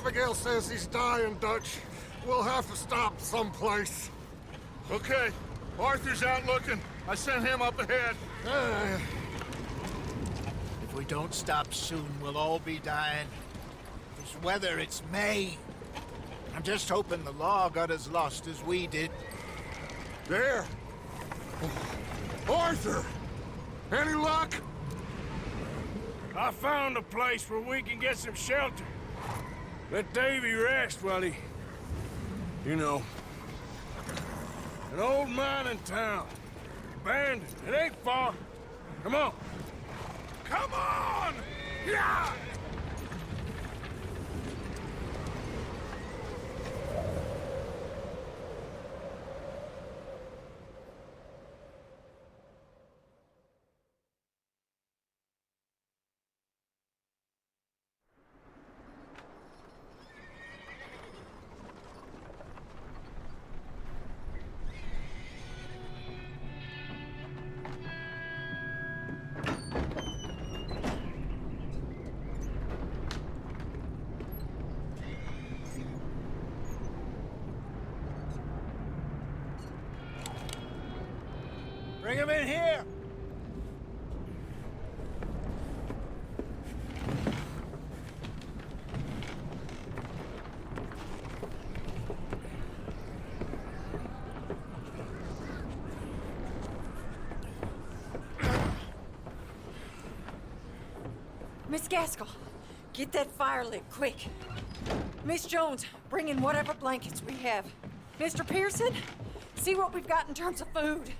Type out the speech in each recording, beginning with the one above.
Abigail says he's dying, Dutch. We'll have to stop someplace. Okay. Arthur's out looking. I sent him up ahead. If we don't stop soon, we'll all be dying. This weather, it's May. I'm just hoping the law got as lost as we did. There! Arthur! Any luck? I found a place where we can get some shelter. Let Davy rest while he... You know. An old mining town. Abandoned. It ain't far. Come on. Come on! Yeah! Bring him in here! Miss Gaskell, get that fire lit, quick. Miss Jones, bring in whatever blankets we have. Mr. Pearson, see what we've got in terms of food.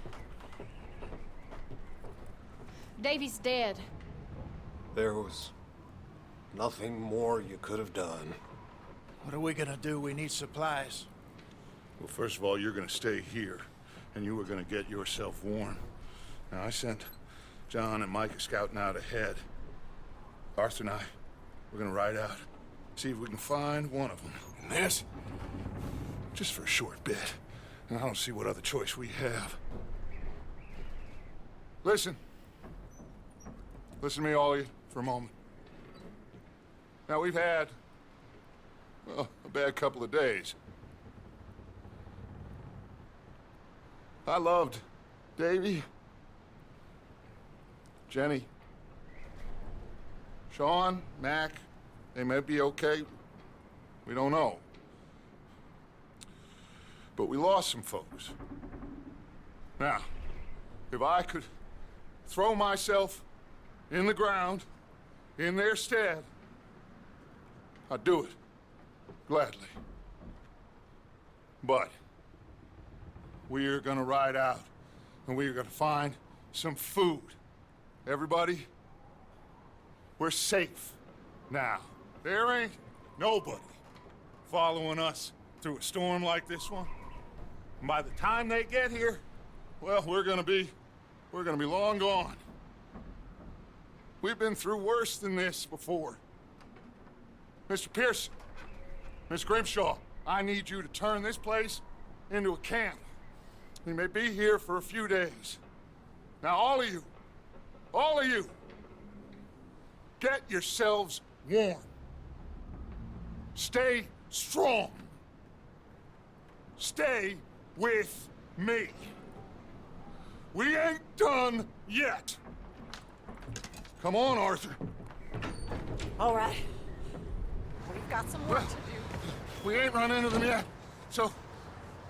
Davy's dead. There was nothing more you could have done. What are we gonna do? We need supplies. Well, first of all, you're gonna stay here, and you were gonna get yourself warm. Now, I sent John and Micah scouting out ahead. Arthur and I, we're gonna ride out, see if we can find one of them. And this, just for a short bit. And I don't see what other choice we have. Listen. Listen to me, all of you, for a moment. Now, we've had, well, a bad couple of days. I loved Davy, Jenny, Sean, Mac. They may be okay. We don't know. But we lost some folks. Now, if I could throw myself in the ground, in their stead, I'd do it, gladly. But we're gonna ride out, and we're gonna find some food. Everybody, we're safe now. There ain't nobody following us through a storm like this one. And by the time they get here, well, we're gonna be long gone. We've been through worse than this before. Mr. Pearson, Miss Grimshaw, I need you to turn this place into a camp. We may be here for a few days. Now, all of you, get yourselves warm. Stay strong. Stay with me. We ain't done yet. Come on, Arthur. All right. We've got some work to do. We ain't run into them yet, so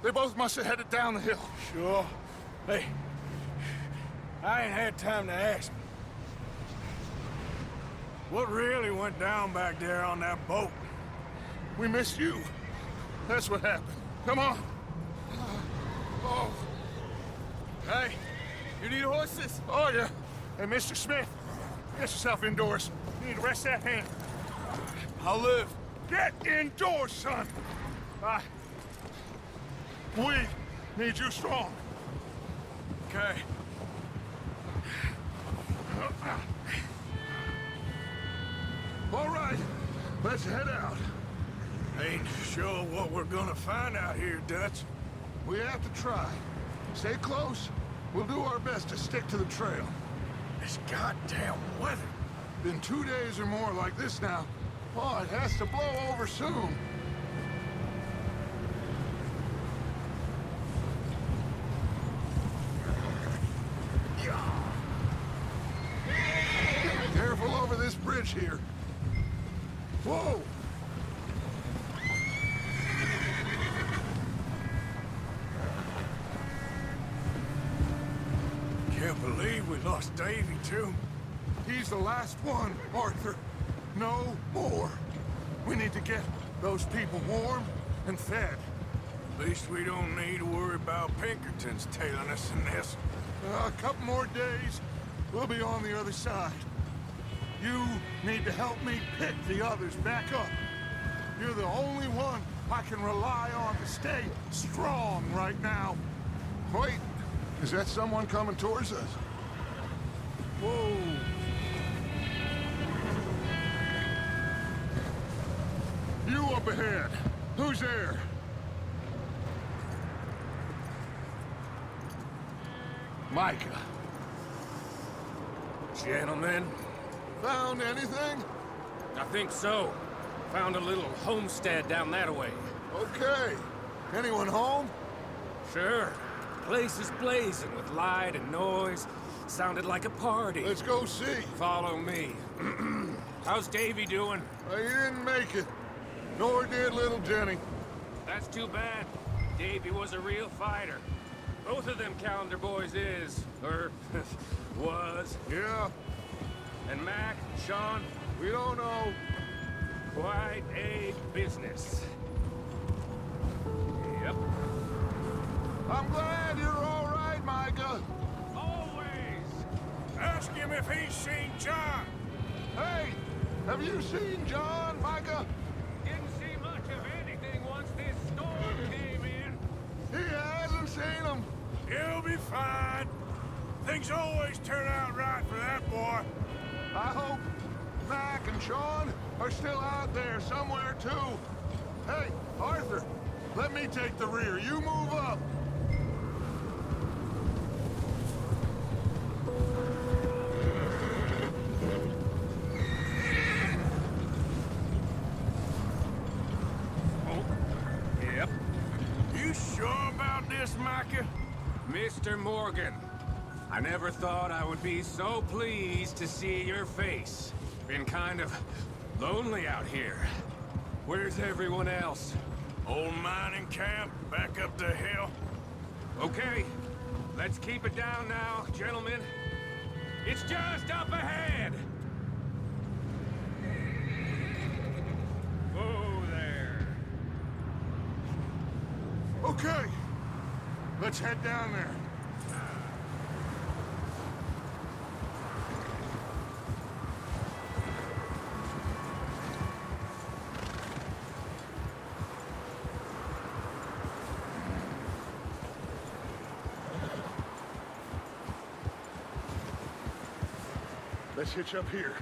they both must have headed down the hill. Sure. Hey, I ain't had time to ask. What really went down back there on that boat? We missed you. That's what happened. Come on. Oh. Hey, you need horses? Oh, yeah. Hey, Mr. Smith, get yourself indoors. You need to rest that hand. I'll live. Get indoors, son. We need you strong. Okay. All right, let's head out. Ain't sure what we're gonna find out here, Dutch. We have to try. Stay close. We'll do our best to stick to the trail. This goddamn weather. Been 2 days or more like this now. Oh, it has to blow over soon. Careful over this bridge here. Whoa! Can't believe we lost Davy, too. He's the last one, Arthur. No more. We need to get those people warm and fed. At least we don't need to worry about Pinkertons tailing us in this. A couple more days, we'll be on the other side. You need to help me pick the others back up. You're the only one I can rely on to stay strong right now. Wait, is that someone coming towards us? Whoa. You up ahead. Who's there? Micah. Gentlemen, Found anything? I think so. Found a little homestead down that way. Okay. Anyone home? Sure. Place is blazing with light and noise. Sounded like a party. Let's go see. Follow me. How's Davy doing? He didn't make it. Nor did little Jenny. That's too bad. Davy was a real fighter. Both of them calendar boys is, or was. Yeah, And Mac, Sean, we don't know. quite a business. Yep. I'm glad you're all right, Micah. Always. Ask him if he's seen John. Hey, have you seen John, Micah? Didn't see much of anything once this storm came in. He hasn't seen him. He'll be fine. Things always turn out right for that boy. I hope Mac and Sean are still out there somewhere, too. Hey, Arthur, let me take the rear. You move up. Yep. You sure about this, Micah? Mr. Morgan, I never thought I would be so pleased to see your face. Been kind of lonely out here. Where's everyone else? Old mining camp, back up the hill. Okay, let's keep it down now, gentlemen. It's just up ahead! Whoa there. Okay, let's head down there. Let's hitch up here.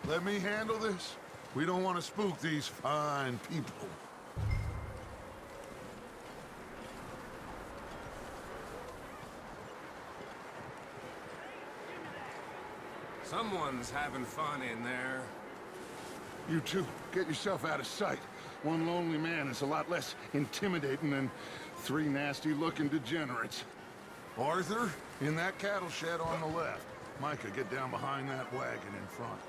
Let me handle this. We don't want to spook these fine people. Someone's having fun in there. You two, get yourself out of sight. One lonely man is a lot less intimidating than three nasty-looking degenerates. Arthur, in that cattle shed on the left. Micah, get down behind that wagon in front.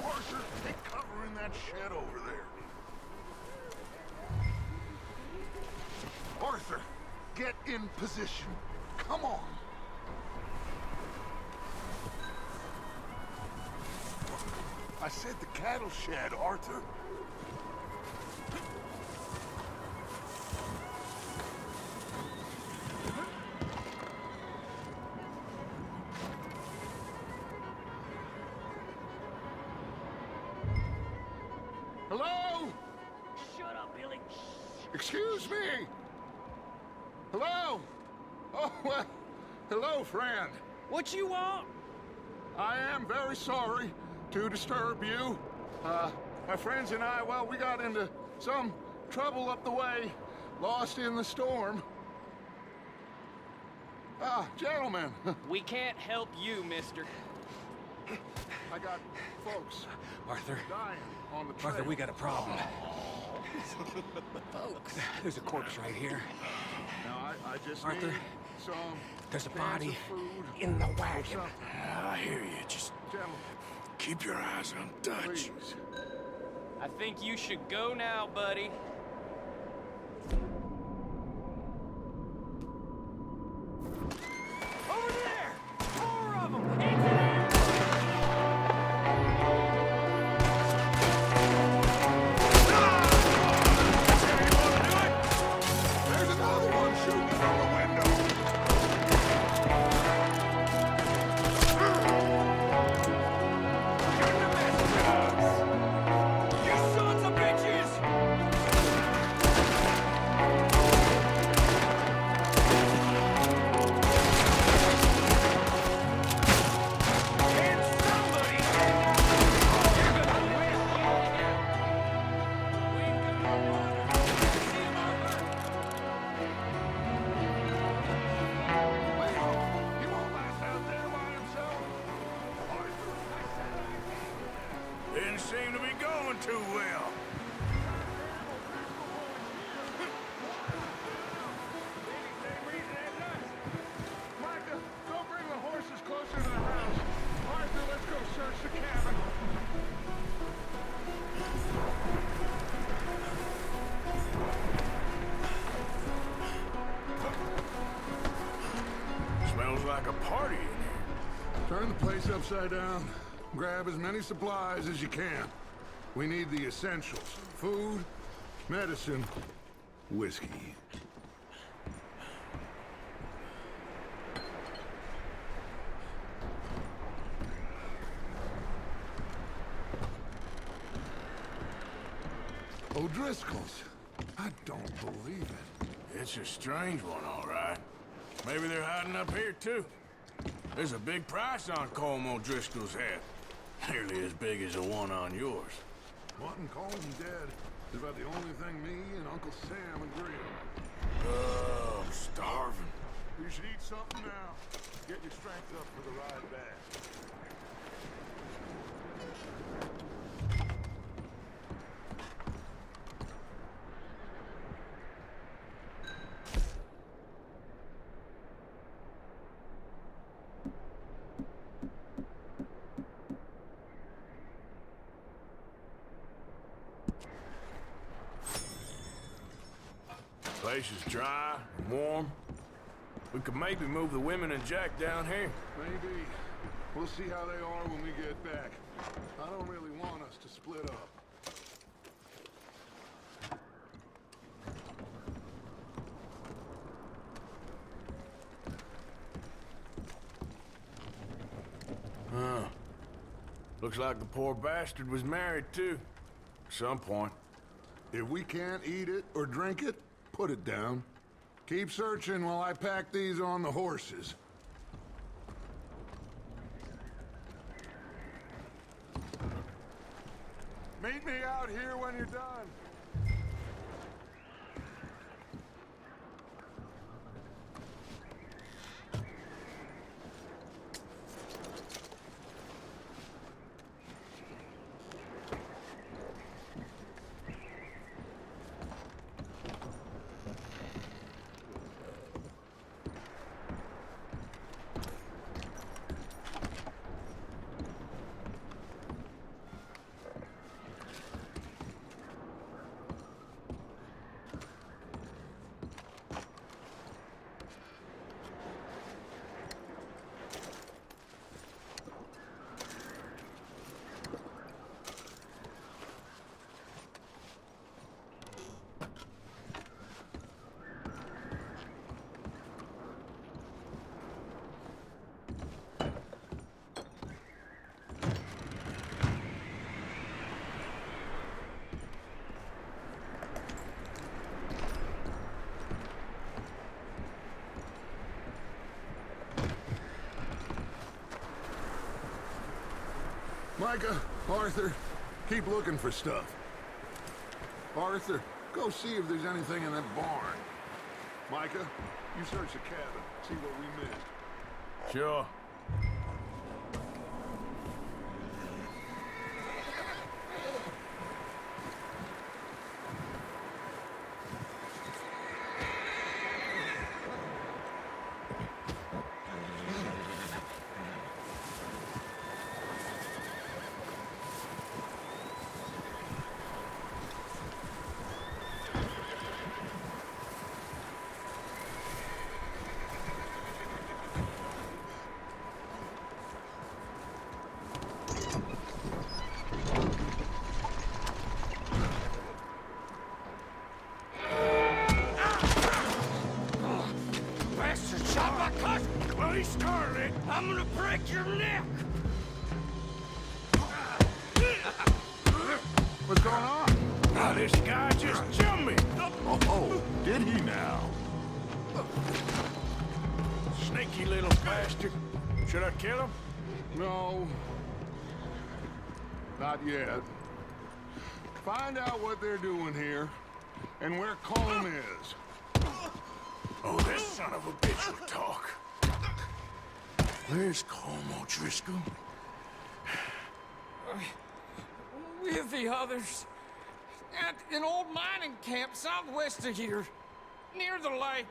Arthur, take cover in that shed over there. Arthur, get in position. Come on. I said the cattle shed, Arthur. Hello? Hello? Shut up, Billy. Excuse me? Hello? Oh, well, hello, friend. What you want? I am very sorry to disturb you. My friends and I, well, we got into some trouble up the way, lost in the storm. Gentlemen. We can't help you, mister. I got folks Arthur, dying on the trail. Arthur, we got a problem. Folks, there's a corpse right here. Now, I just Arthur, need some there's a cans body of food in the or wagon. something. I hear you. Just Gentlemen, keep your eyes on Dutch. please. I think you should go now, buddy. Over there! Four of them! Into there! There's another one shooting from the window. You sons of bitches! Can somebody get out? You're gonna wish you can. We've got a runner. See him, Arthur? Wait, he won't last out there by himself. Didn't seem to be going too well. Micah, go bring the horses closer to the house. Arthur, let's go search the cabin. Smells like a party in here. Turn the place upside down. Grab as many supplies as you can. We need the essentials. Food, medicine, whiskey. O'Driscoll's. I don't believe it. It's a strange one, all right. Maybe they're hiding up here, too. There's a big price on Colm O'Driscoll's head. Nearly as big as the one on yours. Wanting Colm dead is about the only thing me and Uncle Sam agree on. Oh, I'm starving. You should eat something now. Get your strength up for the ride back. Place is dry and warm. We could maybe move the women and Jack down here. Maybe. We'll see how they are when we get back. I don't really want us to split up. Huh. Looks like the poor bastard was married, too. At some point. If we can't eat it or drink it, put it down. Keep searching while I pack these on the horses. Meet me out here when you're done. Micah, Arthur, keep looking for stuff. Arthur, go see if there's anything in that barn. Micah, you search the cabin, see what we missed. Sure. Scarlet, I'm gonna break your neck! What's going on? Now this guy just jumped me. Oh, did he now? Sneaky little bastard. Should I kill him? No. Not yet. Find out what they're doing here, and where Colm is. Oh, this son of a bitch will talk. Where's Colm O'Driscoll? With the others. At an old mining camp southwest of here. Near the lake.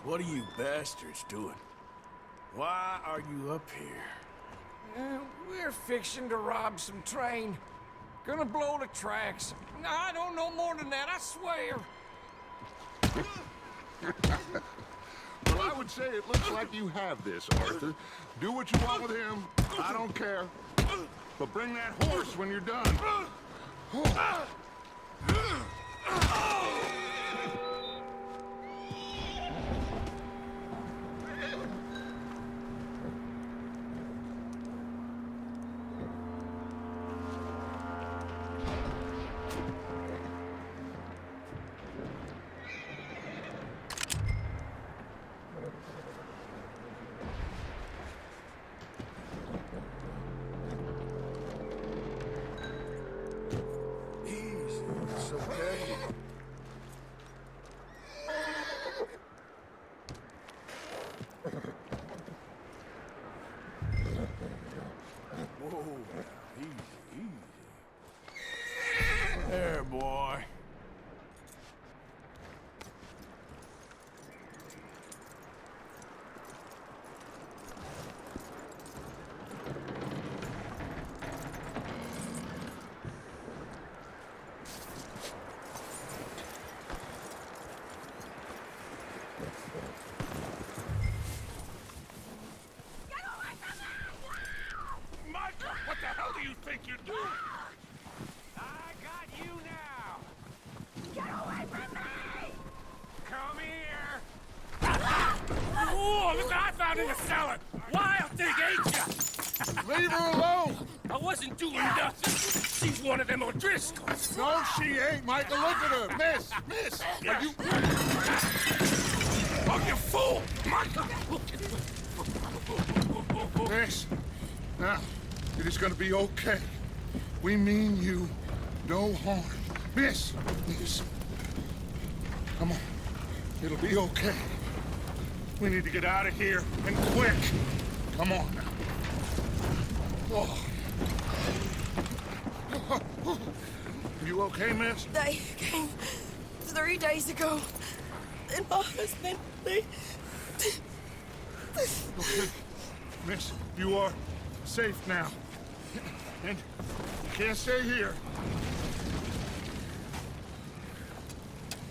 What are you bastards doing? Why are you up here? We're fixing to rob some train. Gonna blow the tracks. I don't know more than that, I swear. Well, I would say it looks like you have this, Arthur. Do what you want with him. I don't care. But bring that horse when you're done. It's okay. Whoa, easy. There, boy. Micah, what the hell do you think you're doing? I got you now. Get away from me! Come here. Oh, look what I found in the cellar. Wild thing, ain't ya? Leave her alone! I wasn't doing nothing. She's one of them O'Driscolls. No, she ain't, Micah. Look at her. Miss, are you... Oh, you fool! Micah! Miss, now, it is gonna be okay. We mean you no harm. Miss. Come on. It'll be okay. We need to get out of here, and quick. Come on now. Oh. You okay, miss? They came 3 days ago. And my husband, they... Okay. Miss, you are safe now. And you can't stay here.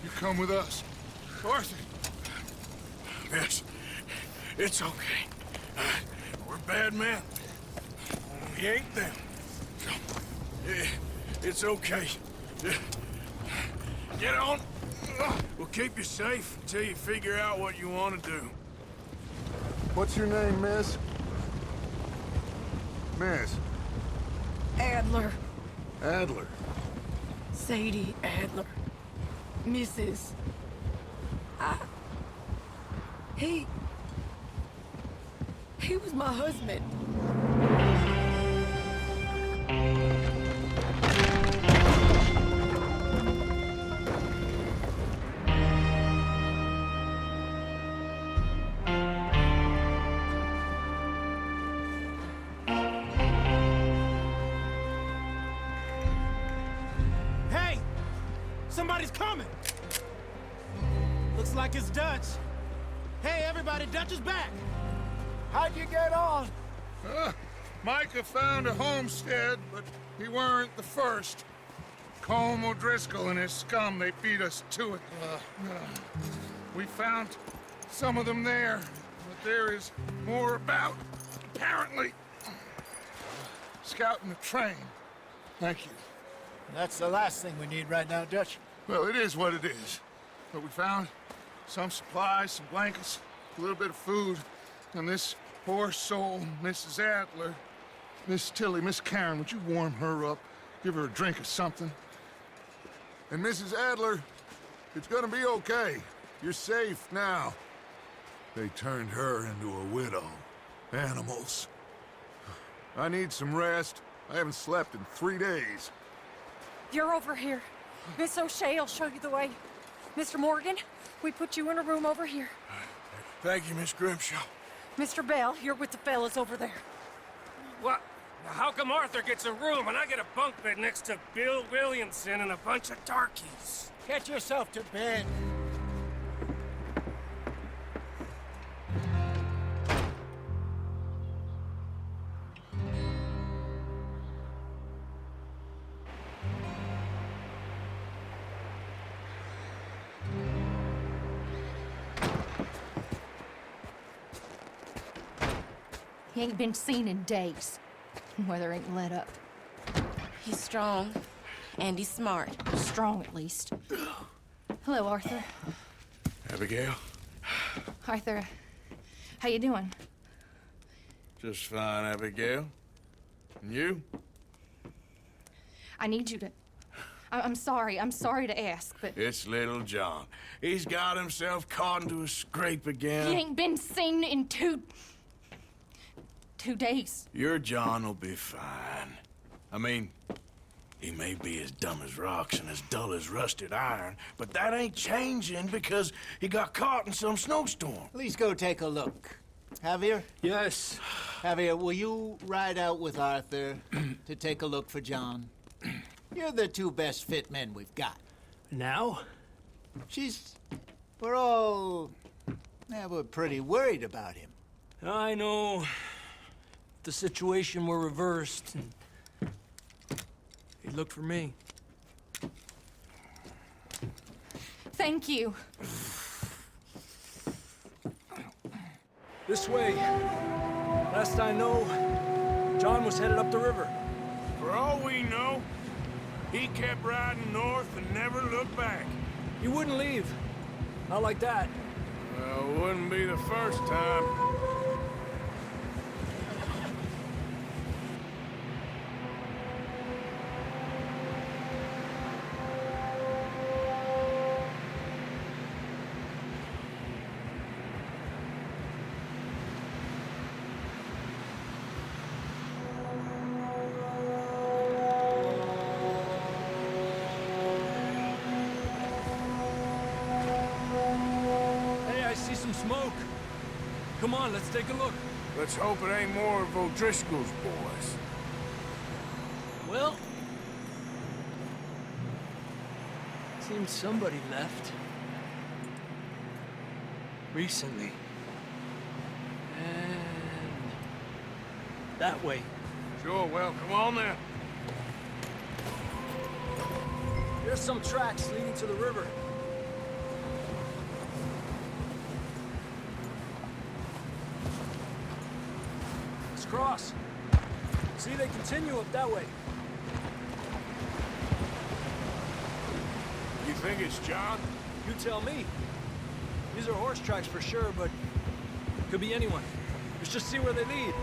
You come with us. Arthur. Miss, it's okay. We're bad men. We ain't them. It's okay. Get on. We'll keep you safe until you figure out what you want to do. What's your name, miss? Miss. Adler. Adler. Sadie Adler. Mrs. He was my husband. somebody's coming! Looks like it's Dutch. Hey, everybody, Dutch is back! How'd you get on? Micah found a homestead, but he weren't the first. Colm O'Driscoll and his scum, they beat us to it. We found some of them there, but there is more about, apparently. Scouting the train. Thank you. That's the last thing we need right now, Dutch. Well, it is what it is. But we found some supplies, some blankets, a little bit of food, and this poor soul, Mrs. Adler, Miss Tilly, Miss Karen, would you warm her up? Give her a drink or something? And Mrs. Adler, it's gonna be okay. You're safe now. They turned her into a widow. Animals. I need some rest. I haven't slept in 3 days. You're over here. Miss O'Shea will show you the way. Mr. Morgan, we put you in a room over here. Thank you, Miss Grimshaw. Mr. Bell, you're with the fellas over there. What? How come Arthur gets a room and I get a bunk bed next to Bill Williamson and a bunch of darkies? Get yourself to bed. He ain't been seen in days. Weather ain't let up. He's strong, and he's smart. Strong, at least. Hello, Arthur. Abigail? Arthur, how you doing? Just fine, Abigail. And you? I need you to... I'm sorry to ask, but... It's little John. He's got himself caught into a scrape again. He ain't been seen in 2 days. Your John will be fine. I mean, he may be as dumb as rocks and as dull as rusted iron, but that ain't changing because he got caught in some snowstorm. Please go take a look. Javier? Yes. Javier, will you ride out with Arthur to take a look for John? You're the 2 best fit men we've got. Now? We're pretty worried about him. I know. The situation were reversed, and he looked for me. Thank you. This way. Last I know, John was headed up the river. For all we know, he kept riding north and never looked back. He wouldn't leave. Not like that. Well, it wouldn't be the first time. Smoke. Come on, let's take a look. Let's hope it ain't more of O'Driscoll's boys. Well, seems somebody left. Recently. And that way. Sure, well, come on then. There's some tracks leading to the river. Cross. See, they continue up that way. You think it's John? You tell me. These are horse tracks for sure, but could be anyone. Let's just see where they lead.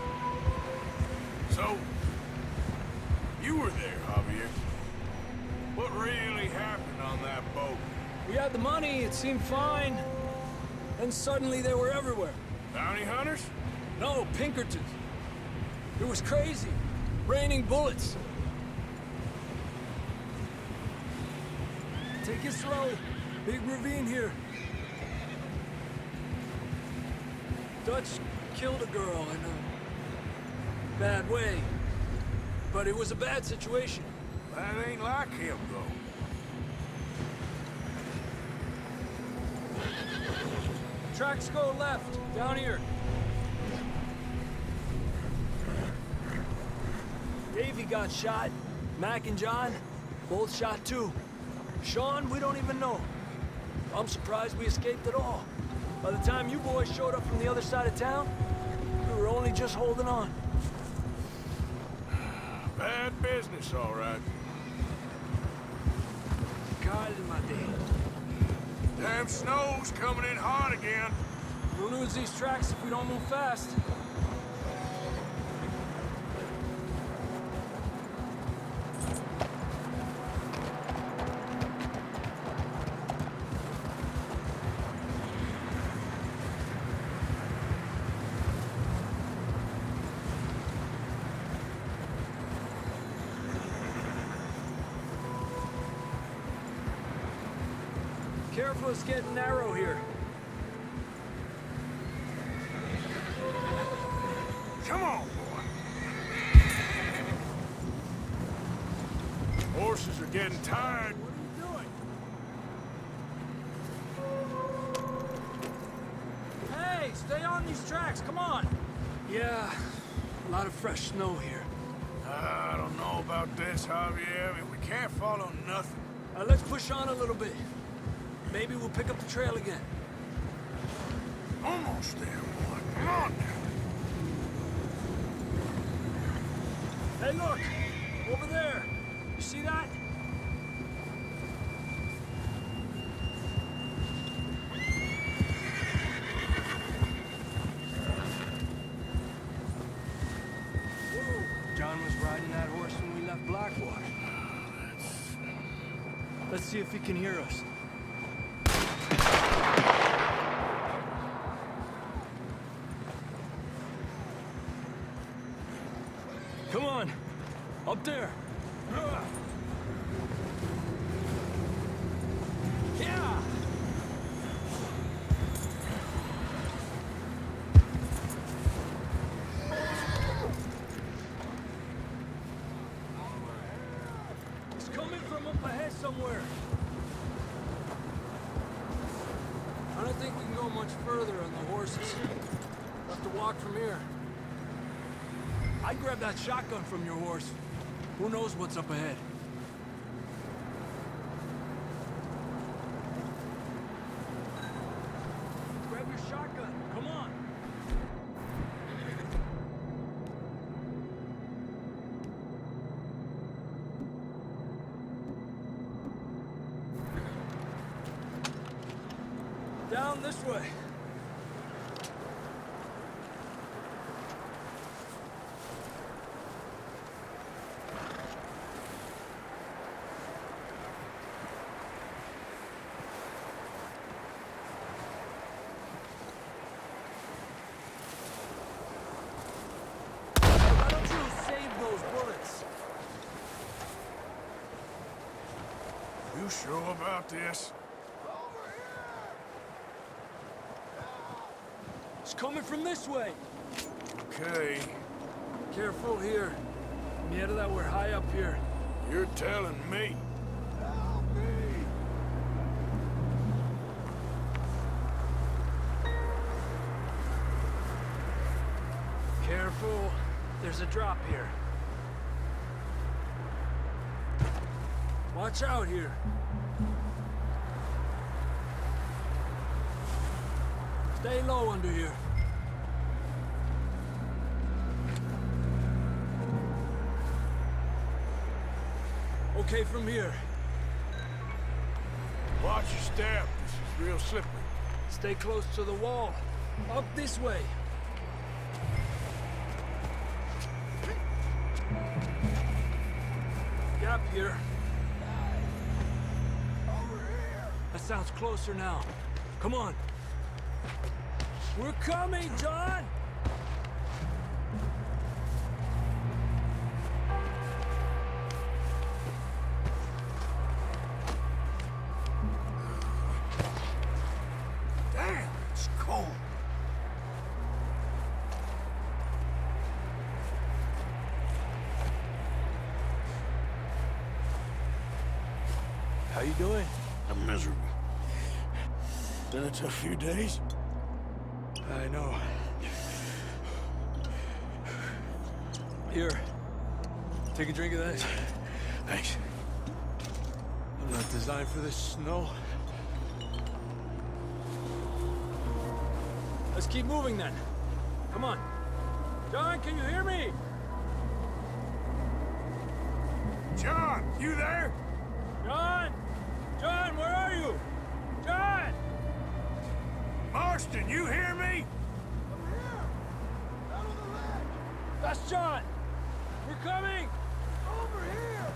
So, you were there, Javier. What really happened on that boat? We had the money, it seemed fine. Then suddenly they were everywhere. Bounty hunters? No, Pinkertons. It was crazy. Raining bullets. Take it slow. Big ravine here. Dutch killed a girl in a bad way. But it was a bad situation. That ain't like him, though. Tracks go left, down here. Davey got shot. Mac and John, both shot too. Sean, we don't even know. I'm surprised we escaped at all. By the time you boys showed up from the other side of town, we were only just holding on. Bad business, all right. Calmate. Damn snow's coming in hard again. We'll lose these tracks if we don't move fast. Careful, it's getting narrow here. Come on, boy. Horses are getting tired. What are you doing? Hey, stay on these tracks, come on. Yeah, a lot of fresh snow here. I don't know about this, Javier. I mean, we can't follow nothing. Let's push on a little bit. Maybe we'll pick up the trail again. Almost there, boy. Come on now. Hey, look! Over there! You see that? Whoa! John was riding that horse when we left Blackwater. Let's see if he can hear us. Come on! Up there! Yeah! It's coming from up ahead somewhere. I don't think we can go much further on the horses. We'll have to walk from here. I'd grab that shotgun from your horse. Who knows what's up ahead? Grab your shotgun. Come on. Down this way. You sure about this? It's coming from this way. Okay. Careful here. Mierda, that we're high up here. You're telling me. Help me! Careful. There's a drop here. Watch out here. Stay low under here. Okay, from here. Watch your step. This is real slippery. Stay close to the wall. Up this way. Gap here. That sounds closer now. Come on. We're coming, John! Damn, it's cold. How you doing? I'm miserable. Been a tough few days. I know. Here. Take a drink of that. Thanks. I'm not designed for this snow. Let's keep moving then. Come on. John, can you hear me? John, you there? John! John, where are you? John! Marston, you hear me? That's John! We're coming! Over here!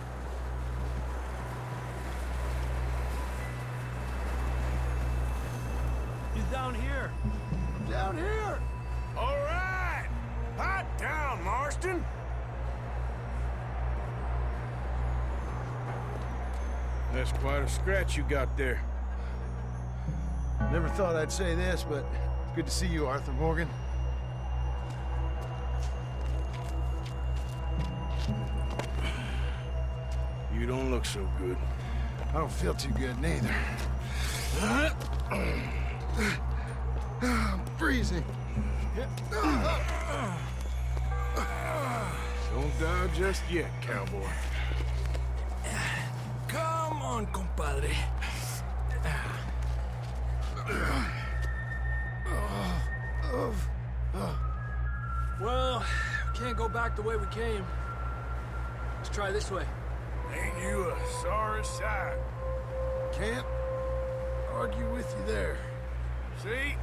He's down here. Down here. All right. Hot down, Marston. That's quite a scratch you got there. Never thought I'd say this, but it's good to see you, Arthur Morgan. You don't look so good. I don't feel too good, neither. I'm freezing. Don't die just yet, cowboy. Come on, compadre. Well, we can't go back the way we came. Let's try this way. Ain't you a sorry sight? Can't argue with you there. See?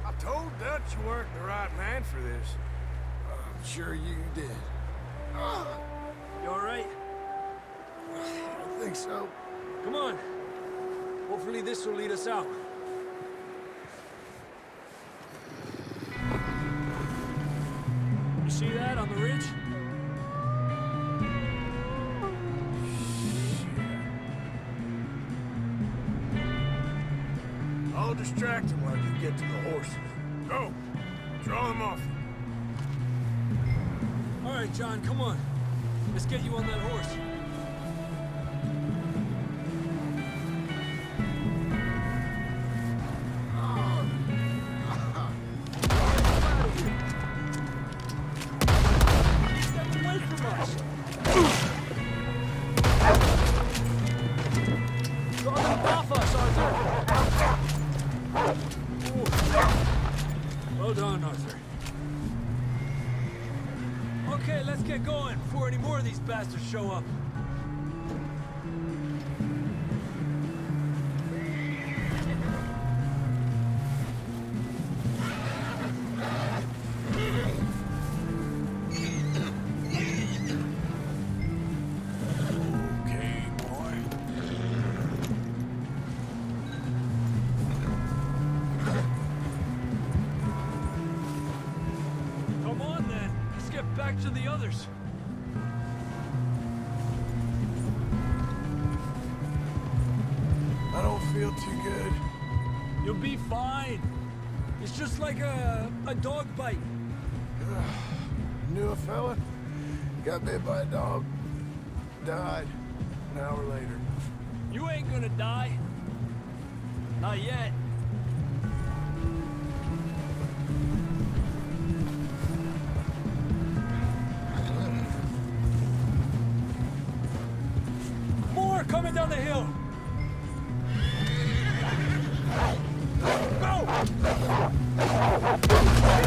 I told Dutch you weren't the right man for this. I'm sure you did. You all right? I think so. Come on. Hopefully this will lead us out. You see that on the ridge? I'll distract him while you get to the horses. Go! Draw them off. All right, John, come on. Let's get you on that horse. Step away from us. Draw them off us, Arthur. Well done, Arthur. Okay, let's get going before any more of these bastards show up. Okay, boy. Come on, then. Let's get back to the others. I don't feel too good. You'll be fine. It's just like a dog bite. Knew a fella, got bit by a dog, died an hour later. You ain't gonna die. Not yet. More coming down the hill. Go! Get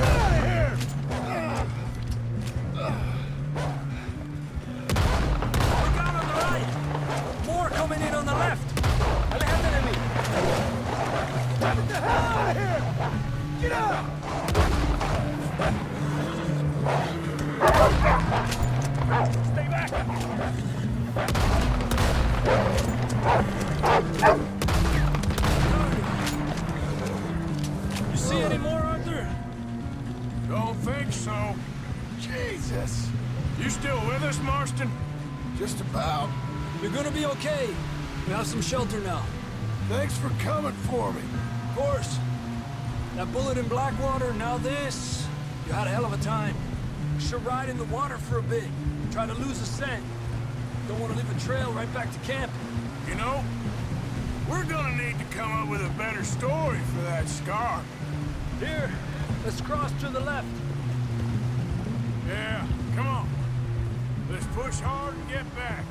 out of here! Look out on the right. More coming in on the left. Adelante de mí. Get the hell out of here! Get out! Stay back! You see any more, Arthur? Don't think so. Jesus! You still with us, Marston? Just about. You're gonna be okay. We have some shelter now. Thanks for coming for me. Of course. That bullet in Blackwater, now this. You had a hell of a time. Should ride in the water for a bit. Try to lose the scent. Don't want to leave a trail right back to camp. You know, we're gonna need to come up with a better story for that scar. Here, Let's cross to the left. Yeah, come on. Let's push hard and get back.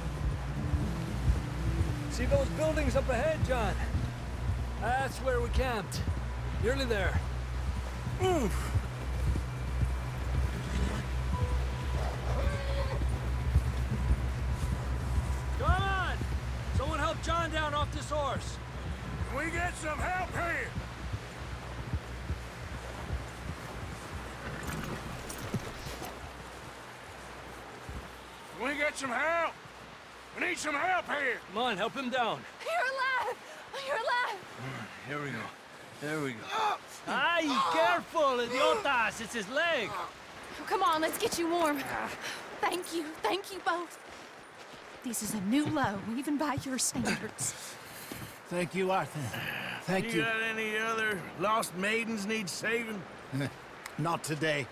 See those buildings up ahead, John? That's where we camped. Nearly there. Oof. Come on! Someone help John down off this horse. Can we get some help here? Can we get some help? We need some help here. Come on, help him down. You're alive! You're alive! Here we go. There we go. Ay, careful, idiotas! It's his leg. Come on, let's get you warm. Thank you both. This is a new low, even by your standards. Thank you, Arthur. Thank you. You got any other lost maidens need saving? Not today.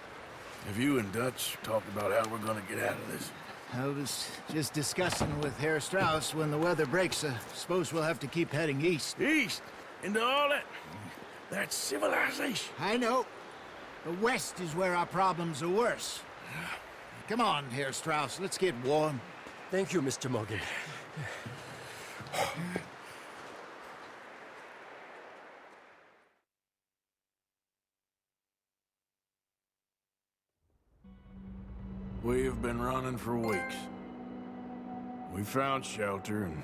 Have you and Dutch talked about how we're gonna get out of this? I was just discussing with Herr Strauss when the weather breaks. Suppose we'll have to keep heading east. East? Into all that's civilization. I know. The west is where our problems are worse. Come on, Herr Strauss, let's get warm. Thank you, Mr. Morgan. We've been running for weeks. We found shelter and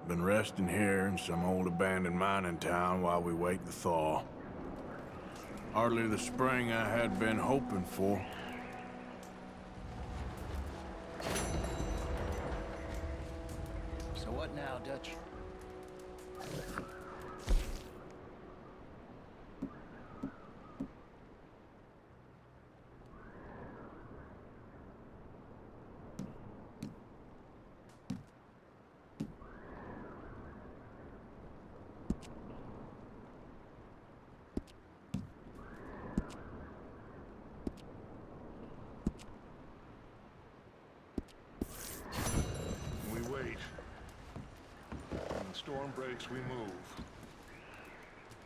been resting here in some old abandoned mining town while we wait the thaw. Hardly the spring I had been hoping for. So what now, Dutch? We wait. When the storm breaks, we move.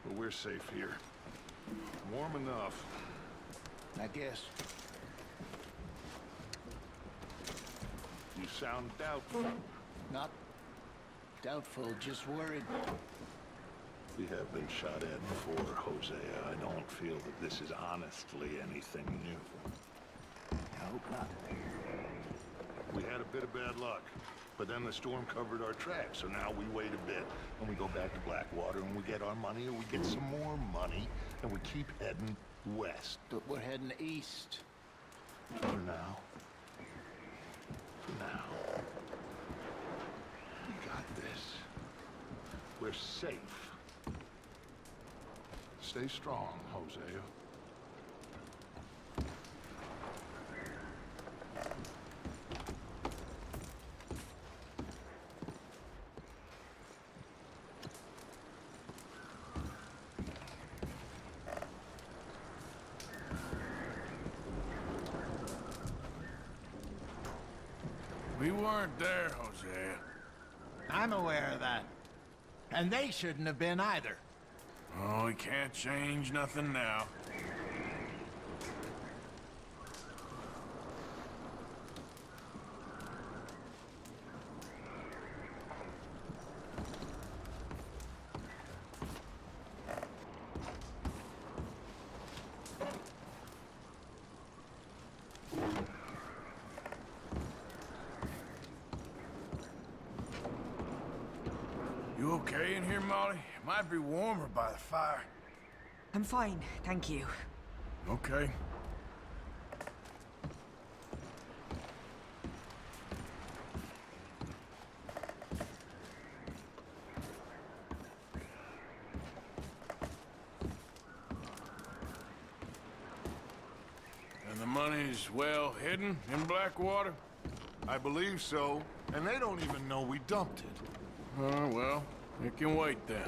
But we're safe here. Warm enough. I guess. You sound doubtful. Not doubtful, just worried. We have been shot at before, Hosea. I don't feel that this is honestly anything new. I hope not. We had a bit of bad luck, but then the storm covered our tracks, so now we wait a bit, and we go back to Blackwater, and we get our money, or we get some more money, and we keep heading west. But we're heading east. For now. For now. We got this. We're safe. Stay strong, Hosea. We weren't there, Hosea. I'm aware of that. And they shouldn't have been either. Oh, we can't change nothing now. You okay in here, Molly? It might be warmer by the fire. I'm fine, thank you. Okay. And the money's well hidden in Blackwater? I believe so, and they don't even know we dumped it. Oh, well, it can wait then.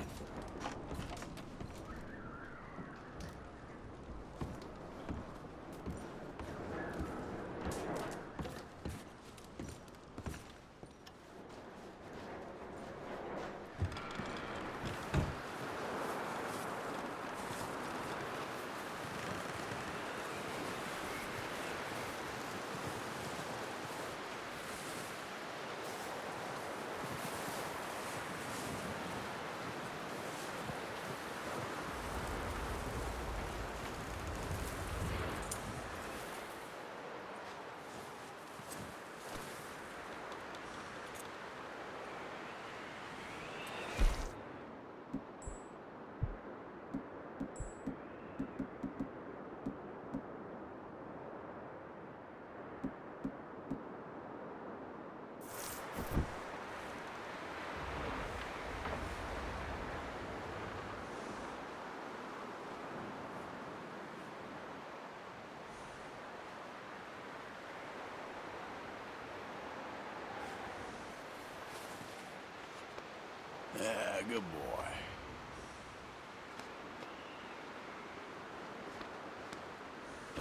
Yeah, good boy.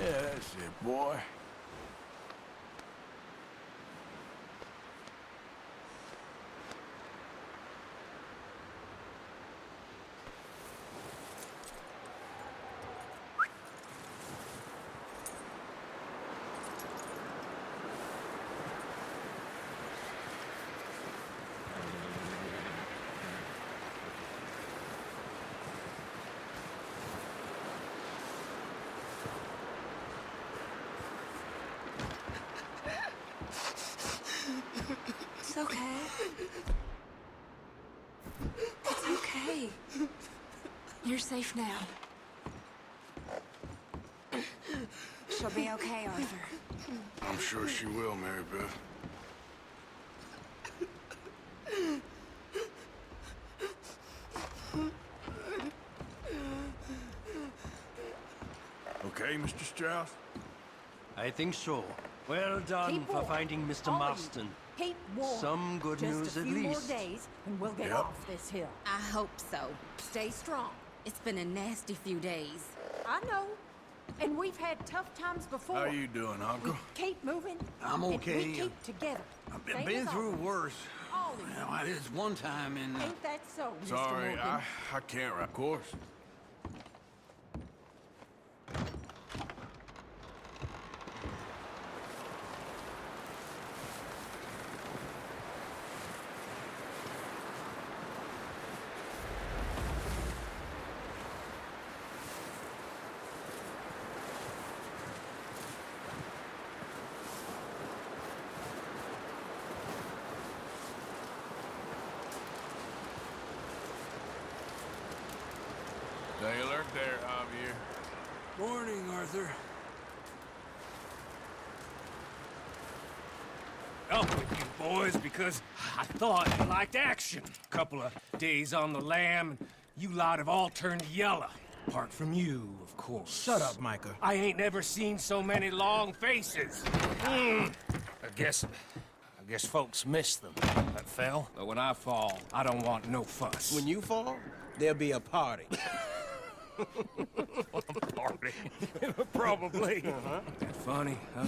Yeah, that's it, boy. It's okay. It's okay. You're safe now. She'll be okay, Arthur. I'm sure she will, Mary Beth. Okay, Mr. Strauss? I think so. Well done Keep for warm. finding Mr. All of you. Marston. Keep warm. Some good Just news a at few more least. days, and we'll get Yep. off this hill. I hope so. Stay strong. It's been a nasty few days. I know. And we've had tough times before. How you doing, Uncle? Keep moving. I'm and okay. we keep together. I've Same been as through always. worse. All of you. Well, this one time in... Ain't that so, Mr. Sorry, Morgan? I can't, of course. Stay alert there, Javier. Morning, Arthur. Up with you boys because I thought you liked action. Couple of days on the lam, and you lot have all turned yellow. Apart from you, of course. Shut up, Micah. I ain't never seen so many long faces. I guess folks miss them. That fell. But when I fall, I don't want no fuss. When you fall, there'll be a party. Party. Probably. That funny, huh?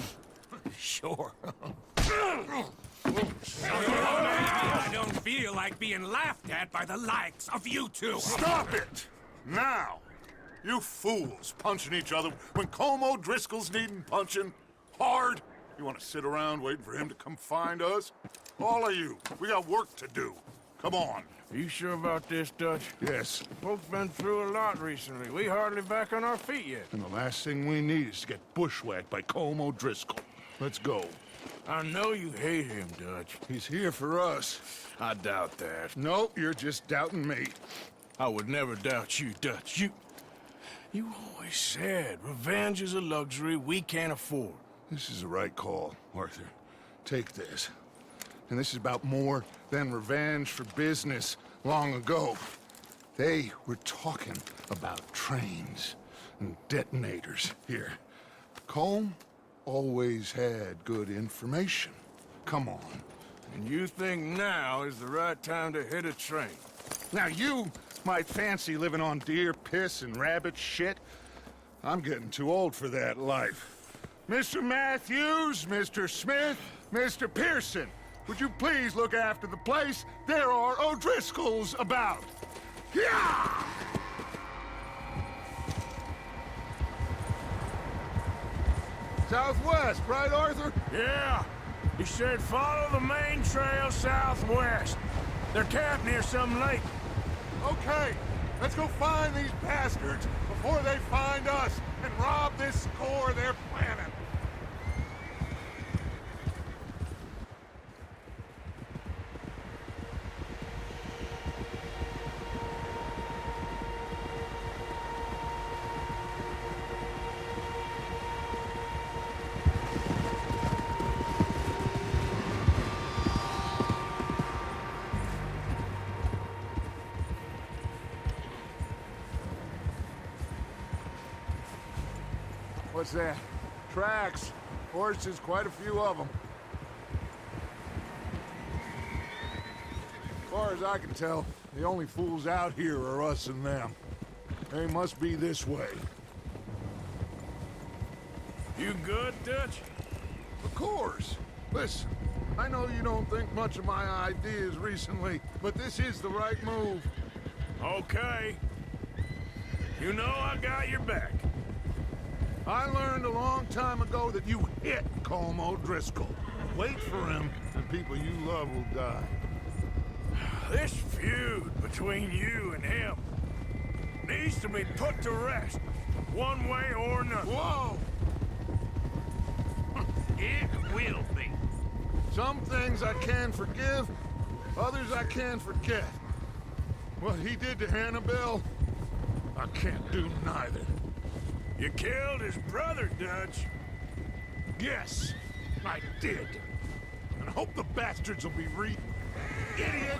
Sure. I don't feel like being laughed at by the likes of you two. Stop it! Now! You fools punching each other when Colm O'Driscoll's needing punching. Hard! You want to sit around waiting for him to come find us? All of you, we got work to do. Come on. Are you sure about this, Dutch? Yes. Folks been through a lot recently. We hardly back on our feet yet. And the last thing we need is to get bushwhacked by Colm O'Driscoll. Let's go. I know you hate him, Dutch. He's here for us. I doubt that. No, you're just doubting me. I would never doubt you, Dutch. You always said revenge is a luxury we can't afford. This is the right call, Arthur. Take this. And this is about more than revenge for business long ago. They were talking about trains and detonators here. Colm always had good information. Come on. And you think now is the right time to hit a train? Now you might fancy living on deer piss and rabbit shit. I'm getting too old for that life. Mr. Matthews, Mr. Smith, Mr. Pearson, would you please look after the place? There are O'Driscolls about. Yeah! Southwest, right, Arthur? Yeah. He said follow the main trail southwest. They're camped near some lake. Okay, let's go find these bastards before they find us and rob this core they're planning. What's that? Tracks. Horses, quite a few of them. As far as I can tell, the only fools out here are us and them. They must be this way. You good, Dutch? Of course. Listen, I know you don't think much of my ideas recently, but this is the right move. Okay. You know I got your back. I learned a long time ago that you hit Colm O'Driscoll. Wait for him, and people you love will die. This feud between you and him needs to be put to rest, one way or another. Whoa! It will be. Some things I can forgive, others I can forget. What he did to Annabelle, I can't do neither. You killed his brother, Dutch. Yes, I did. And I hope the bastards will be Idiot!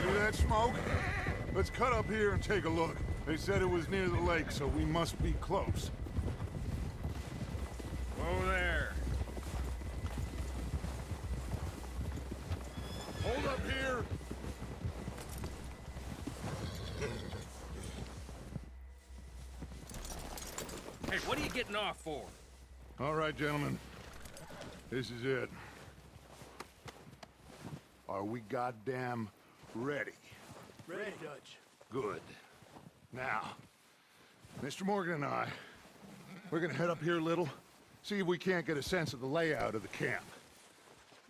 See that smoke? Let's cut up here and take a look. They said it was near the lake, so we must be close. Over there. Hold up here! Hey, what are you getting off for? All right, gentlemen. This is it. Are we goddamn ready? Ready, Dutch. Good. Now, Mr. Morgan and I, we're gonna head up here a little, see if we can't get a sense of the layout of the camp.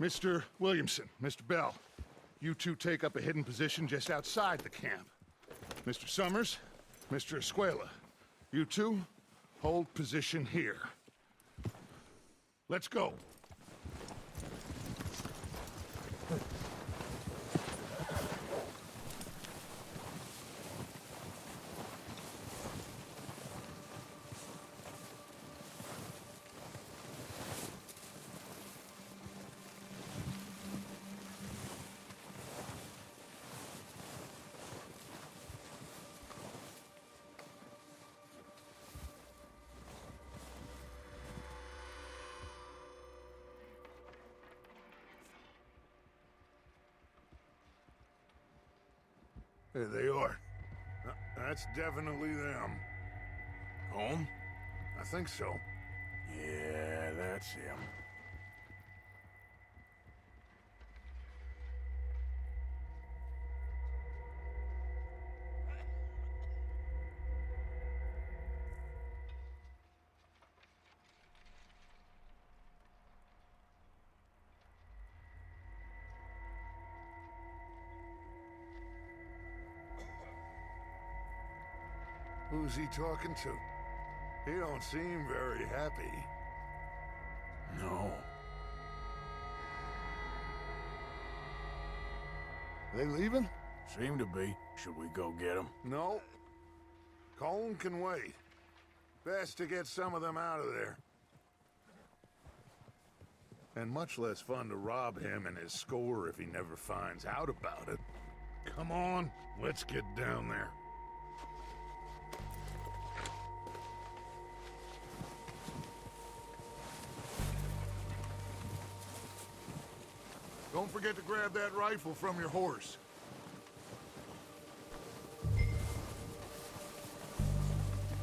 Mr. Williamson, Mr. Bell, you two take up a hidden position just outside the camp. Mr. Summers, Mr. Escuela, you two hold position here. Let's go. There they are. That's definitely them. Home? I think so. Yeah, that's him. Who's he talking to? He don't seem very happy. No. They leaving? Seem to be. Should we go get them? No. Colm can wait. Best to get some of them out of there. And much less fun to rob him and his score if he never finds out about it. Come on, let's get down there. Don't forget to grab that rifle from your horse.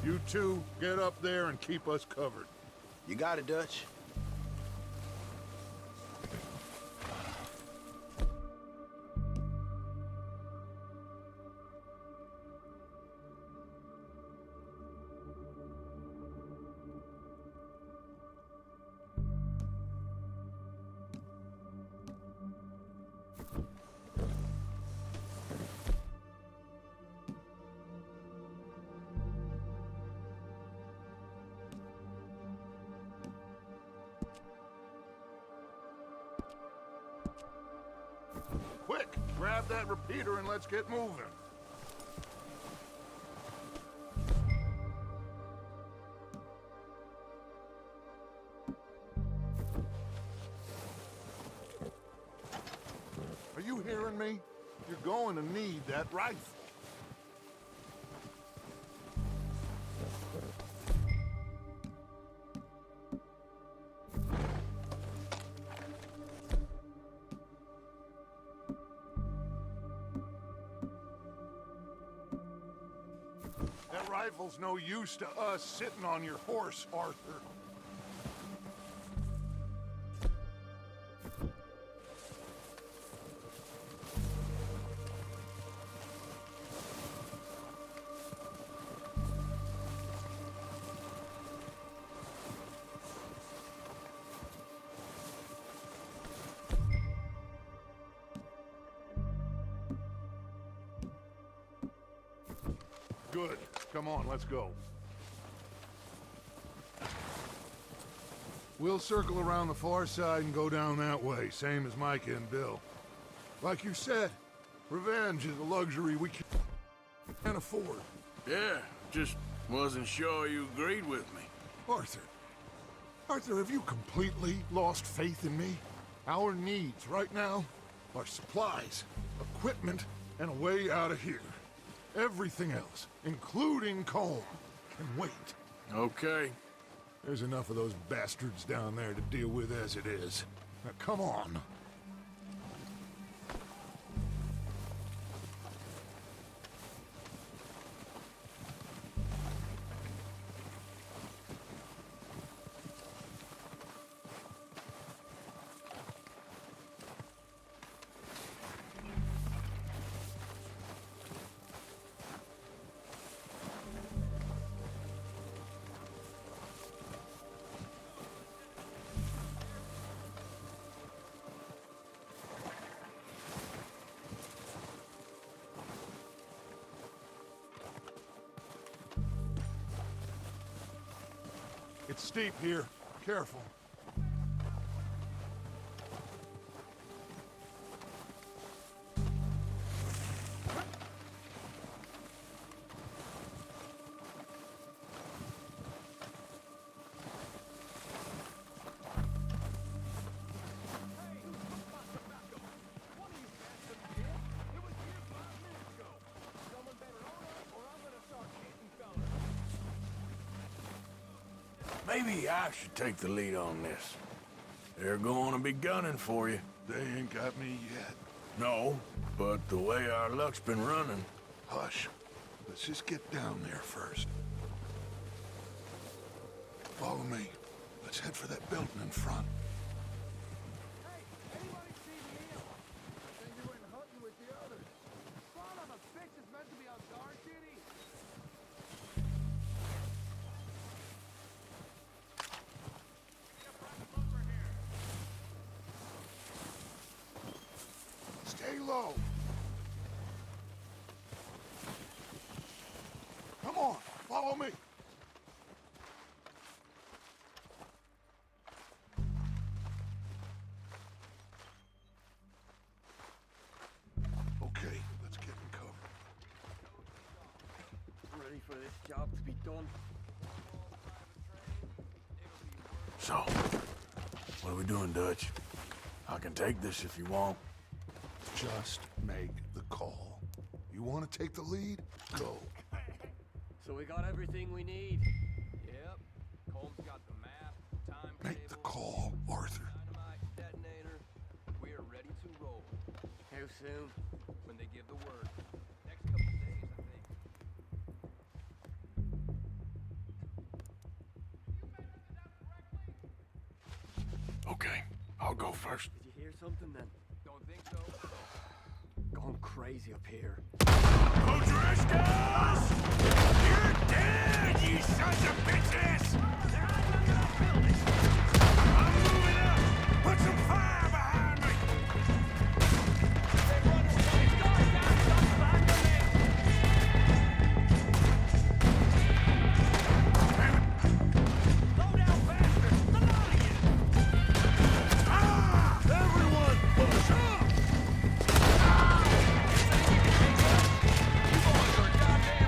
You two, get up there and keep us covered. You got it, Dutch. Quick, grab that repeater and let's get moving. Are you hearing me? You're going to need that rifle. That rifle's no use to us sitting on your horse, Arthur. Good. Come on, let's go. We'll circle around the far side and go down that way, same as Micah and Bill. Like you said, revenge is a luxury we can't afford. Yeah, just wasn't sure you agreed with me. Arthur, have you completely lost faith in me? Our needs right now are supplies, equipment, and a way out of here. Everything else, including Colm, can wait. Okay. There's enough of those bastards down there to deal with as it is. Now, come on. It's steep here. Careful. Maybe I should take the lead on this. They're going to be gunning for you. They ain't got me yet. No, but the way our luck's been running... Hush. Let's just get down there first. Follow me. Let's head for that building in front. Hey, anybody see Neil? I think you went hunting with the others. Son of a bitch is meant to be on guard duty. Stay low. Come on, follow me. Okay, let's get in cover. Ready for this job to be done? So, what are we doing, Dutch? I can take this if you want. Just make the call. You want to take the lead? Go. So we got everything we need. Yep. Colm's got the map, timetable. Make the call, Arthur. Dynamite detonator. We are ready to roll. How soon? When they give the word. Next couple of days, I think. Okay, I'll go first. Did you hear something then? Don't think so. Gone crazy up here. O'Driscolls! You're dead, you sons of bitches! They're on the building! I'm moving up! Put some fire behind me! Slow down faster! The lot of you! Ah! Everyone, push up! You boys are goddamn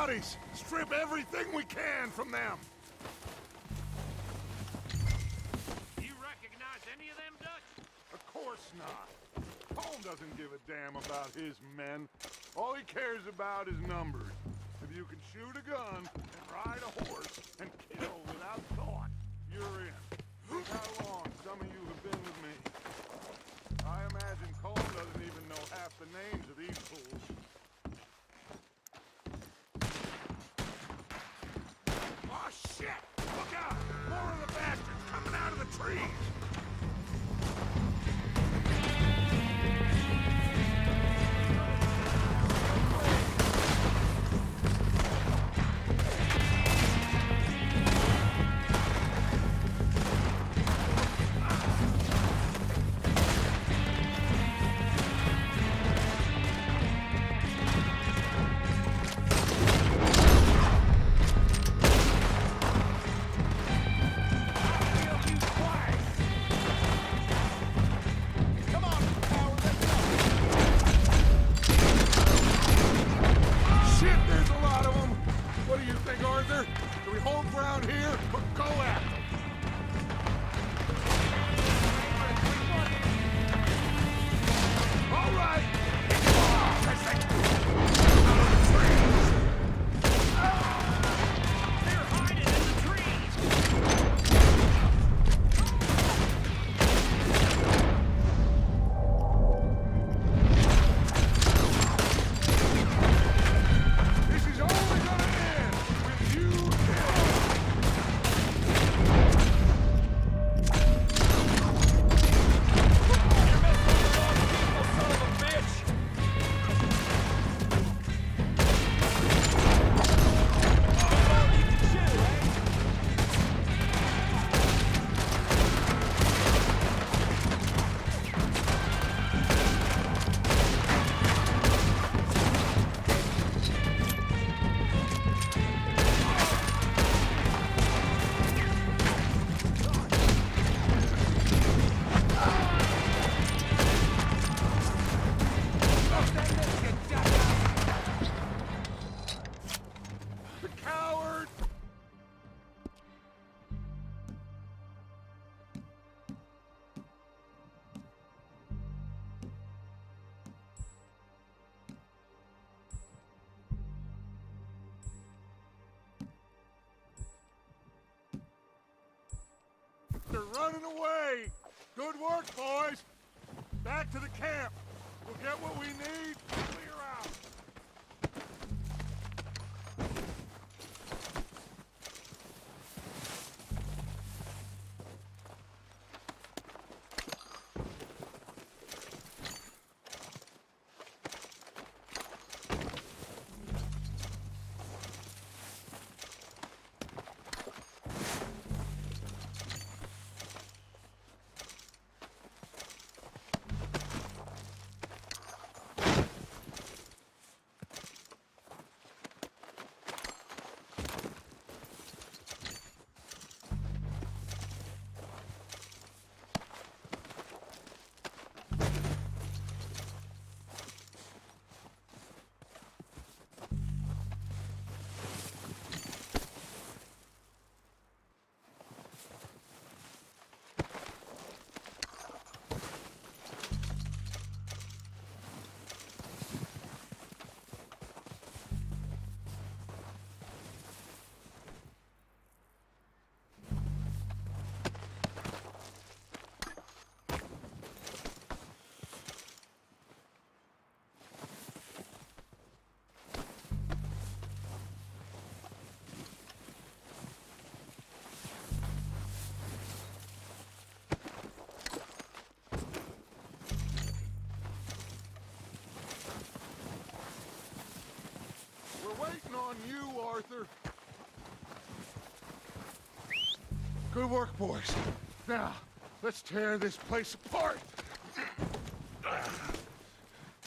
bodies! Strip everything we can from them! You recognize any of them, Dutch? Of course not. Colm doesn't give a damn about his men. All he cares about is numbers. If you can shoot a gun and ride a horse and kill without thought, you're in. Look how long some of you have been with me. I imagine Colm doesn't even know half the names of these fools. Oh, shit! Look out! More of the bastards coming out of the trees! They're running away! Good work, boys! Back to the camp! We'll get what we need, clear out! Waiting on you, Arthur. Good work, boys. Now, let's tear this place apart.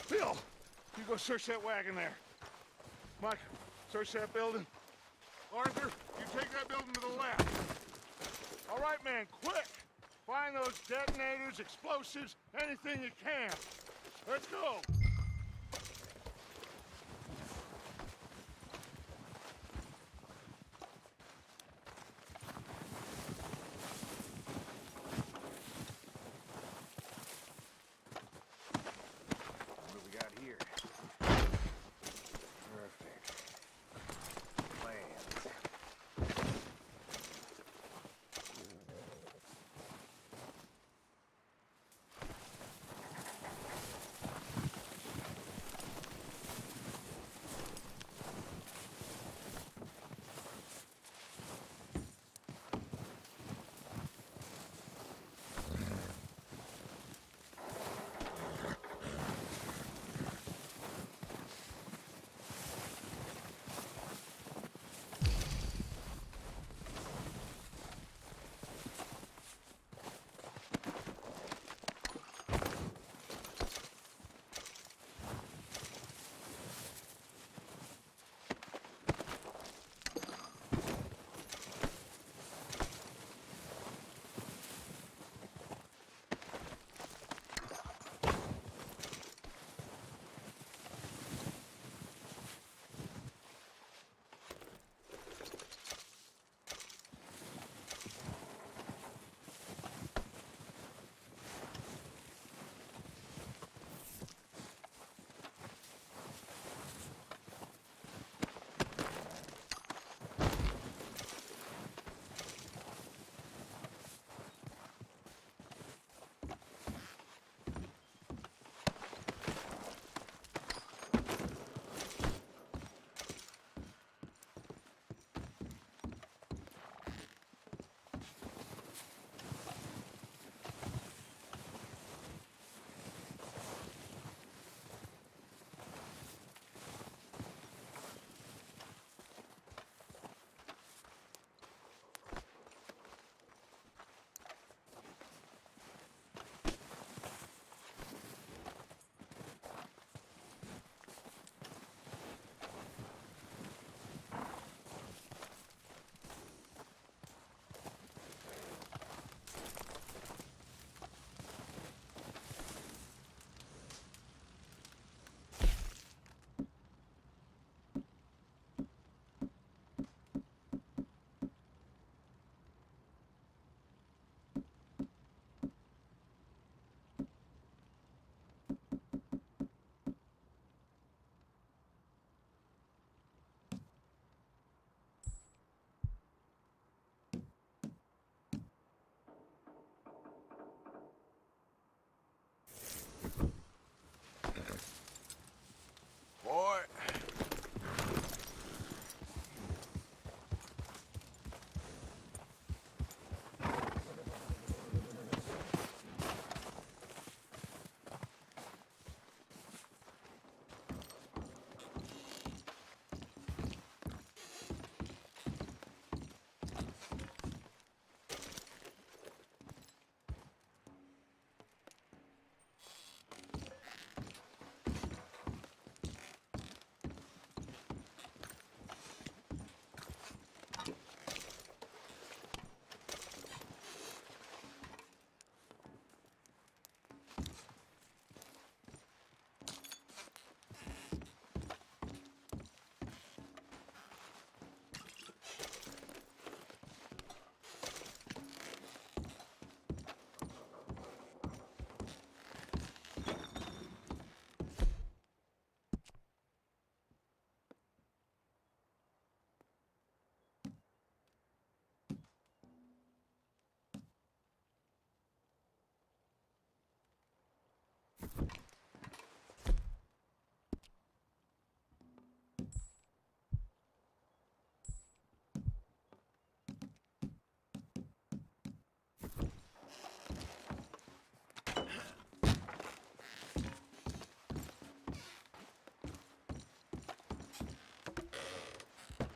Bill, you go search that wagon there. Mike, search that building. Arthur, you take that building to the left. All right, man, quick. Find those detonators, explosives, anything you can. Let's go.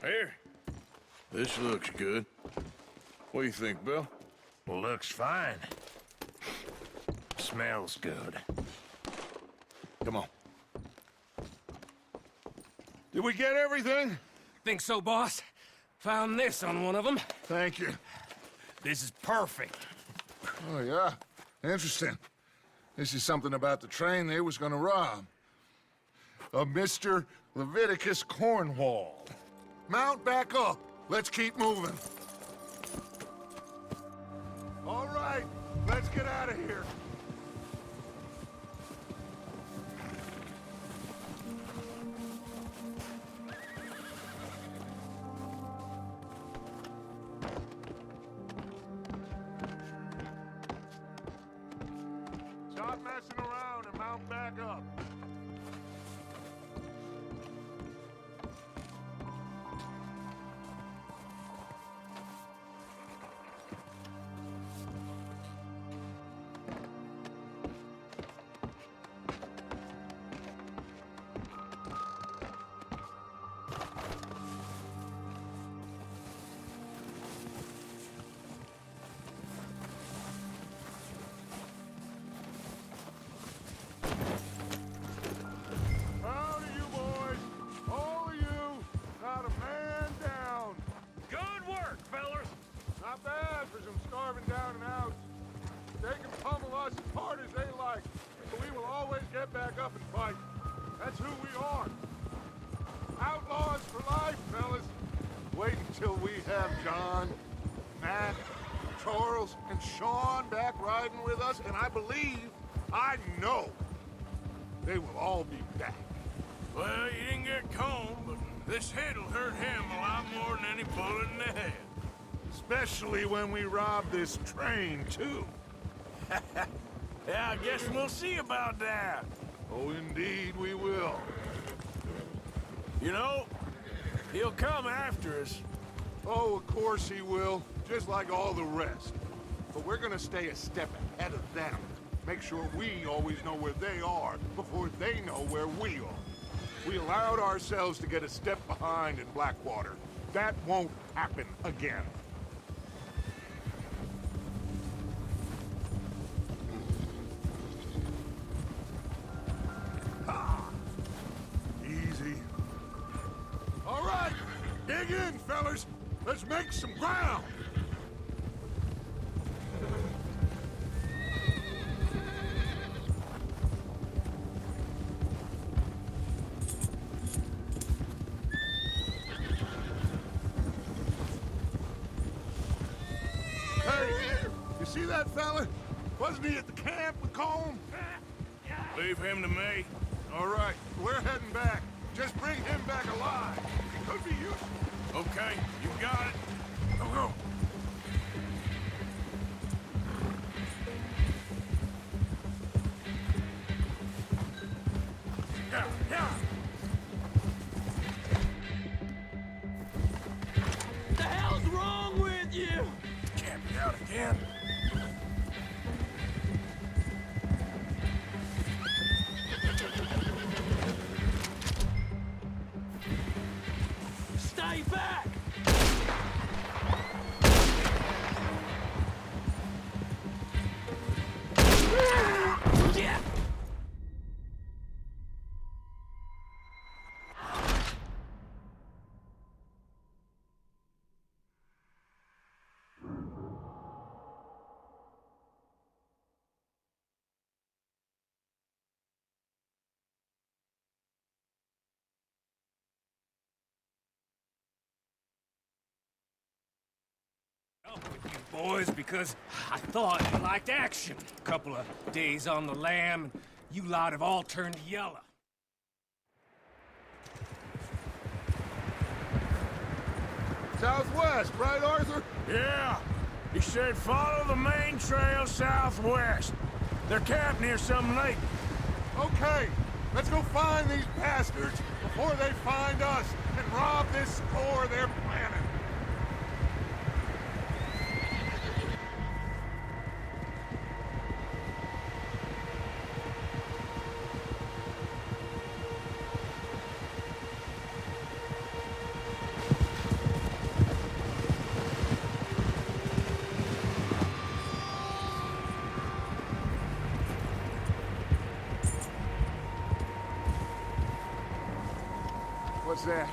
Here. This looks good. What do you think, Bill? Looks fine. Smells good. Come on. Did we get everything? Think so, boss? Found this on one of them. Thank you. This is perfect. Oh, yeah? Interesting. This is something about the train they was gonna rob. A Mr. Leviticus Cornwall. Mount back up. Let's keep moving. All right, let's get out of here. Stop messing around and mount back up. Proud of you boys. All of you. Not a man down. Good work, fellas. Not bad for some starving down and outs. They can pummel us as hard as they like, but we will always get back up and fight. That's who we are. Outlaws for life, fellas. Wait until we have John, Matt, Charles, and Sean back riding with us, and I know, they will all be back. Well, you didn't get Combe, but this hit'll hurt him a lot more than any bullet in the head. Especially when we rob this train, too. Yeah, I guess we'll see about that. Oh, indeed we will. You know, he'll come after us. Oh, of course he will, just like all the rest. But we're gonna stay a step ahead of them. Make sure we always know where they are before they know where we are. We allowed ourselves to get a step behind in Blackwater. That won't happen again. Easy. All right, dig in, fellas. Let's make some ground. Hey, you see that fella? Wasn't he at the camp with Combe? Leave him to me. All right, we're heading back. Just bring him back alive. It could be useful. Okay, you got it. Go, go. Yeah, yeah. The hell's wrong with you? Can't be out again. Stay back! Yeah. Up with you boys because I thought you liked action. A couple of days on the lam, and you lot have all turned yellow. Southwest, right, Arthur? Yeah. He said follow the main trail southwest. They're camped near some lake. Okay, let's go find these bastards before they find us and rob this store they're planning. What's that?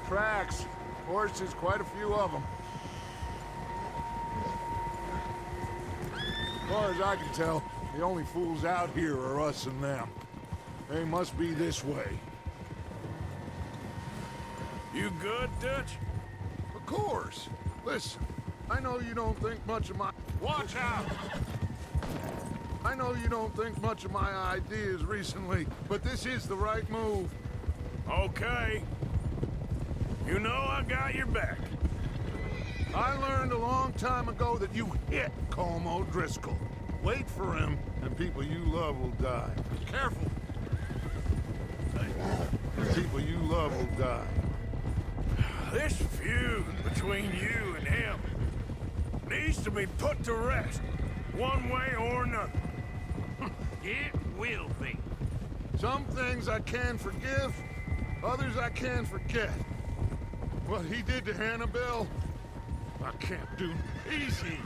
Tracks. Horses, quite a few of them. As far as I can tell, the only fools out here are us and them. They must be this way. You good, Dutch? Of course. Listen, I know you don't think much of my... Watch out! I know you don't think much of my ideas recently, but this is the right move. Okay. You know I got your back. I learned a long time ago that you hit Colm O'Driscoll. Wait for him, and people you love will die. Careful! People you love will die. This feud between you and him needs to be put to rest, one way or another. It will be. Some things I can forgive, others I can forget. What he did to Annabelle, I can't do. Easy!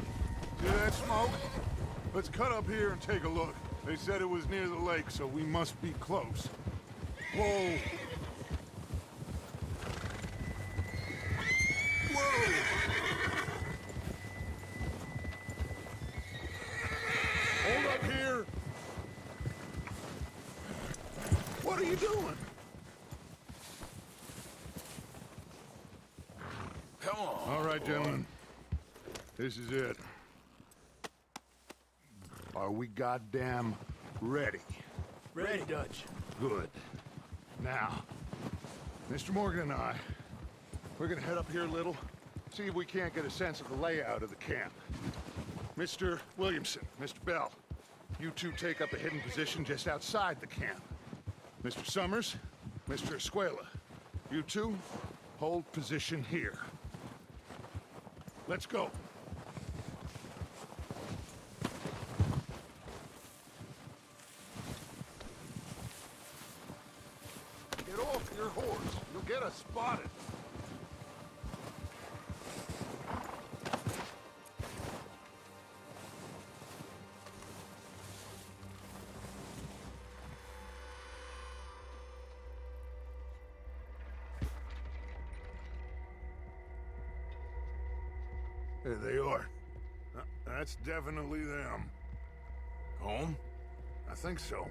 See that smoke? Let's cut up here and take a look. They said it was near the lake, so we must be close. Whoa! Whoa! Hold up here! What are you doing? Come on. All right, gentlemen. This is it. Are we goddamn ready? Ready, Dutch. Good. Now, Mr. Morgan and I, we're gonna head up here a little, see if we can't get a sense of the layout of the camp. Mr. Williamson, Mr. Bell, you two take up a hidden position just outside the camp. Mr. Summers, Mr. Escuela, you two hold position here. Let's go. Get off your horse. You'll get us spotted. There they are. That's definitely them. Home? I think so.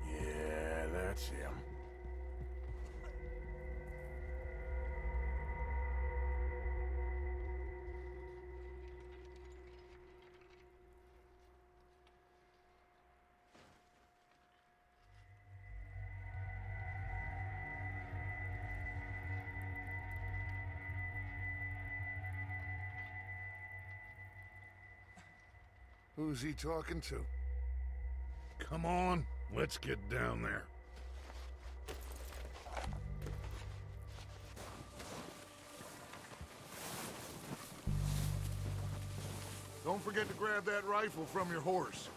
Yeah, that's him. Who's he talking to? Come on, let's get down there. Don't forget to grab that rifle from your horse.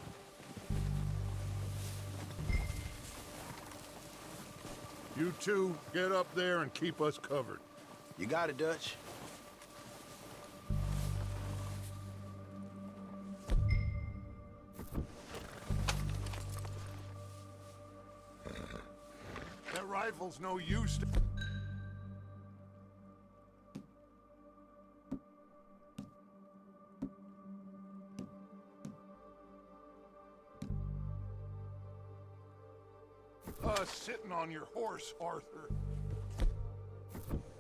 You two, get up there and keep us covered. You got it, Dutch. That rifle's no use to... Sitting on your horse, Arthur.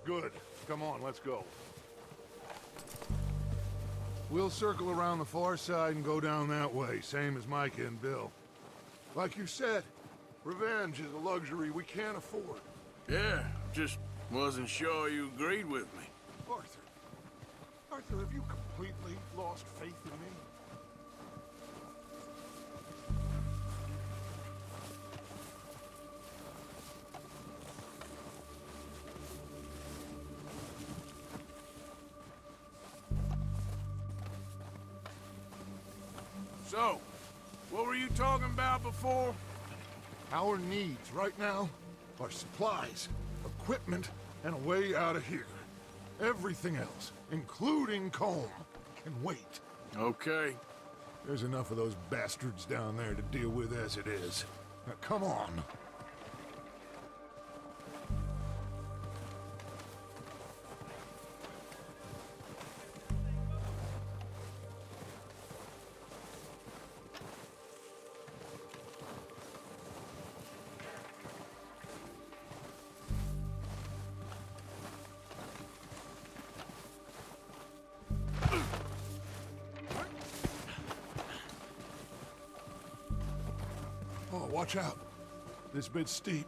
Good. Come on, let's go. We'll circle around the far side and go down that way, same as Micah and Bill. Like you said, revenge is a luxury we can't afford. Yeah, just wasn't sure you agreed with me. Arthur. Arthur, have you completely lost faith in me? So, what were you talking about before? Our needs right now are supplies, equipment, and a way out of here. Everything else, including Colm, can wait. Okay. There's enough of those bastards down there to deal with as it is. Now, come on. Watch out. This bit's steep.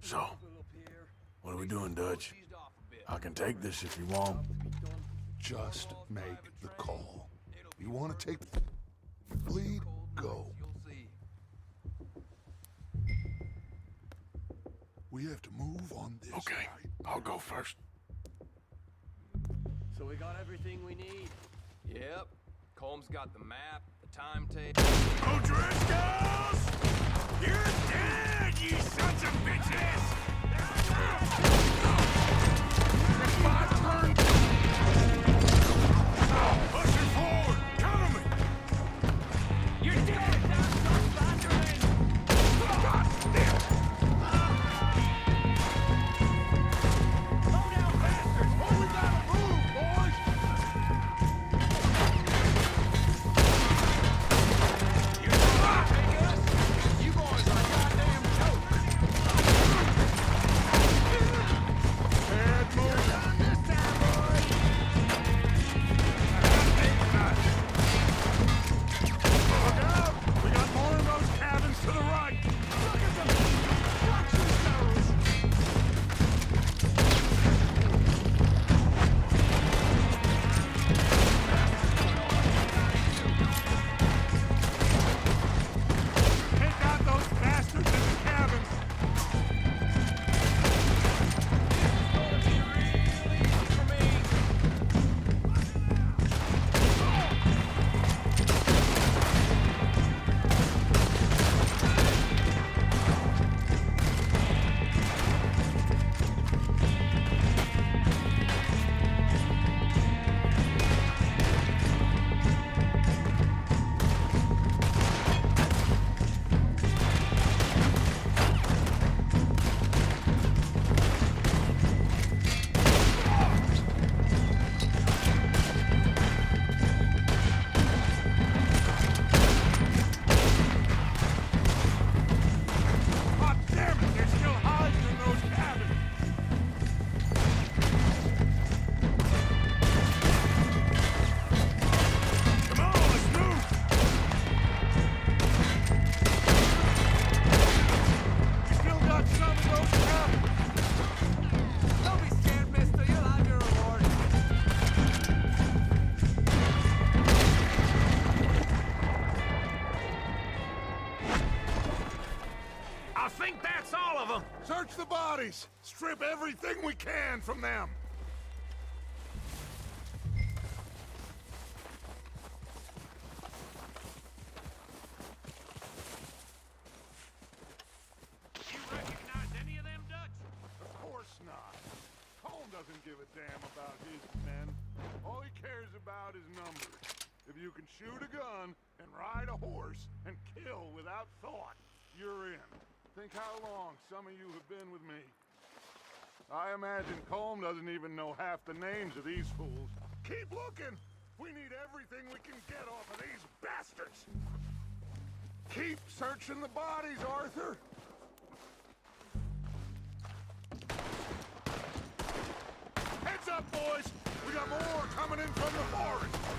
So, what are we doing, Dutch? I can take this if you want. Just make the call. You want to take the lead? Go. We have to move on this. Okay, I'll go first. So we got everything we need? Yep. Colm's got the map, the timetable. O'Driscolls! You're dead, you sons of bitches! My turn! Pushing forward! Cover me! You're dead! God damn! Slow down, bastards! Oh, we gotta move, boys! You take us? You boys are goddamn joke! Bad move! You're done this time, boys! Look out! We got more of those cabins to the right! Look at them! Watch yourselves! Take out those bastards in the cabins! This is gonna be real easy for me! God damn it! They're still hiding in those cabins! Come on, let's move! We still got some of those cabins! Don't be scared, mister. You'll have your reward. I think that's all of them! Search the bodies! Strip everything we can from them! You recognize any of them, Dutch? Of course not. Colm doesn't give a damn about his men. All he cares about is numbers. If you can shoot a gun and ride a horse and kill without thought, you're in. Think how long some of you have been with me. I imagine Colm doesn't even know half the names of these fools. Keep looking! We need everything we can get off of these bastards! Keep searching the bodies, Arthur! up, boys! We got more coming in from the forest!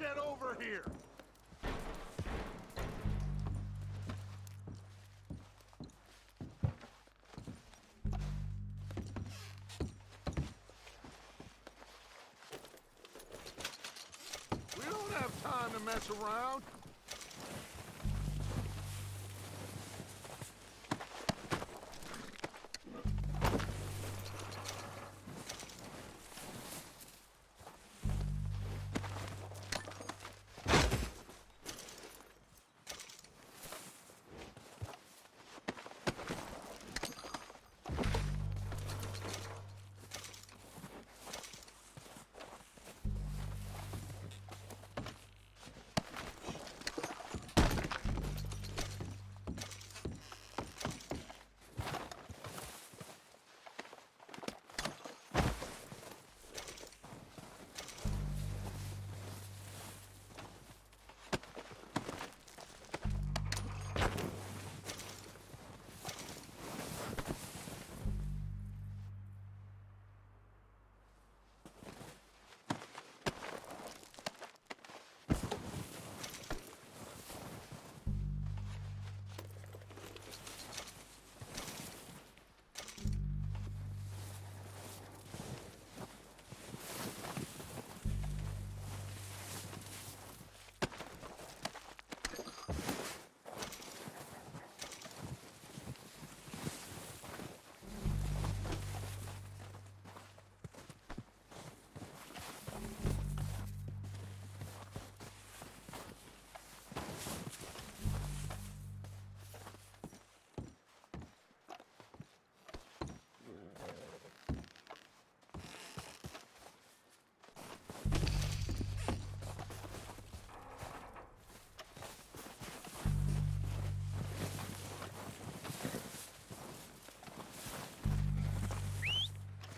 Get over here! We don't have time to mess around.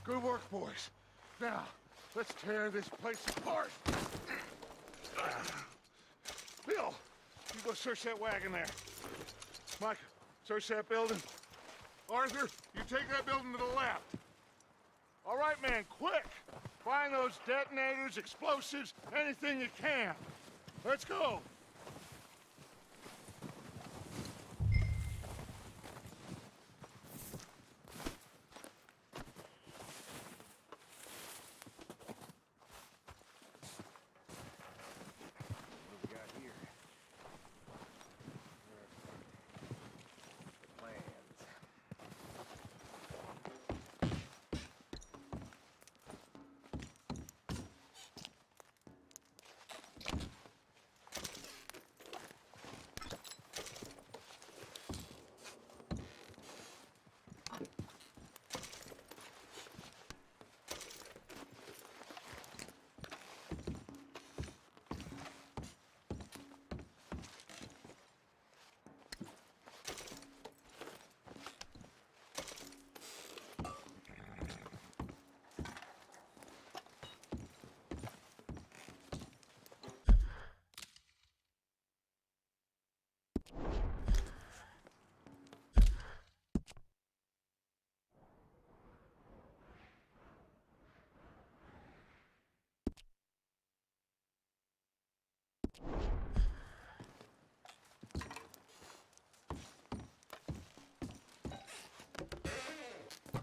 Good work, boys. Now, let's tear this place apart. Bill, you go search that wagon there. Mike, search that building. Arthur, you take that building to the left. All right, man, quick! Find those detonators, explosives, anything you can. Let's go!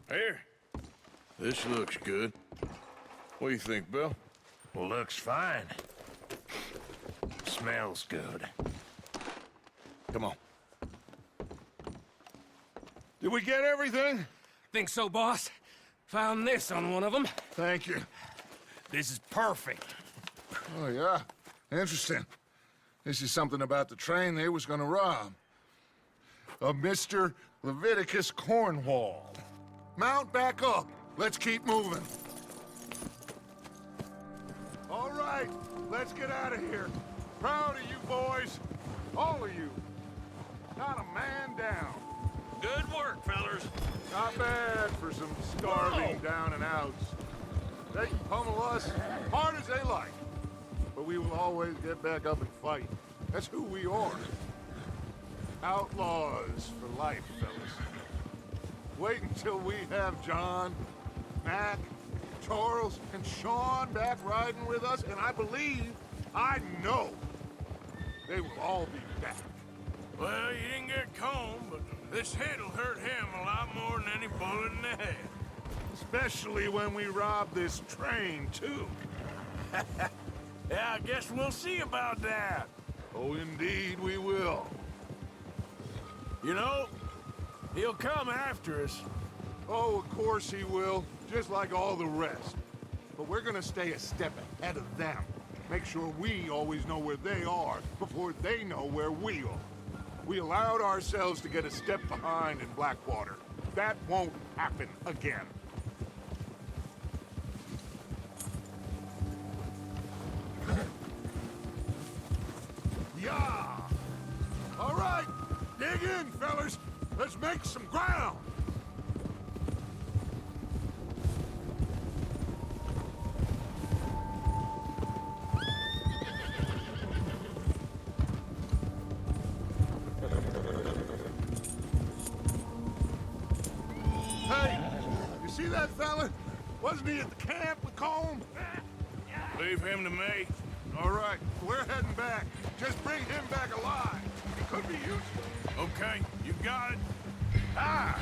Here. This looks good. What do you think, Bill? Well, looks fine. Smells good. Come on. Did we get everything? Think so, boss? Found this on one of them. Thank you. This is perfect. Oh, yeah? Interesting. This is something about the train they was gonna rob. Of Mr. Leviticus Cornwall. Mount back up. Let's keep moving. All right, let's get out of here. Proud of you boys. All of you. Not a man down. Good work, fellers. Not bad for some starving down and outs. They can pummel us hard as they like. But we will always get back up and fight. That's who we are. Outlaws for life, fellas. Wait until we have John, Mac, Charles, and Sean back riding with us, and I I know they will all be back. Well, you didn't get Colm, but this hit'll hurt him a lot more than any bullet in the head. Especially when we rob this train, too. Yeah, I guess we'll see about that. Oh, indeed we will. You know, he'll come after us. Oh, of course he will, just like all the rest. But we're gonna stay a step ahead of them. Make sure we always know where they are before they know where we are. We allowed ourselves to get a step behind in Blackwater. That won't happen again. Yeah! All right, dig in, fellas. Let's make some ground. Hey, you see that fella? Wasn't he at the camp with Colm? Leave him to me. All right, we're heading back. Just bring him back alive. He could be useful. Okay, you got it. Ah!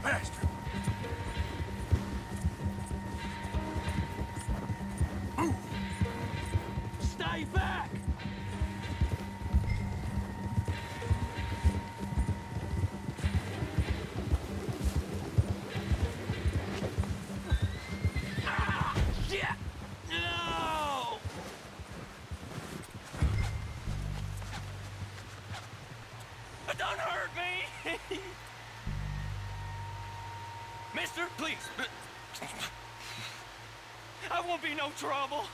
Bastard. Move. Stay back! Shit! No! Don't hurt me! Mister, please. I won't be no trouble.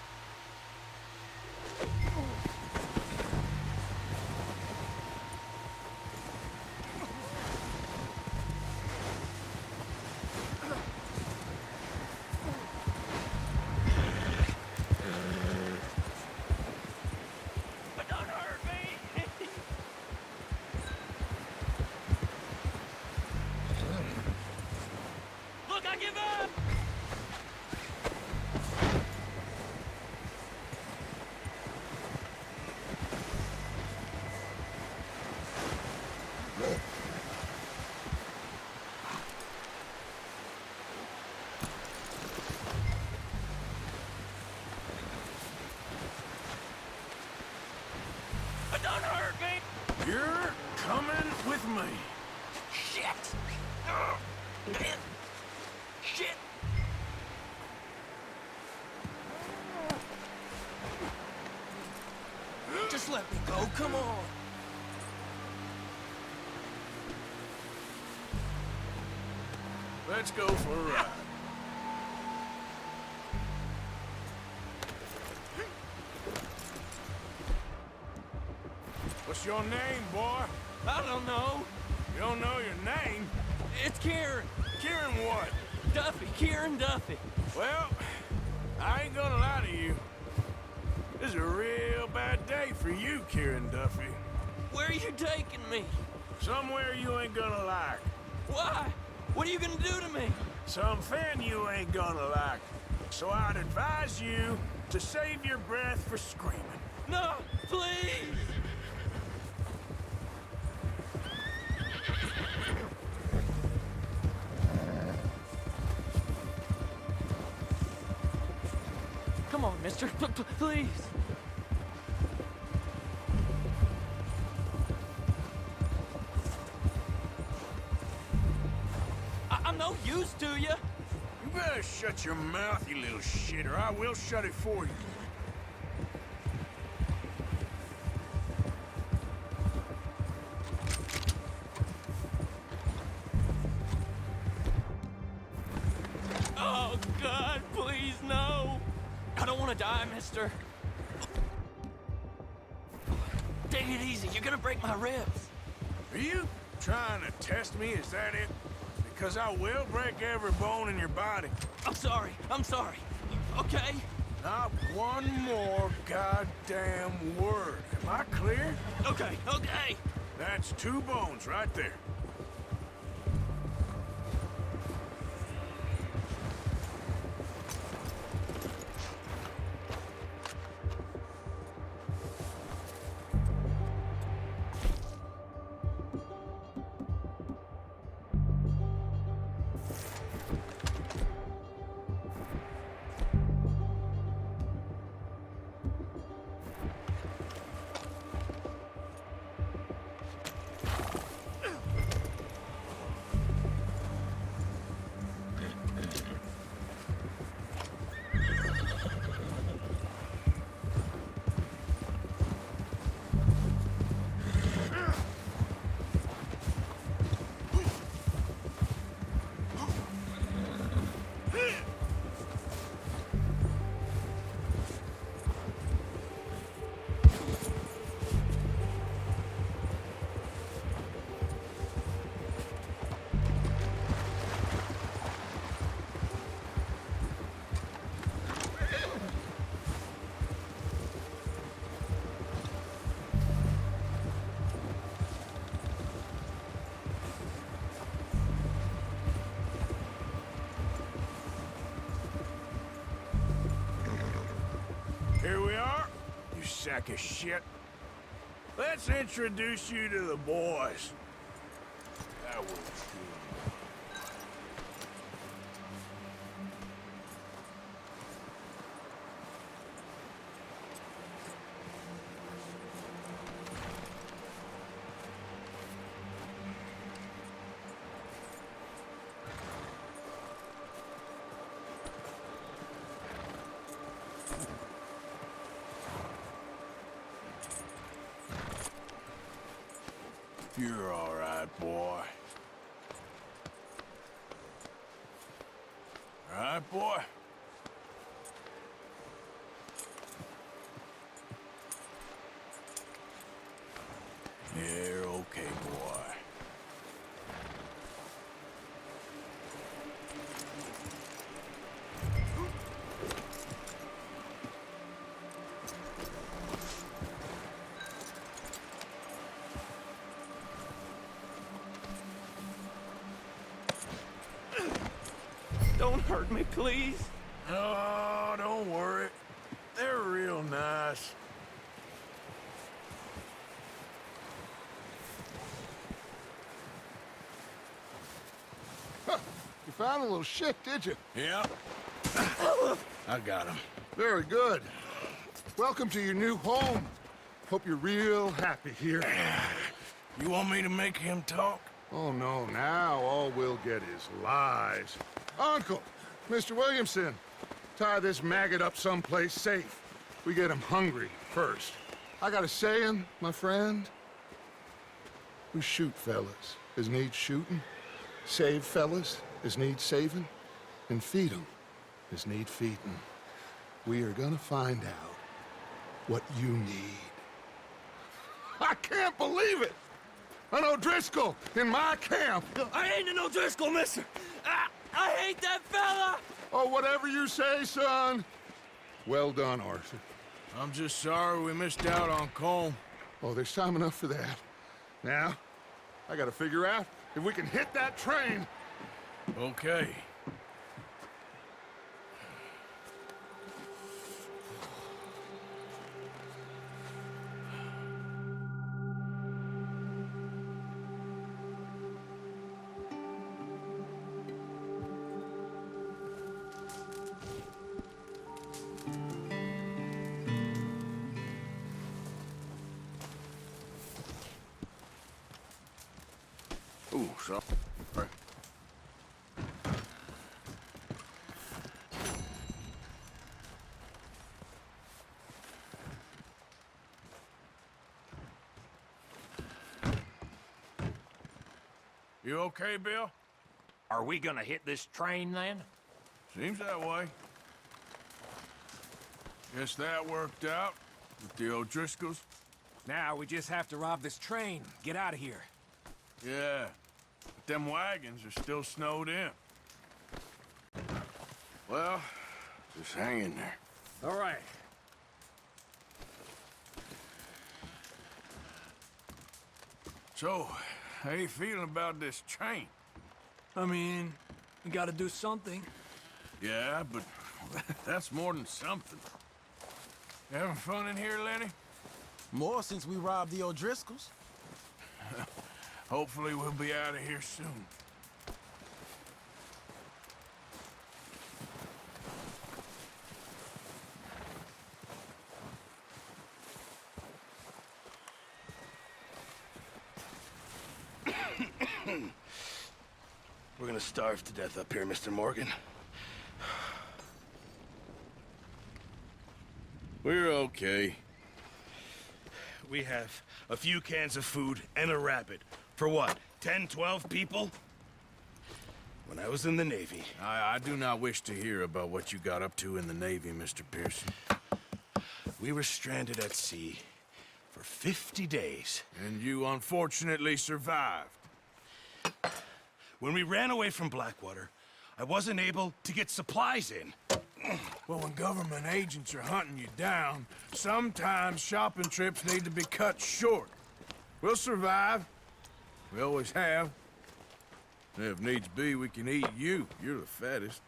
Don't hurt me! Look, I give up! Don't hurt me! You're coming with me. Shit! Man. Shit! Just let me go, come on! Let's go for a ride. What's your name, boy? I don't know. You don't know your name? It's Kieran. Kieran what? Duffy. Kieran Duffy. Well, I ain't gonna lie to you. This is a real bad day for you, Kieran Duffy. Where are you taking me? Somewhere you ain't gonna like. Why? What are you gonna do to me? Something you ain't gonna like. So I'd advise you to save your breath for screaming. No, please! Come on, mister. Please. I'm no use to you. You better shut your mouth, you little shit, or I will shut it for you. Oh, God, please, no. I don't want to die, mister. Take it easy. You're gonna break my ribs. Are you trying to test me? Is that it? Because I will break every bone in your body. I'm sorry. I'm sorry. Okay? Not one more goddamn word. Am I clear? Okay, okay. That's 2 bones right there. Here we are, you sack of shit. Let's introduce you to the boys. That was good. You're all right, boy. All right, boy? You're okay, boy. Don't hurt me, please. Oh, don't worry. They're real nice. Huh. You found a little shit, did you? Yeah. I got him. Very good. Welcome to your new home. Hope you're real happy here. You want me to make him talk? Oh, no, now all we'll get is lies. Uncle, Mr. Williamson, tie this maggot up someplace safe. We get him hungry first. I got a saying, my friend. We shoot fellas as need shooting, save fellas as need saving, and feed them as need feeding. We are gonna find out what you need. I can't believe it! An O'Driscoll in my camp! I ain't an O'Driscoll, mister! I hate that fella! Oh, whatever you say, son. Well done, Arthur. I'm just sorry we missed out on Colm. Oh, there's time enough for that. Now, I gotta figure out if we can hit that train. Okay. Ooh, sorry. You okay, Bill? Are we gonna hit this train then? Seems that way. Guess that worked out with the O'Driscolls. Now we just have to rob this train. Get out of here. Yeah, but them wagons are still snowed in. Well, just hang in there. All right. So, how you feeling about this train? I mean, we gotta do something. Yeah, but that's more than something. You having fun in here, Lenny? More since we robbed the O'Driscolls. Hopefully we'll be out of here soon. We're gonna starve to death up here, Mr. Morgan. We're okay. We have a few cans of food and a rabbit. For what, 10, 12 people? When I was in the Navy... I do not wish to hear about what you got up to in the Navy, Mr. Pearson. We were stranded at sea for 50 days. And you unfortunately survived. When we ran away from Blackwater, I wasn't able to get supplies in. Well, when government agents are hunting you down, sometimes shopping trips need to be cut short. We'll survive. We always have. And if needs be, we can eat you. You're the fattest.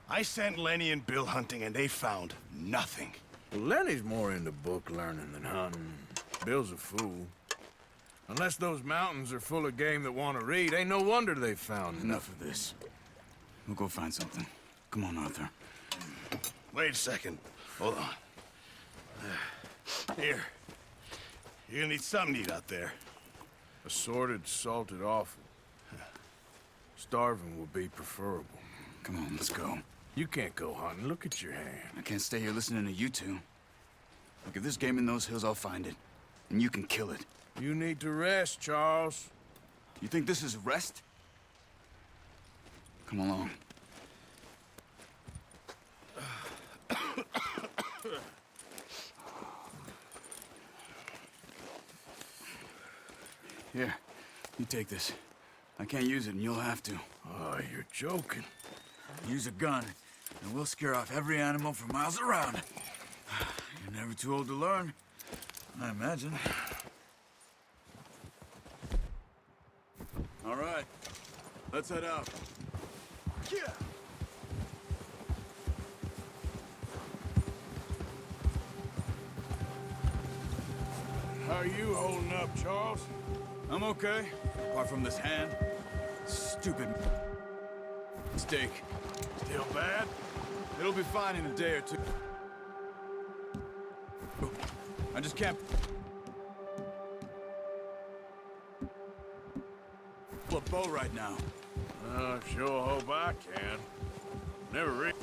I sent Lenny and Bill hunting, and they found nothing. Well, Lenny's more into book learning than hunting. Bill's a fool. Unless those mountains are full of game that want to read, ain't no wonder they found Enough of this. We'll go find something. Come on, Arthur. Wait a second. Hold on. Here. You're gonna need something to eat out there. Assorted, salted offal. Starving will be preferable. Come on, let's go. You can't go hunting. Look at your hand. I can't stay here listening to you two. Look, if there's game in those hills, I'll find it. And you can kill it. You need to rest, Charles. You think this is rest? Come along. Here, you take this. I can't use it, and you'll have to. Oh, you're joking. Use a gun, and we'll scare off every animal for miles around. You're never too old to learn, I imagine. All right, let's head out. Yeah. How are you holding up, Charles? I'm okay, apart from this hand. Stupid mistake. Still bad? It'll be fine in a day or two. I just can't... pull a bow right now. Sure hope I can. Never really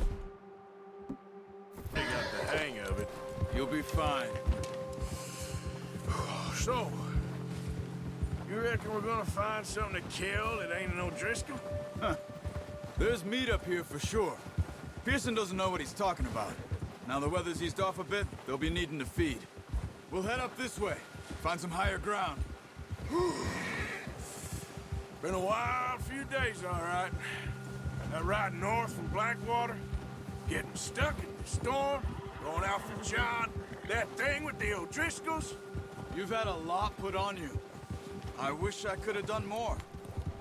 got the hang of it. You'll be fine. So, you reckon we're gonna find something to kill that ain't an O'Driscoll? Huh. There's meat up here for sure. Pearson doesn't know what he's talking about. Now the weather's eased off a bit, they'll be needing to feed. We'll head up this way, find some higher ground. Been a wild few days, all right. That ride north from Blackwater, getting stuck in the storm, going out for John, that thing with the O'Driscolls. You've had a lot put on you. I wish I could have done more.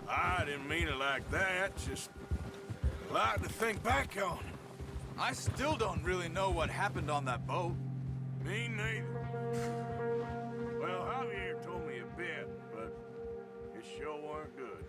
I didn't mean it like that, just a lot to think back on. I still don't really know what happened on that boat. Me neither. Well, Javier told me a bit, but it sure weren't good.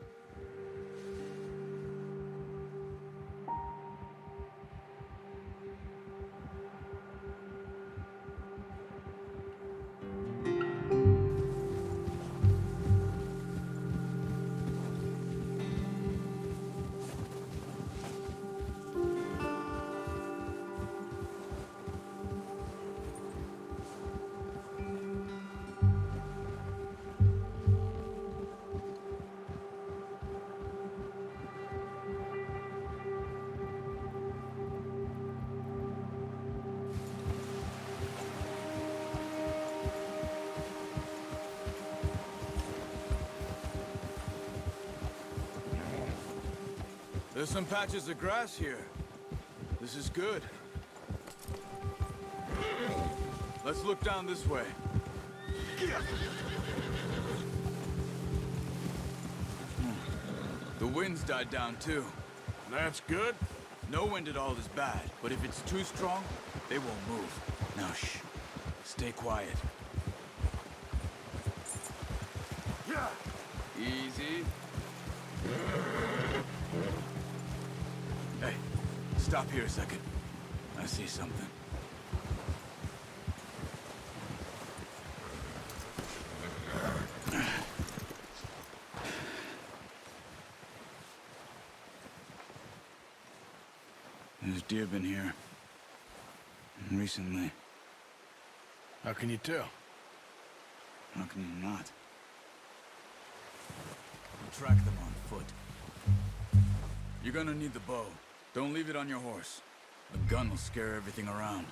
There's some patches of grass here. This is good. Let's look down this way. The wind's died down too. That's good. No wind at all is bad, but if it's too strong, they won't move. Now shh. Stay quiet. Easy. Hey, stop here a second. I see something. There's deer been here. Recently. How can you tell? How can you not? We'll track them on foot. You're gonna need the bow. Don't leave it on your horse. The gun will scare everything around.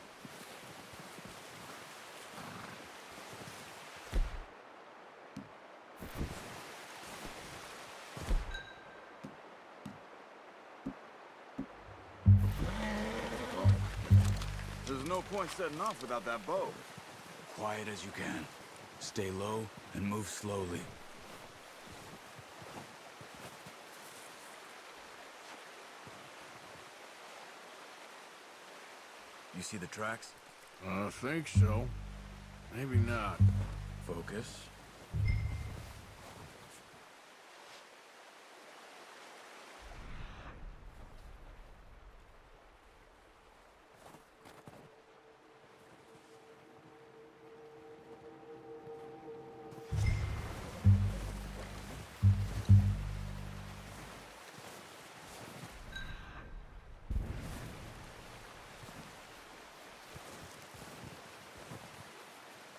There's no point setting off without that bow. Quiet as you can. Stay low and move slowly. You see the tracks? I think so. Maybe not. Focus.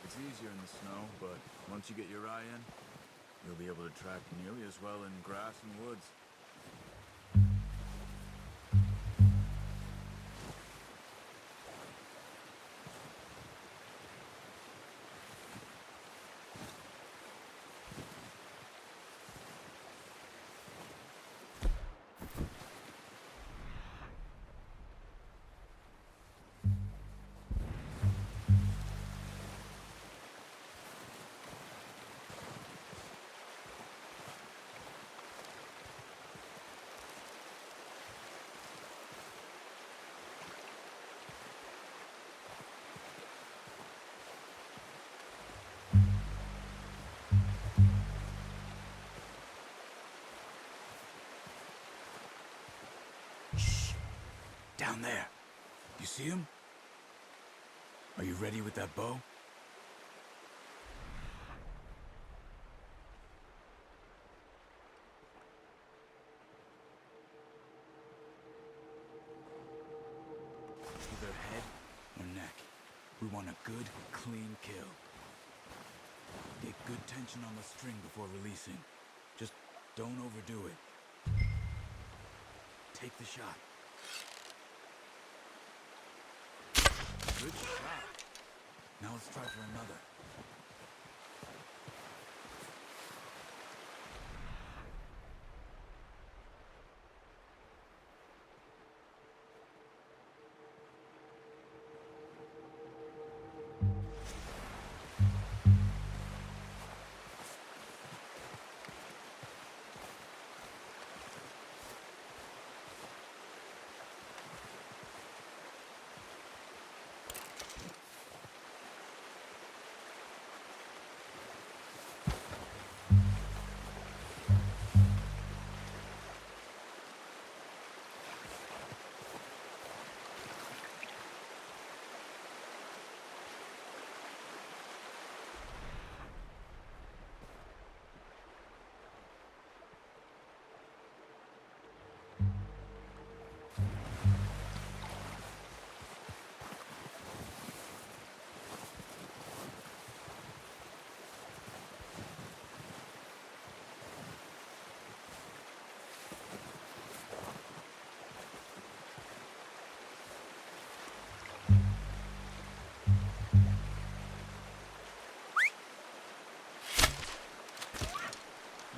It's easier in the snow, but once you get your eye in, you'll be able to track nearly as well in grass and woods. Down there. You see him? Are you ready with that bow? Either head or neck. We want a good, clean kill. Get good tension on the string before releasing. Just don't overdo it. Take the shot. Good shot. Now let's try for another.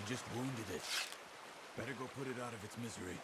Just wounded it. Better go put it out of its misery.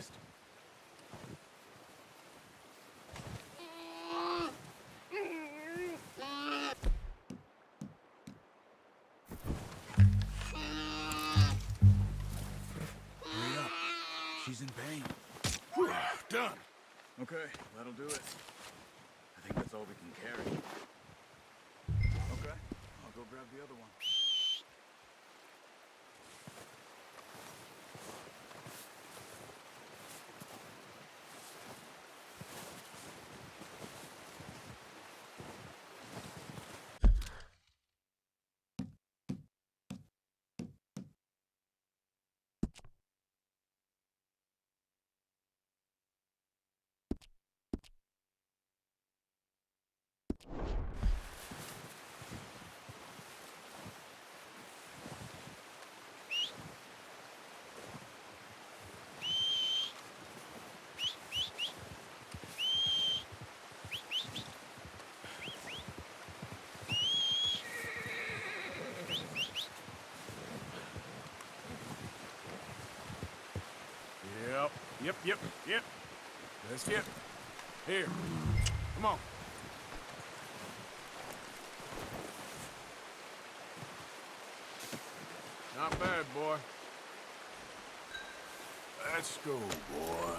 noticed. Hurry up. She's in pain. Whew, done. Okay, that'll do it. I think that's all we can carry. Okay, I'll go grab the other one. Yep. That's it. Here. Come on. Not bad, boy. Let's go, boy.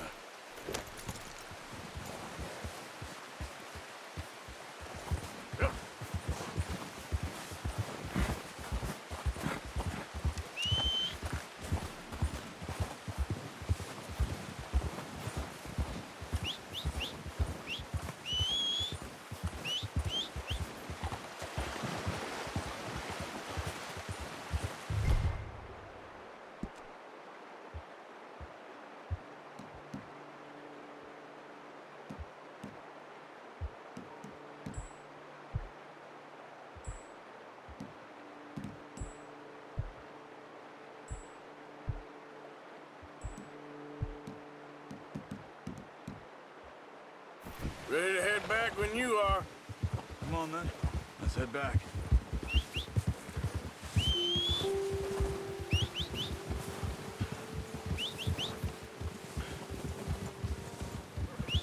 Yep. Ready to head back when you are. Come on, then. Let's head back.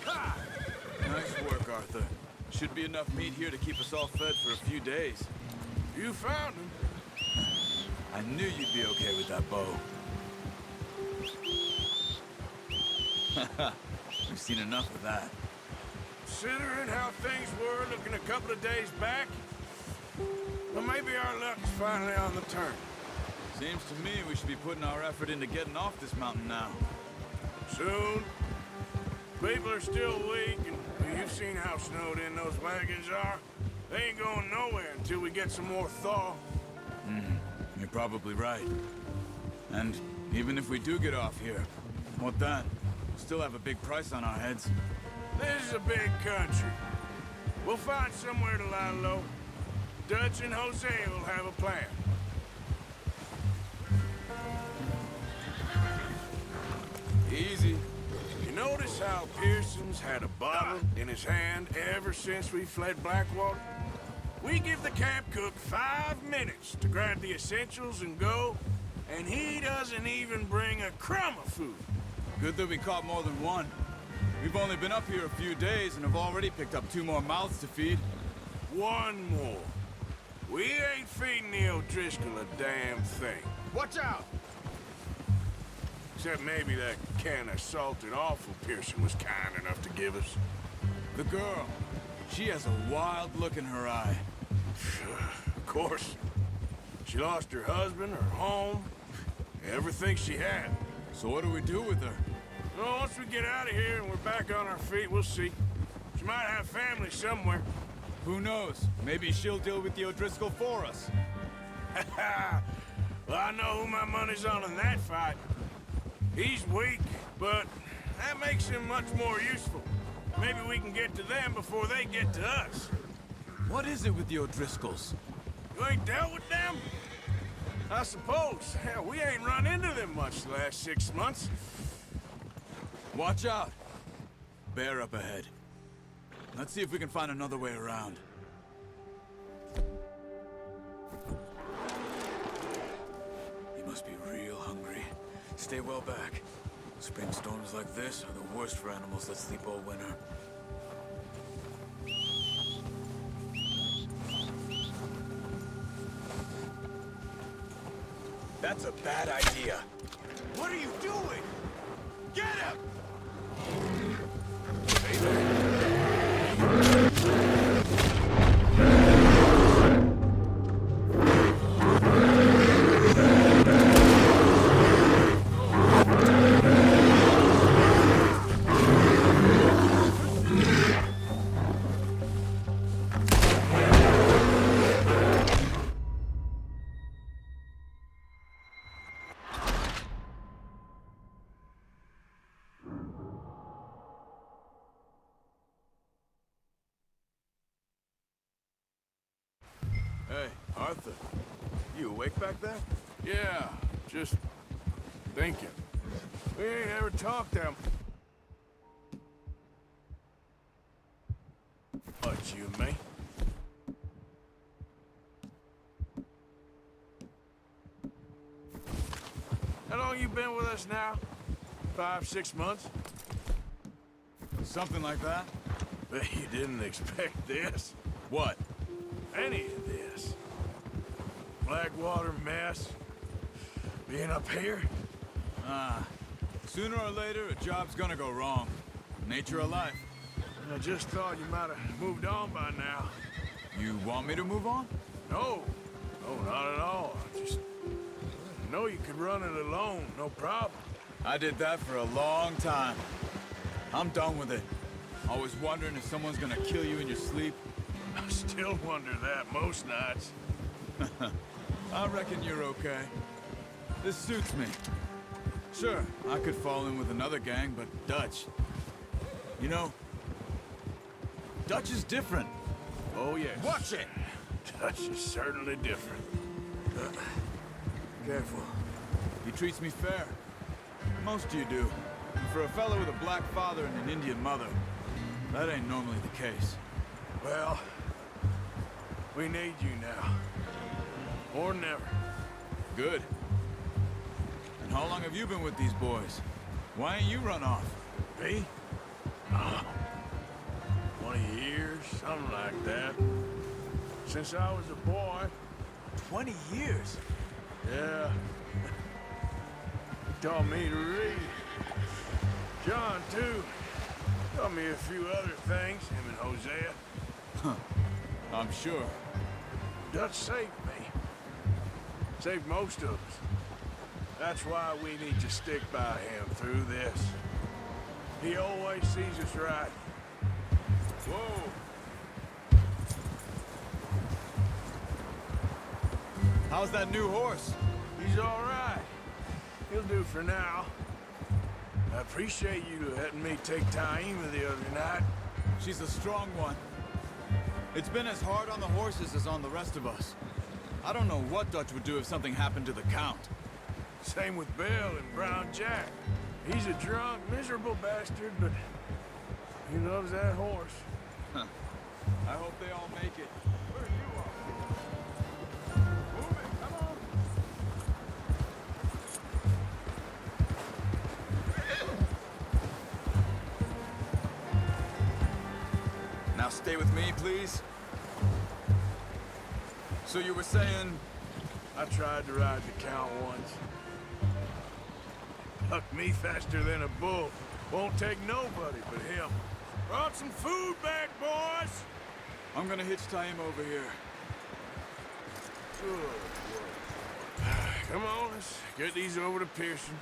Ha! Nice work, Arthur. Should be enough meat here to keep us all fed for a few days. You found him. I knew you'd be okay with that bow. We've seen enough of that. Considering how things were looking a couple of days back, well, maybe our luck's finally on the turn. Seems to me we should be putting our effort into getting off this mountain now. Soon. People are still weak, and you've seen how snowed in those wagons are. They ain't going nowhere until we get some more thaw. You're probably right. And even if we do get off here, what then? We'll still have a big price on our heads. This is a big country. We'll find somewhere to lie low. Dutch and Jose will have a plan. Easy. You notice how Pearson's had a bottle in his hand ever since we fled Blackwater? We give the camp cook 5 minutes to grab the essentials and go, and he doesn't even bring a crumb of food. Good that we caught more than one. We've only been up here a few days and have already picked up 2 more mouths to feed. 1 more. We ain't feeding the O'Driscoll a damn thing. Watch out! Except maybe that can of salted offal Pearson was kind enough to give us. The girl. She has a wild look in her eye. Of course. She lost her husband, her home, everything she had. So what do we do with her? Well, once we get out of here and we're back on our feet, we'll see. She might have family somewhere. Who knows? Maybe she'll deal with the O'Driscoll for us. Well, I know who my money's on in that fight. He's weak, but that makes him much more useful. Maybe we can get to them before they get to us. What is it with the O'Driscolls? You ain't dealt with them? I suppose. Hell, we ain't run into them much the last 6 months. Watch out! Bear up ahead. Let's see if we can find another way around. He must be real hungry. Stay well back. Spring storms like this are the worst for animals that sleep all winter. That's a bad idea. What are you doing? Get him! Hey, Arthur. You awake back there? Yeah, just thinking. We ain't ever talked that much, you and me. How long you been with us now? 5, 6 months? Something like that? Bet you didn't expect this. What? Any of this. Blackwater mess. Being up here. Sooner or later, a job's gonna go wrong. Nature of life. I just thought you might have moved on by now. You want me to move on? No. No, not at all. I just know you could run it alone, no problem. I did that for a long time. I'm done with it. Always wondering if someone's gonna kill you in your sleep. I still wonder that most nights. I reckon you're okay. This suits me. Sure, I could fall in with another gang, but Dutch... You know, Dutch is different. Oh, yes. Watch it! Dutch is certainly different. Careful. He treats me fair. Most of you do. And for a fellow with a black father and an Indian mother, that ain't normally the case. Well, we need you now. Or never. Good. And how long have you been with these boys? Why ain't you run off? Me? 20 years, something like that. Since I was a boy. 20 years? Yeah. He taught me to read. John, too. Taught me a few other things, him and Hosea. Huh. I'm sure. Dutch saved me. Saved most of us. That's why we need to stick by him through this. He always sees us right. Whoa! How's that new horse? He's all right. He'll do for now. I appreciate you letting me take Taima the other night. She's a strong one. It's been as hard on the horses as on the rest of us. I don't know what Dutch would do if something happened to the Count. Same with Bill and Brown Jack. He's a drunk, miserable bastard, but he loves that horse. Huh. I hope they all make it. Where are you off? Move it, come on! Now stay with me, please. So you were saying... I tried to ride the Count once. Hucked me faster than a bull. Won't take nobody but him. Brought some food back, boys! I'm gonna hitch Taima over here. Good work. Come on, let's get these over to Pearson.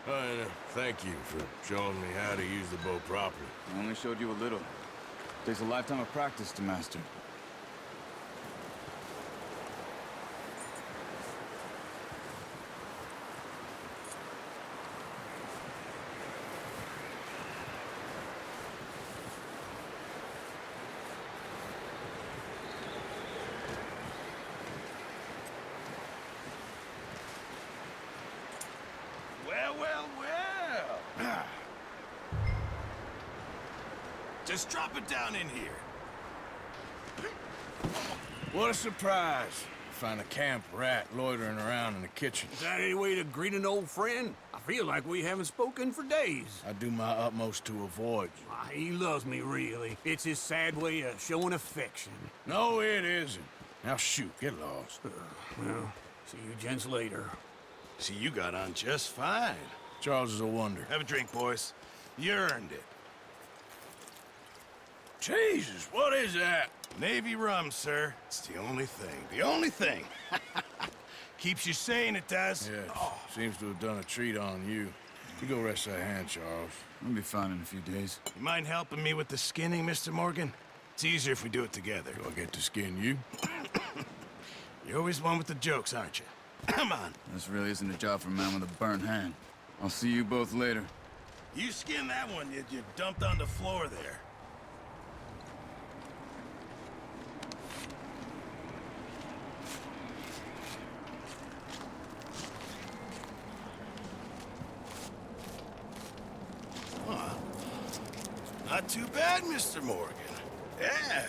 And thank you for showing me how to use the bow properly. I only showed you a little. Takes a lifetime of practice to master. Well. Just drop it down in here. What a surprise. Find a camp rat loitering around in the kitchen. Is that any way to greet an old friend? I feel like we haven't spoken for days. I do my utmost to avoid you. He loves me, really. It's his sad way of showing affection. No, it isn't. Now shoot, get lost. Well, see you gents later. See, you got on just fine. Charles is a wonder. Have a drink, boys. You earned it. Jesus, what is that? Navy rum, sir. It's the only thing. The only thing. Keeps you sane, it does. Yeah, seems to have done a treat on you. You go rest that hand, Charles. I'll be fine in a few days. You mind helping me with the skinning, Mr. Morgan? It's easier if we do it together. Do I get to skin you? You're always one with the jokes, aren't you? Come on. This really isn't a job for a man with a burnt hand. I'll see you both later. You skin that one you dumped on the floor there. Not too bad, Mr. Morgan. Yeah.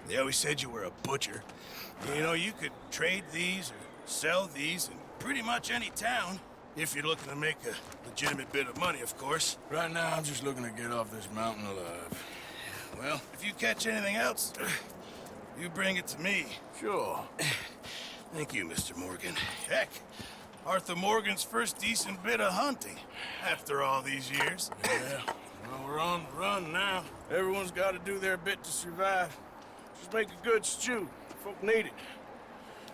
They always said you were a butcher. You know, you could trade these or sell these in pretty much any town. If you're looking to make a legitimate bit of money, of course. Right now, I'm just looking to get off this mountain alive. Well, if you catch anything else, you bring it to me. Sure. Thank you, Mr. Morgan. Heck, Arthur Morgan's first decent bit of hunting after all these years. Yeah. Well, we're on the run now. Everyone's got to do their bit to survive. Just make a good stew. Folk need it.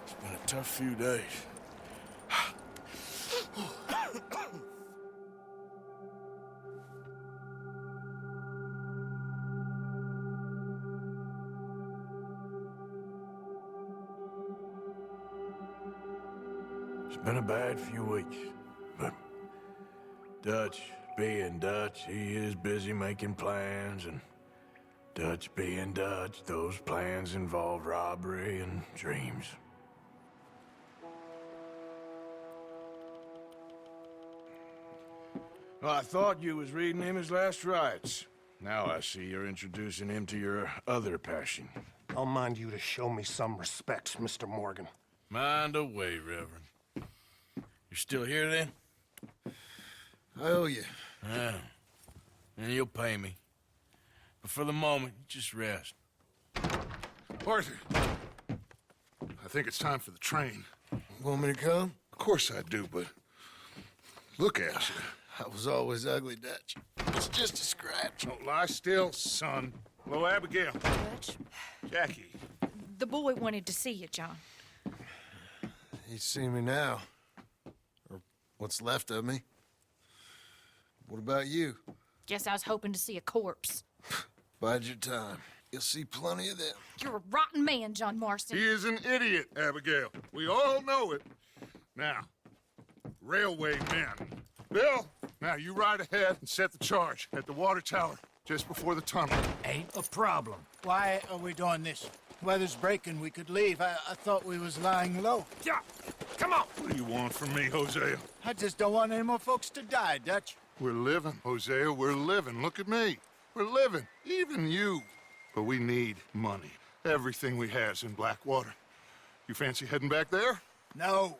It's been a tough few days. It's been a bad few weeks, but Dutch being Dutch, he is busy making plans, and Dutch being Dutch, those plans involve robbery and dreams. Well, I thought you was reading him his last rites. Now I see you're introducing him to your other passion. I'll mind you to show me some respect, Mr. Morgan. Mind away, Reverend. You're still here, then? I owe you. Yeah. And you'll pay me. But for the moment, just rest. Arthur, I think it's time for the train. Want me to come? Of course I do, but look at you. I was always ugly, Dutch. It's just a scratch. Don't lie still, son. Hello, Abigail. Dutch, Jackie. the boy wanted to see you, John. He's seen me now. Or what's left of me. What about you? Guess I was hoping to see a corpse. Bide your time. You'll see plenty of them. You're a rotten man, John Marston. He is an idiot, Abigail. We all know it. Now, railway men. Bill, now you ride ahead and set the charge at the water tower just before the tunnel. Ain't a problem. Why are we doing this? Weather's breaking. We could leave. I thought we was lying low. Yeah, come on. What do you want from me, Hosea? I just don't want any more folks to die, Dutch. We're living, Hosea. We're living. Look at me. We're living. Even you. But we need money. Everything we has in Blackwater. You fancy heading back there? No.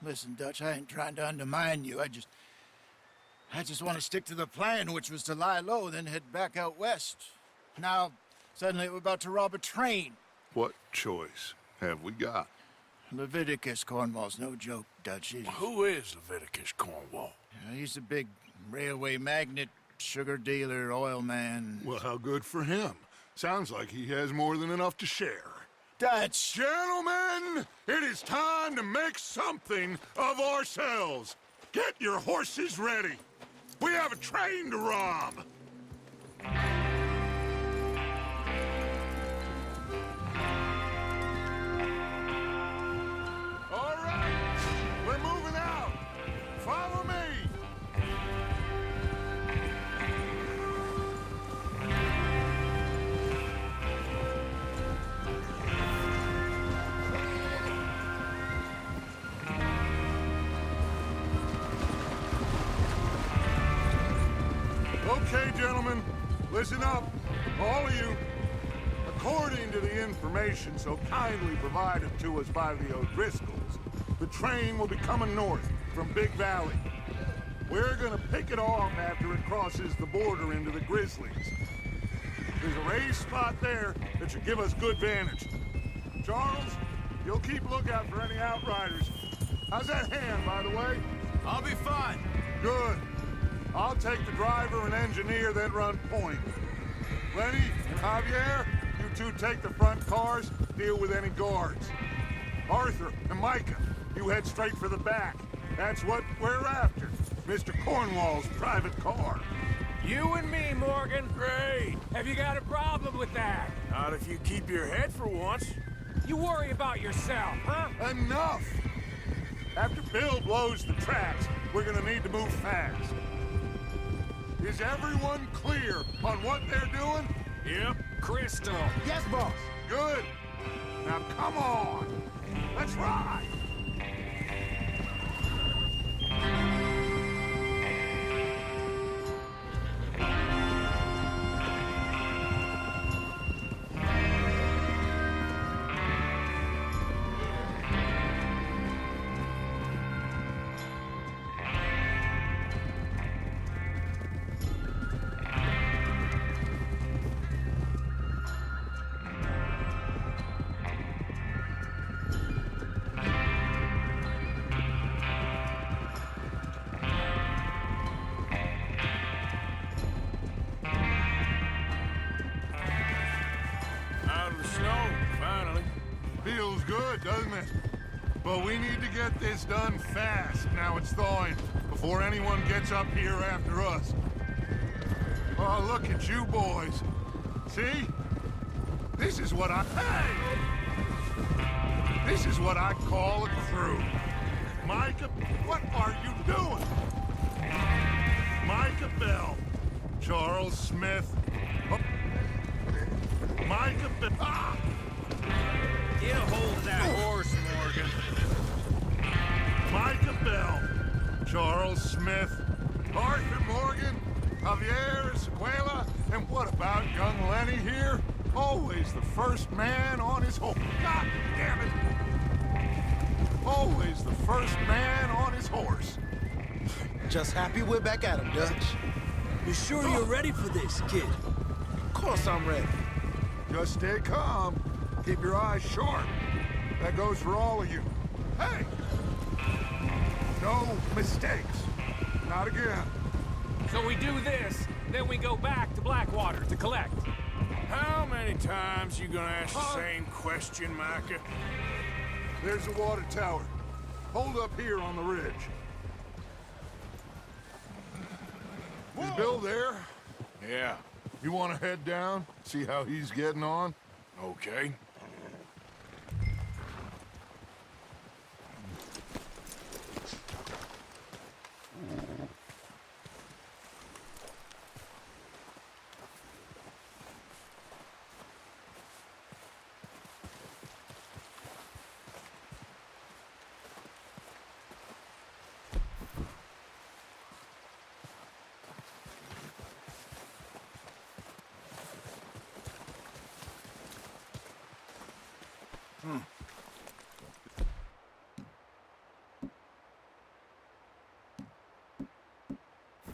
Listen, Dutch, I ain't trying to undermine you. I just want to stick to the plan, which was to lie low, then head back out west. Now, suddenly we're about to rob a train. What choice have we got? Leviticus Cornwall's no joke, Dutch. Who is Leviticus Cornwall? He's a big railway magnate, sugar dealer, oil man. Well, how good for him. Sounds like he has more than enough to share. Dutch! Gentlemen, it is time to make something of ourselves. Get your horses ready. We have a train to rob. All right, we're moving out. Follow me. Okay, gentlemen, listen up, all of you. According to the information so kindly provided to us by the O'Driscolls, the train will be coming north from Big Valley. We're gonna pick it off after it crosses the border into the Grizzlies. There's a raised spot there that should give us good vantage. Charles, you'll keep lookout for any outriders. How's that hand, by the way? I'll be fine. Good. I'll take the driver and engineer, then run point. Lenny and Javier, you two take the front cars, deal with any guards. Arthur and Micah, you head straight for the back. That's what we're after. Mr. Cornwall's private car. You and me, Morgan. Great. Have you got a problem with that? Not if you keep your head for once. You worry about yourself, huh? Enough! After Bill blows the tracks, we're gonna need to move fast. Is everyone clear on what they're doing? Yep. Crystal. Yes, boss. Good. Now come on. Let's ride. Feels good, doesn't it? But we need to get this done fast, now it's thawing, before anyone gets up here after us. Oh, look at you boys. See? This is what I... Hey! This is what I call a crew. Micah, what are you doing? Micah Bell. Charles Smith. Oh. Micah Bell. Ah! Get a hold of that horse, Morgan. Micah Bell, Charles Smith, Arthur Morgan, Javier Escuela, and what about young Lenny here? Always the first man on his horse. God damn it! Always the first man on his horse. Just happy we're back at him, Dutch. You sure you're ready for this, kid? Of course I'm ready. Just stay calm. Keep your eyes sharp. That goes for all of you. Hey! No mistakes. Not again. So we do this, then we go back to Blackwater to collect. How many times you gonna ask the same question, Micah? There's the water tower. Hold up here on the ridge. Is Bill there? Yeah. You want to head down? See how he's getting on? Okay.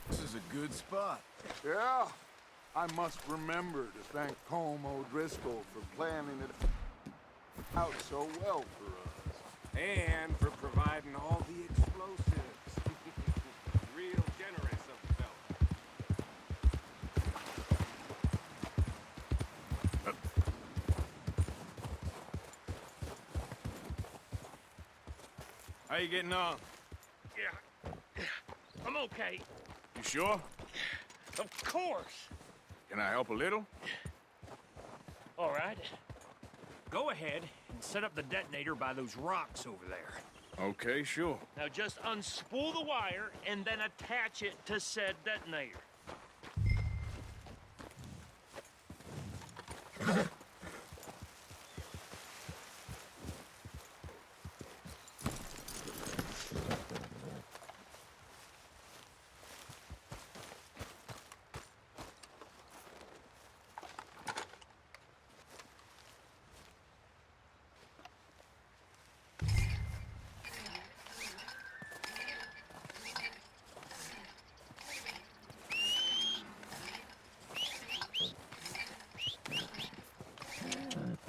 This is a good spot. Yeah. I must remember to thank Colm O'Driscoll for planning it out so well for us. And for providing all the explosives. Real generous of the fella. How you getting on? Yeah. I'm okay. You sure? Of course. Can I help a little? All right. Go ahead and set up the detonator by those rocks over there. Okay, sure. Now just unspool the wire and then attach it to said detonator.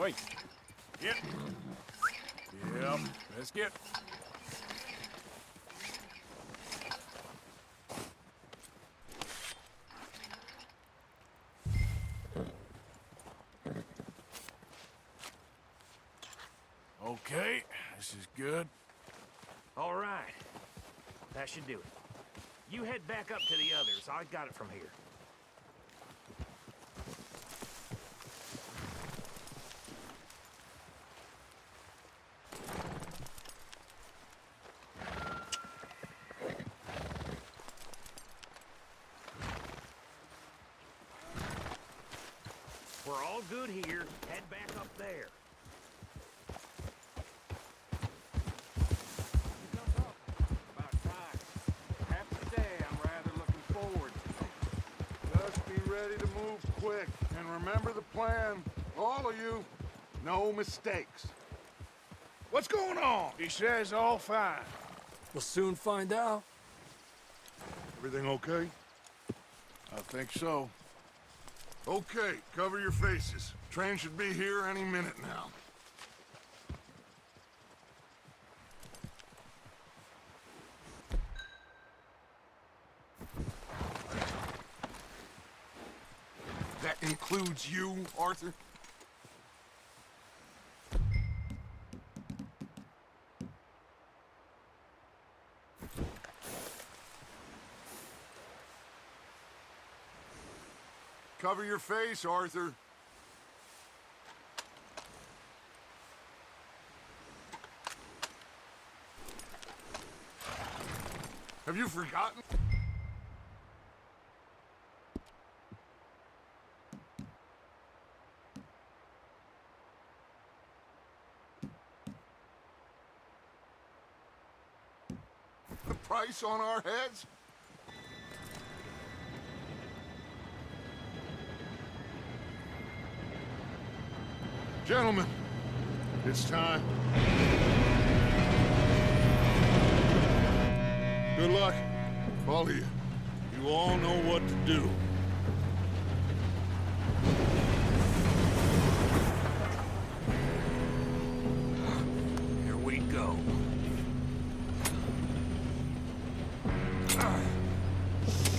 Wait. Yep. Yep. Let's get. Okay, this is good. All right. That should do it. You head back up to the others. I got it from here. We're all good here. Head back up there. About time. Have to say I'm rather looking forward to it. Just be ready to move quick. And remember the plan. All of you, no mistakes. What's going on? He says all fine. We'll soon find out. Everything okay? I think so. Okay, cover your faces. Train should be here any minute now. That includes you, Arthur? Cover your face, Arthur. Have you forgotten? The price on our heads? Gentlemen, it's time. Good luck, all of you. You all know what to do. Here we go.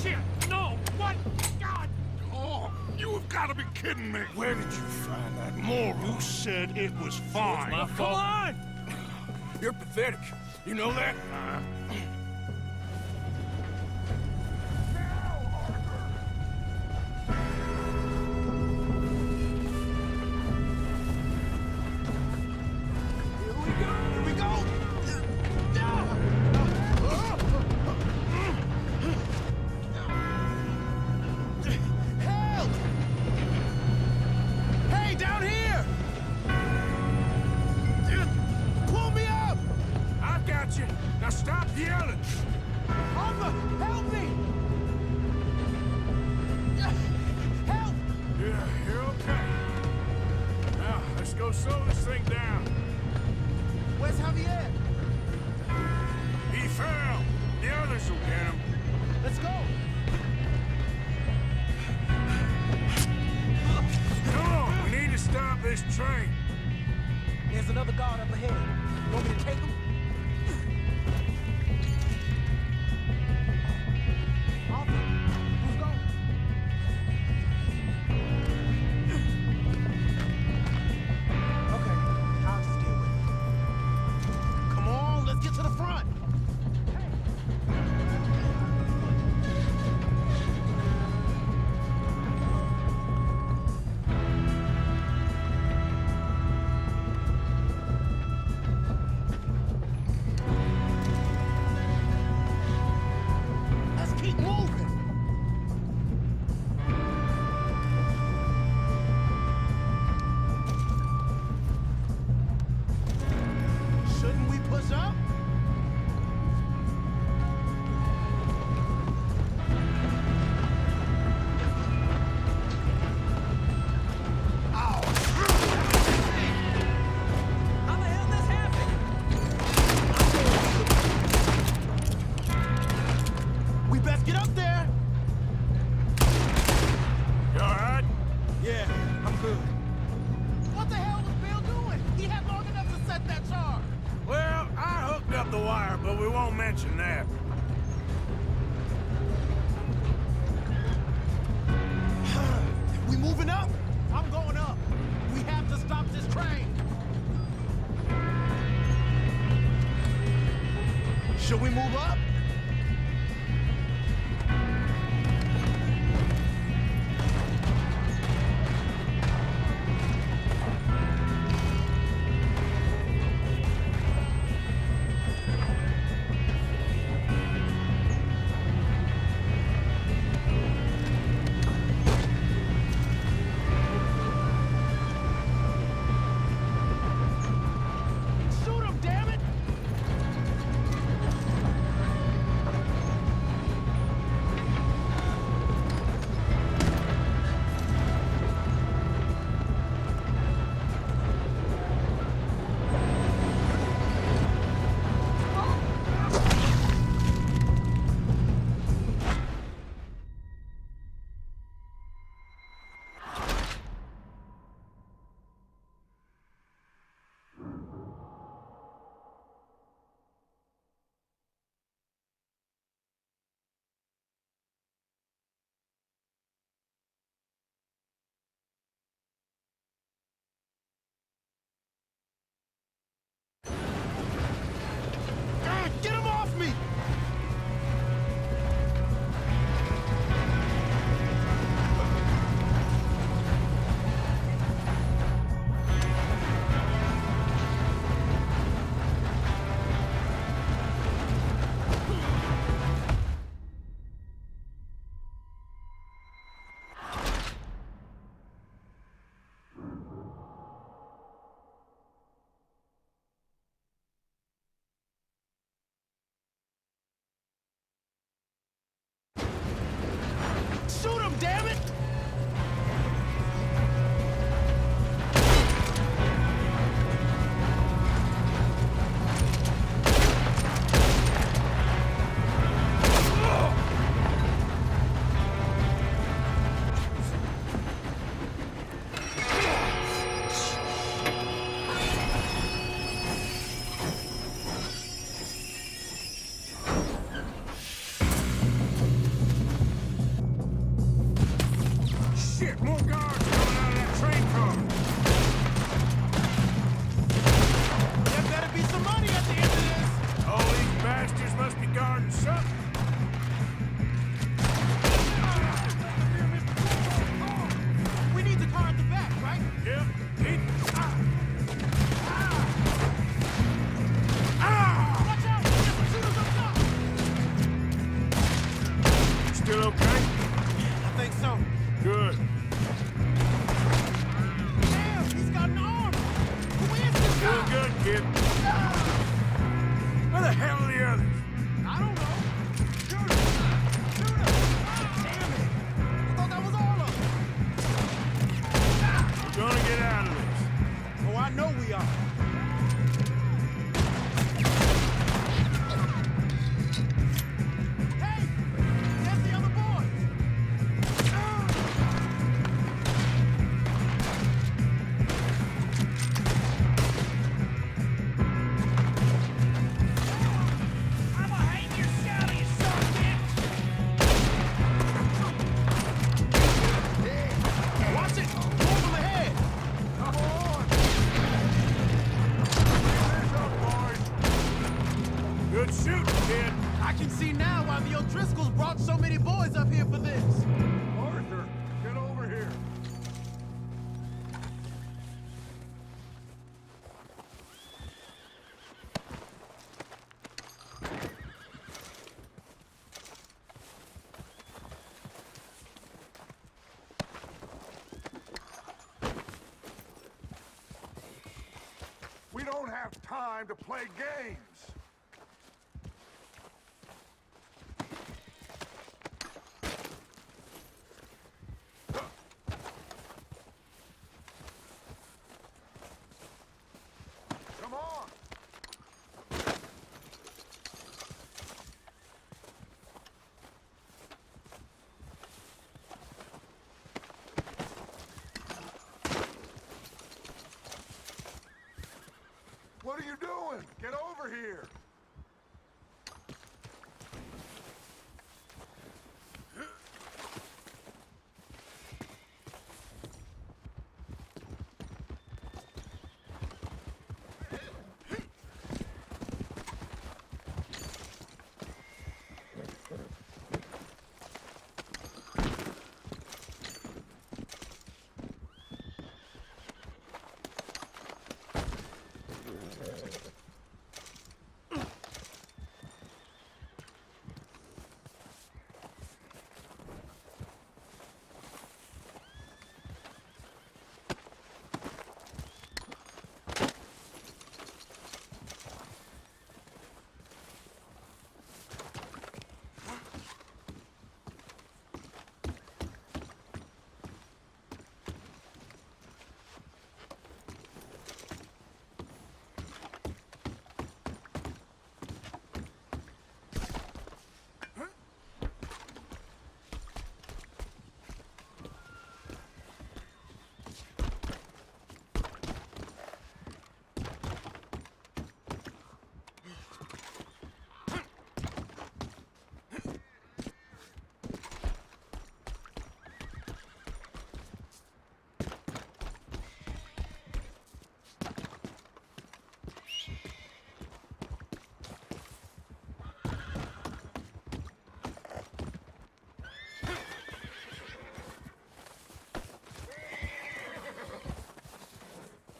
Shit! No! What? God! Oh, you have got to be kidding me! Where did you find that moral? You said it was fine. My fault. Come on! You're pathetic. You know that? Now stop yelling! Arthur, help me! Help! Yeah, you're okay. Now, let's go slow this thing down. Where's Javier? He fell. The others will get him. Let's go! Come on, we need to stop this train. There's another guard up ahead. You want me to take him? don't mention that. We moving up? I'm going up. We have to stop this train. Should we move up? Shoot him, damn it! Get him off me! Shoot him, damn it! Shit, more guards coming out of that train car. There better be some money at the end of this! All these bastards must be guarding something. We need the car at the back, right? Yep. Watch out! There's some shooters up top! Still okay? I think so. Good. Damn, he's got an arm! Who is this Doing guy? good, kid. Where the hell are the others? I don't know. Shoot him! Shoot him! Damn it! I thought that was all of them. We're gonna get out of this. Oh, I know we are. Hey! There's the other boys! I'ma hang your shell, you son of a bitch! Watch it! Move him ahead! Come on! Clean this up, boys! Good shooting, kid. I can see now why the O'Driscolls brought so many boys up here for this. Arthur, get over here. We don't have time to play games. Come on. What are you doing? Get over here.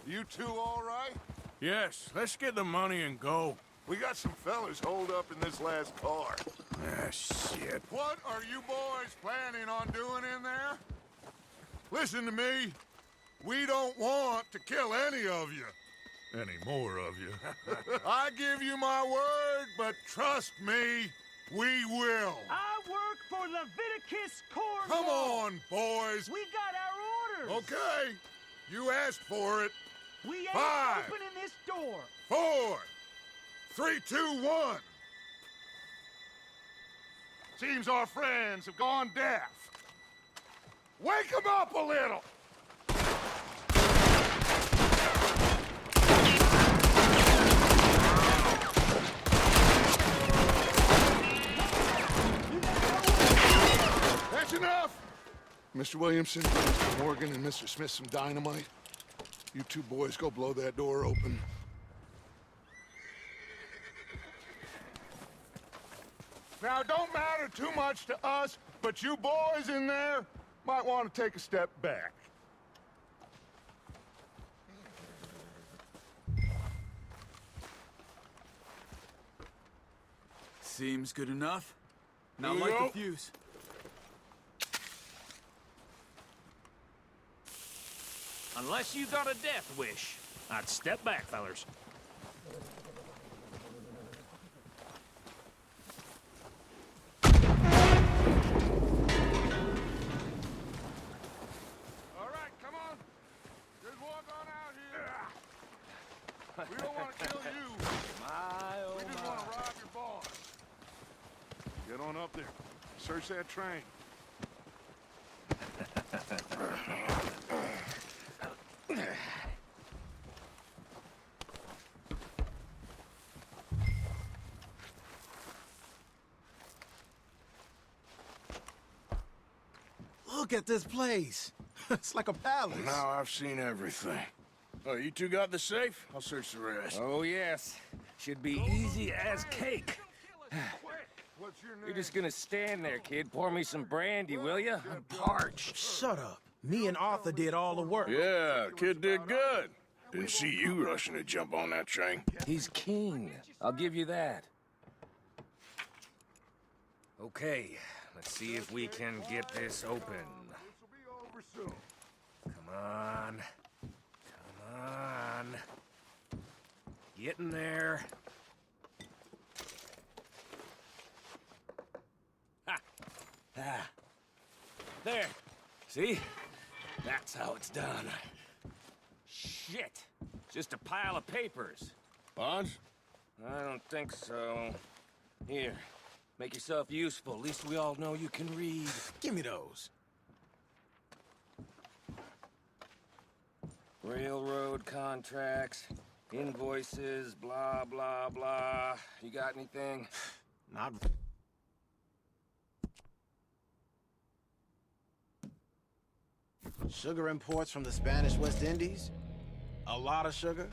You two all right? Yes, let's get the money and go. We got some fellas holed up in this last car. Ah, shit. What are you boys planning on doing in there? Listen to me. We don't want to kill any of you. Any more of you. I give you my word, but trust me, we will. I work for Leviticus Corps. Come on, boys. We got our orders. Okay. You asked for it. We ain't 5, opening this door. 4, 3, 2, 1. Seems our friends have gone deaf. Wake them up a little. That's enough! Mr. Williamson, give Mr. Morgan and Mr. Smith some dynamite. You two boys go blow that door open. Now, it don't matter too much to us, but you boys in there might want to take a step back. Seems good enough. Now Here we light go. the fuse. Unless you got a death wish, I'd step back, fellers. All right, come on. Just walk on out here. We don't want to kill you. We just want to rob your boss. Get on up there. Search that train. Look at this place. It's like a palace. Now I've seen everything. Oh, you two got the safe? I'll search the rest. Oh, yes. Should be easy as cake. What's your name? You're just gonna stand there, kid. Pour me some brandy, will ya? I'm parched. Shut up. Me and Arthur did all the work. Yeah, kid did good. Didn't see you rushing to jump on that train. He's king. I'll give you that. Okay, let's see if we can get this open. This'll be over soon. Come on. Come on. Get in there. Ha! Ah. There. See? That's how it's done. Shit. Just a pile of papers. Bonds? I don't think so. Here. Make yourself useful. At least we all know you can read. Give me those. Railroad contracts, invoices, blah, blah, blah. You got anything? Not. Sugar imports from the Spanish West Indies. A lot of sugar.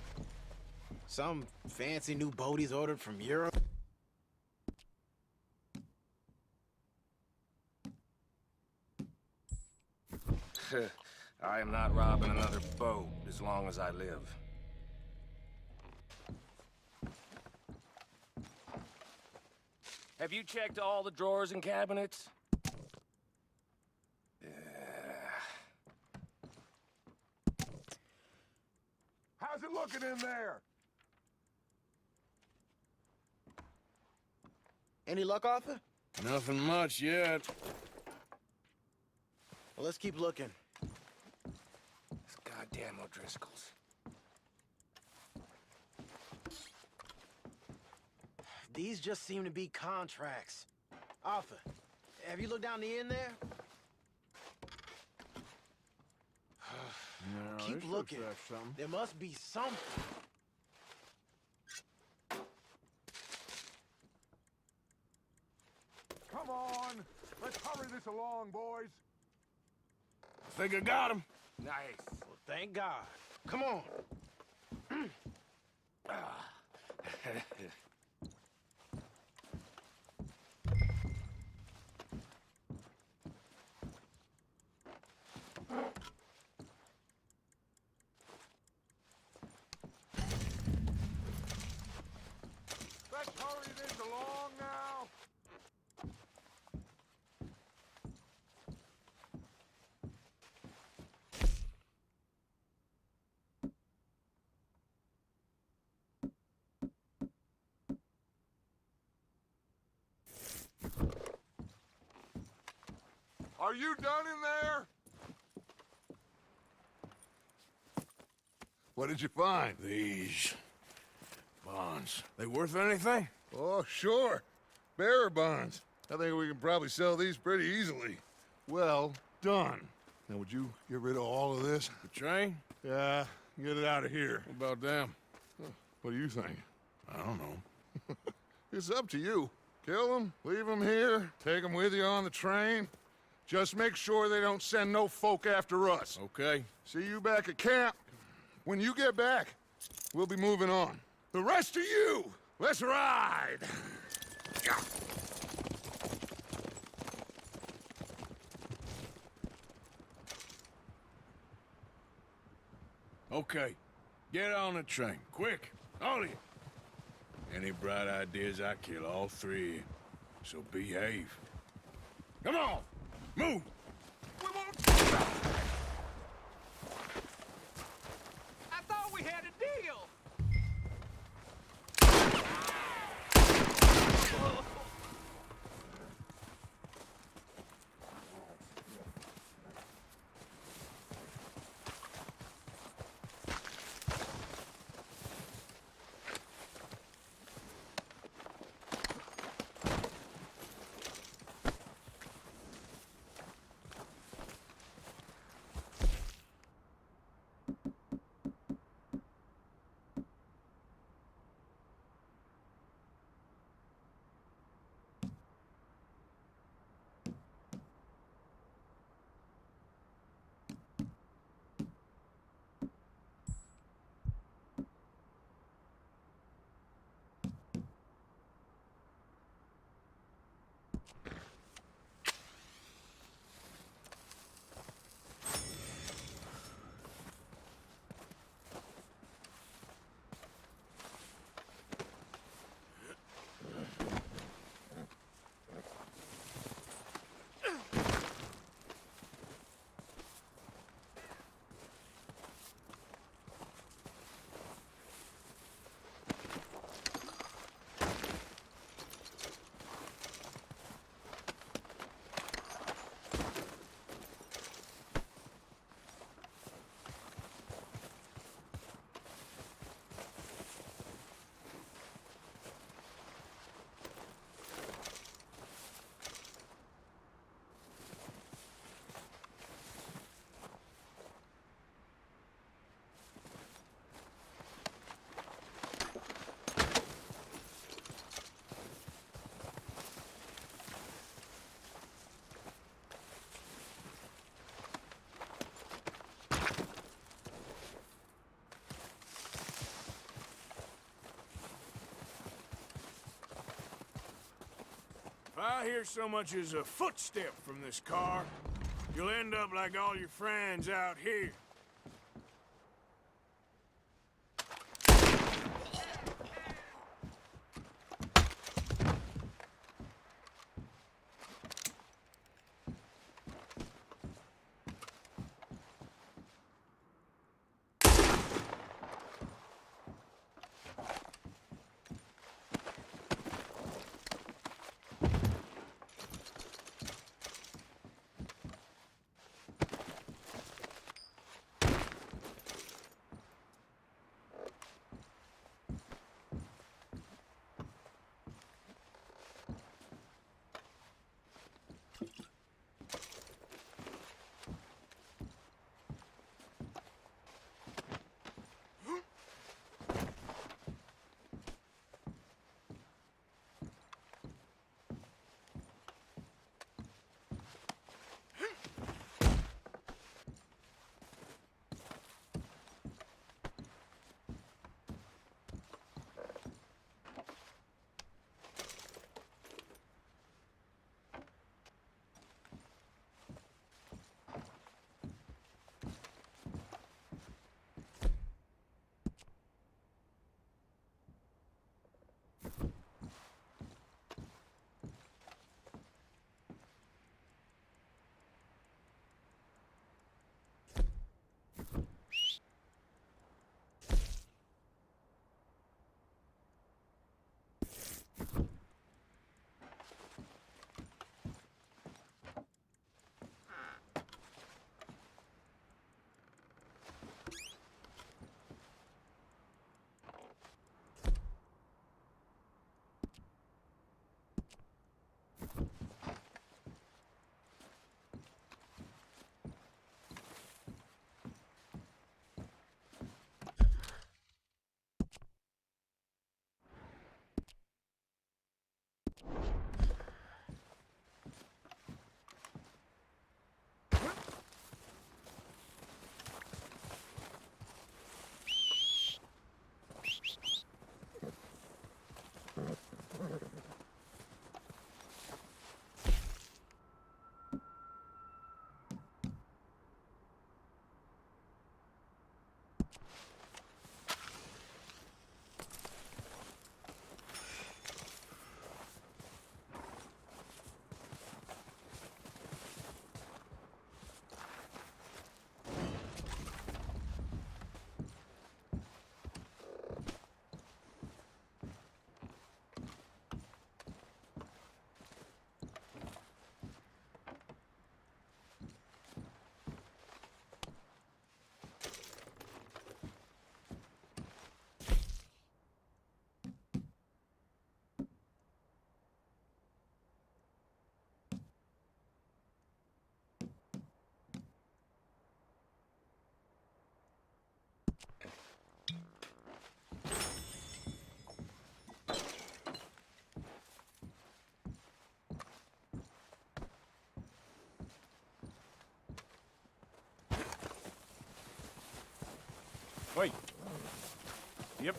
Some fancy new boat he's ordered from Europe. I am not robbing another boat as long as I live. Have you checked all the drawers and cabinets? How's it looking in there? Any luck, Arthur? Nothing much yet. Well, let's keep looking. These goddamn O'Driscolls. These just seem to be contracts. Arthur, have you looked down the end there? No, Keep looking. There must be something. Come on. Let's hurry this along, boys. I think I got him. Nice. Well, thank God. Come on. hurry this along now? Are you done in there? What did you find? These bonds. They worth anything? Oh, sure. Bearer bonds. I think we can probably sell these pretty easily. Well done. Now, would you get rid of all of this? The train? Yeah, get it out of here. What about them? What do you think? I don't know. It's up to you. Kill them, leave them here, take them with you on the train. Just make sure they don't send no folk after us. Okay. See you back at camp. When you get back, we'll be moving on. The rest of you, let's ride! Okay. Get on the train. Quick. All of you. Any bright ideas, I kill all three. So behave. Come on! Move! We won't. I thought we had a deal. If I hear so much as a footstep from this car, you'll end up like all your friends out here. Wait. Yep.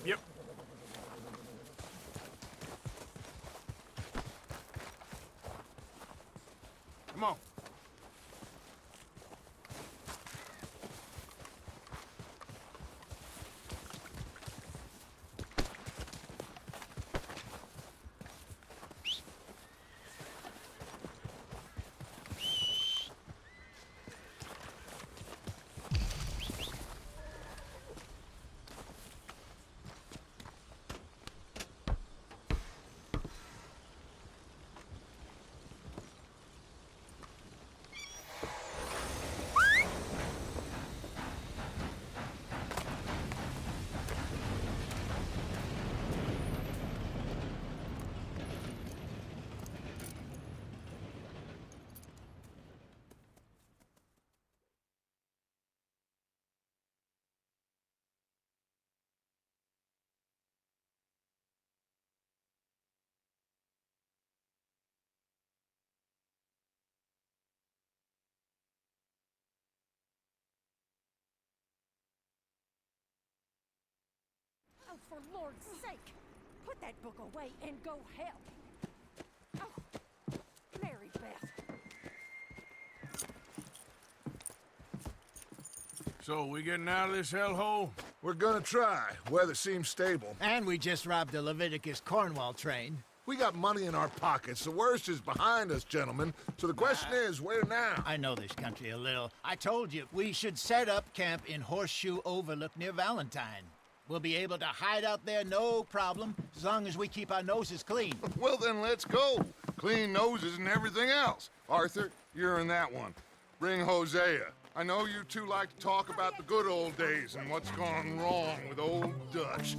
Come on. Oh, for Lord's sake! Put that book away and go help! Oh, Mary Beth. So, we getting out of this hellhole? We're gonna try. Weather seems stable. And we just robbed a Leviticus Cornwall train. We got money in our pockets. The worst is behind us, gentlemen. So the question is, where now? I know this country a little. I told you, we should set up camp in Horseshoe Overlook near Valentine. We'll be able to hide out there, no problem, as long as we keep our noses clean. Well, then let's go. Clean noses and everything else. Arthur, you're in that one. Bring Hosea. I know you two like to talk about the good old days and what's gone wrong with old Dutch.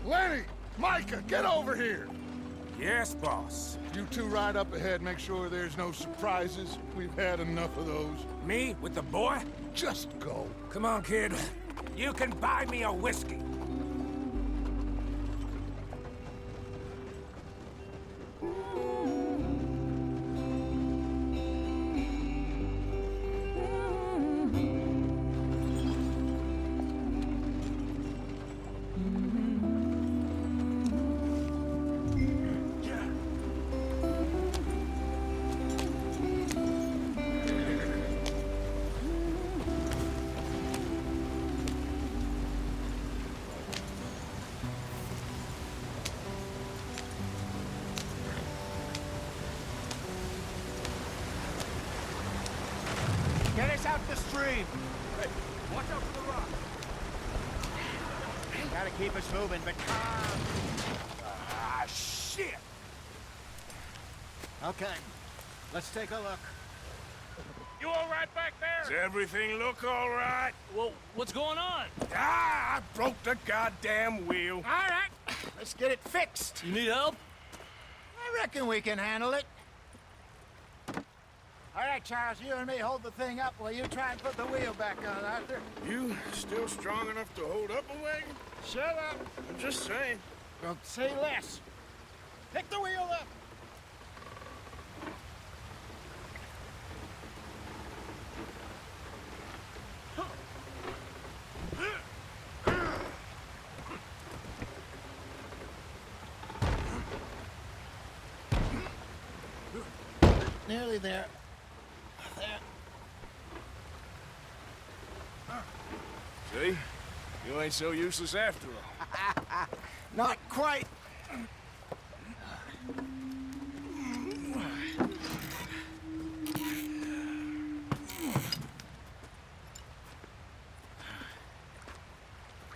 Lenny! Micah, get over here! Yes, boss. You two ride up ahead, make sure there's no surprises. We've had enough of those. Me? With the boy? Just go. Come on, kid. You can buy me a whiskey. stream. Hey, watch out for the rock. Gotta keep us moving, but calm. Ah, shit! Okay, let's take a look. You all right back there? Does everything look all right? Well, what's going on? Ah, I broke the goddamn wheel. All right, let's get it fixed. You need help? I reckon we can handle it. All right, Charles, you and me hold the thing up while you try and put the wheel back on, Arthur. You still strong enough to hold up a wagon? Shut up. I'm just saying. Well, say less. Pick the wheel up. Nearly there. There. See? You ain't so useless after all. Not quite.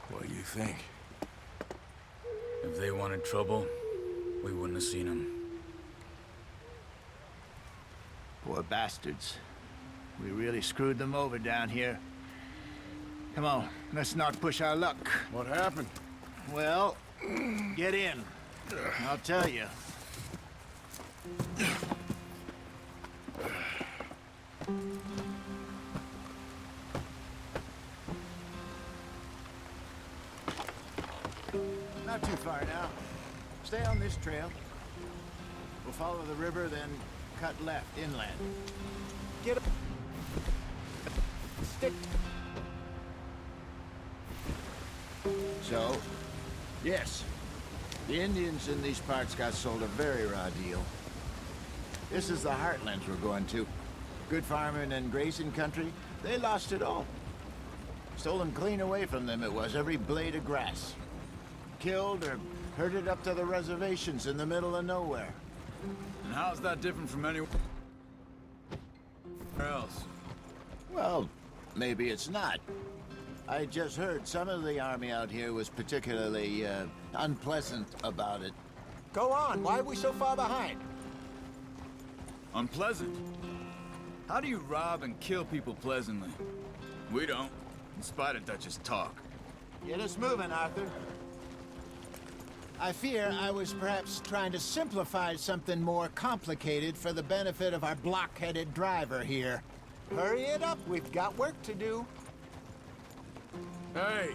What do you think? If they wanted trouble, we wouldn't have seen them. Poor bastards. We really screwed them over down here. Come on, let's not push our luck. What happened? Well, get in. I'll tell you. Not too far now. Stay on this trail. We'll follow the river, then cut left inland. Get up. Stick. So, yes, the Indians in these parts got sold a very raw deal. This is the heartlands we're going to. Good farming and grazing country, they lost it all. Stolen clean away from them it was, every blade of grass. Killed or herded up to the reservations in the middle of nowhere. And how's that different from anywhere else? Well, maybe it's not. I just heard some of the army out here was particularly, unpleasant about it. Go on, why are we so far behind? Unpleasant? How do you rob and kill people pleasantly? We don't, in spite of Dutch's talk. Get us moving, Arthur. I fear I was perhaps trying to simplify something more complicated for the benefit of our block-headed driver here. Hurry it up, we've got work to do. Hey,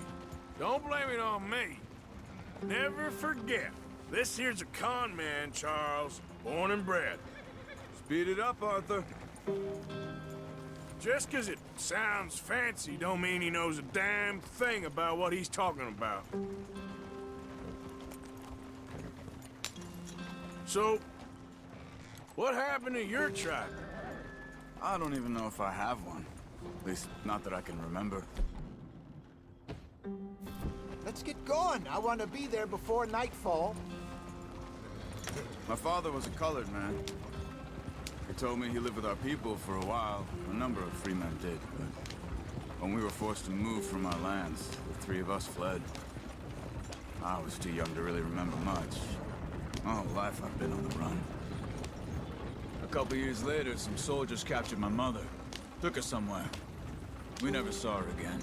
don't blame it on me. Never forget, this here's a con man, Charles, born and bred. Speed it up, Arthur. Just 'cause it sounds fancy don't mean he knows a damn thing about what he's talking about. So, what happened to your tribe? I don't even know if I have one. At least, not that I can remember. Let's get going. I want to be there before nightfall. My father was a colored man. He told me he lived with our people for a while. A number of free men did, but when we were forced to move from our lands, the three of us fled. I was too young to really remember much. My whole life I've been on the run. A couple years later, some soldiers captured my mother. Took her somewhere. We never saw her again.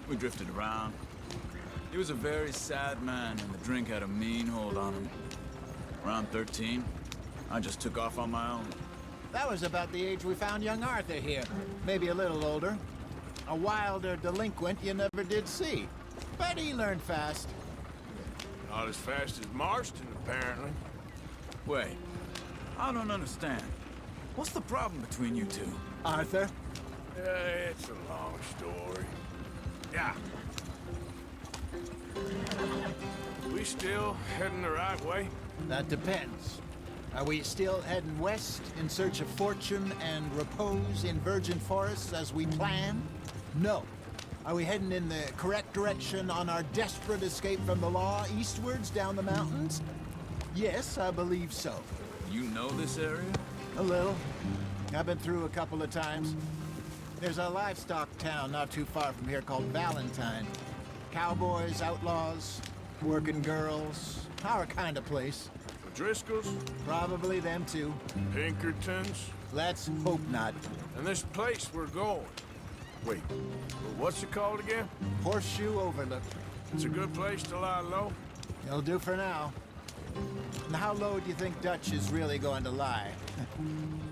We drifted around. He was a very sad man, and the drink had a mean hold on him. Around 13, I just took off on my own. That was about the age we found young Arthur here. Maybe a little older. A wilder delinquent you never did see. But he learned fast. Not as fast as Marston, apparently. Wait, I don't understand. What's the problem between you two? Arthur? It's a long story. Yeah. We still heading the right way? That depends. Are we still heading west in search of fortune and repose in virgin forests as we planned? No. Are we heading in the correct direction on our desperate escape from the law eastwards down the mountains? Yes, I believe so. You know this area? A little. I've been through a couple of times. There's a livestock town not too far from here called Valentine. Cowboys, outlaws, working girls, our kind of place. The Driscolls? Probably them too. Pinkertons? Let's hope not. And this place we're going. Wait, what's it called again? Horseshoe Overlook. It's a good place to lie low? It'll do for now. And how low do you think Dutch is really going to lie?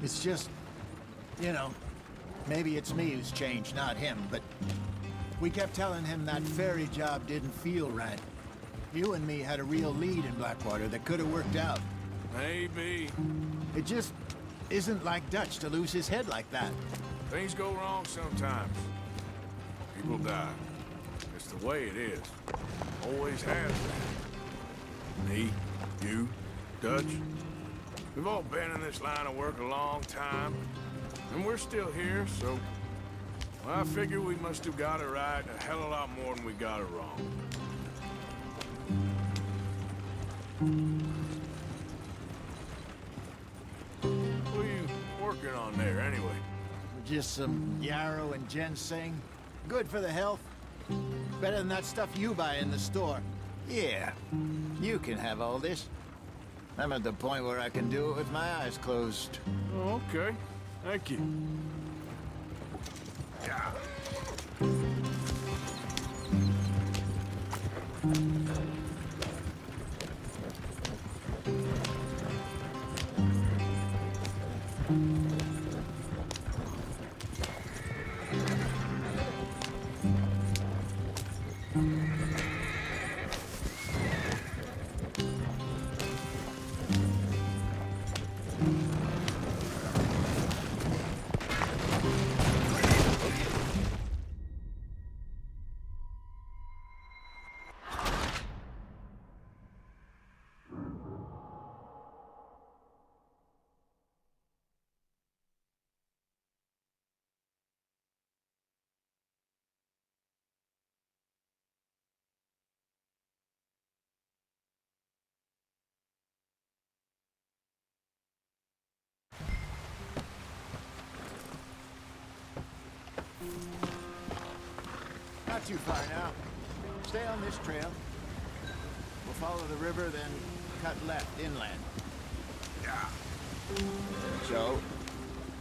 It's just, you know, maybe it's me who's changed, not him, but we kept telling him that ferry job didn't feel right. You and me had a real lead in Blackwater that could have worked out. Maybe. It just isn't like Dutch to lose his head like that. Things go wrong sometimes. People die. It's the way it is. Always has been. Me, you, Dutch. We've all been in this line of work a long time. And we're still here, so... well, I figure we must have got it right a hell of a lot more than we got it wrong. What are you working on there, anyway? Just some yarrow and ginseng. Good for the health. Better than that stuff you buy in the store. Yeah, you can have all this. I'm at the point where I can do it with my eyes closed. Oh, okay. Thank you. Yeah. Not too far now. Stay on this trail. We'll follow the river, then cut left inland. Yeah. So,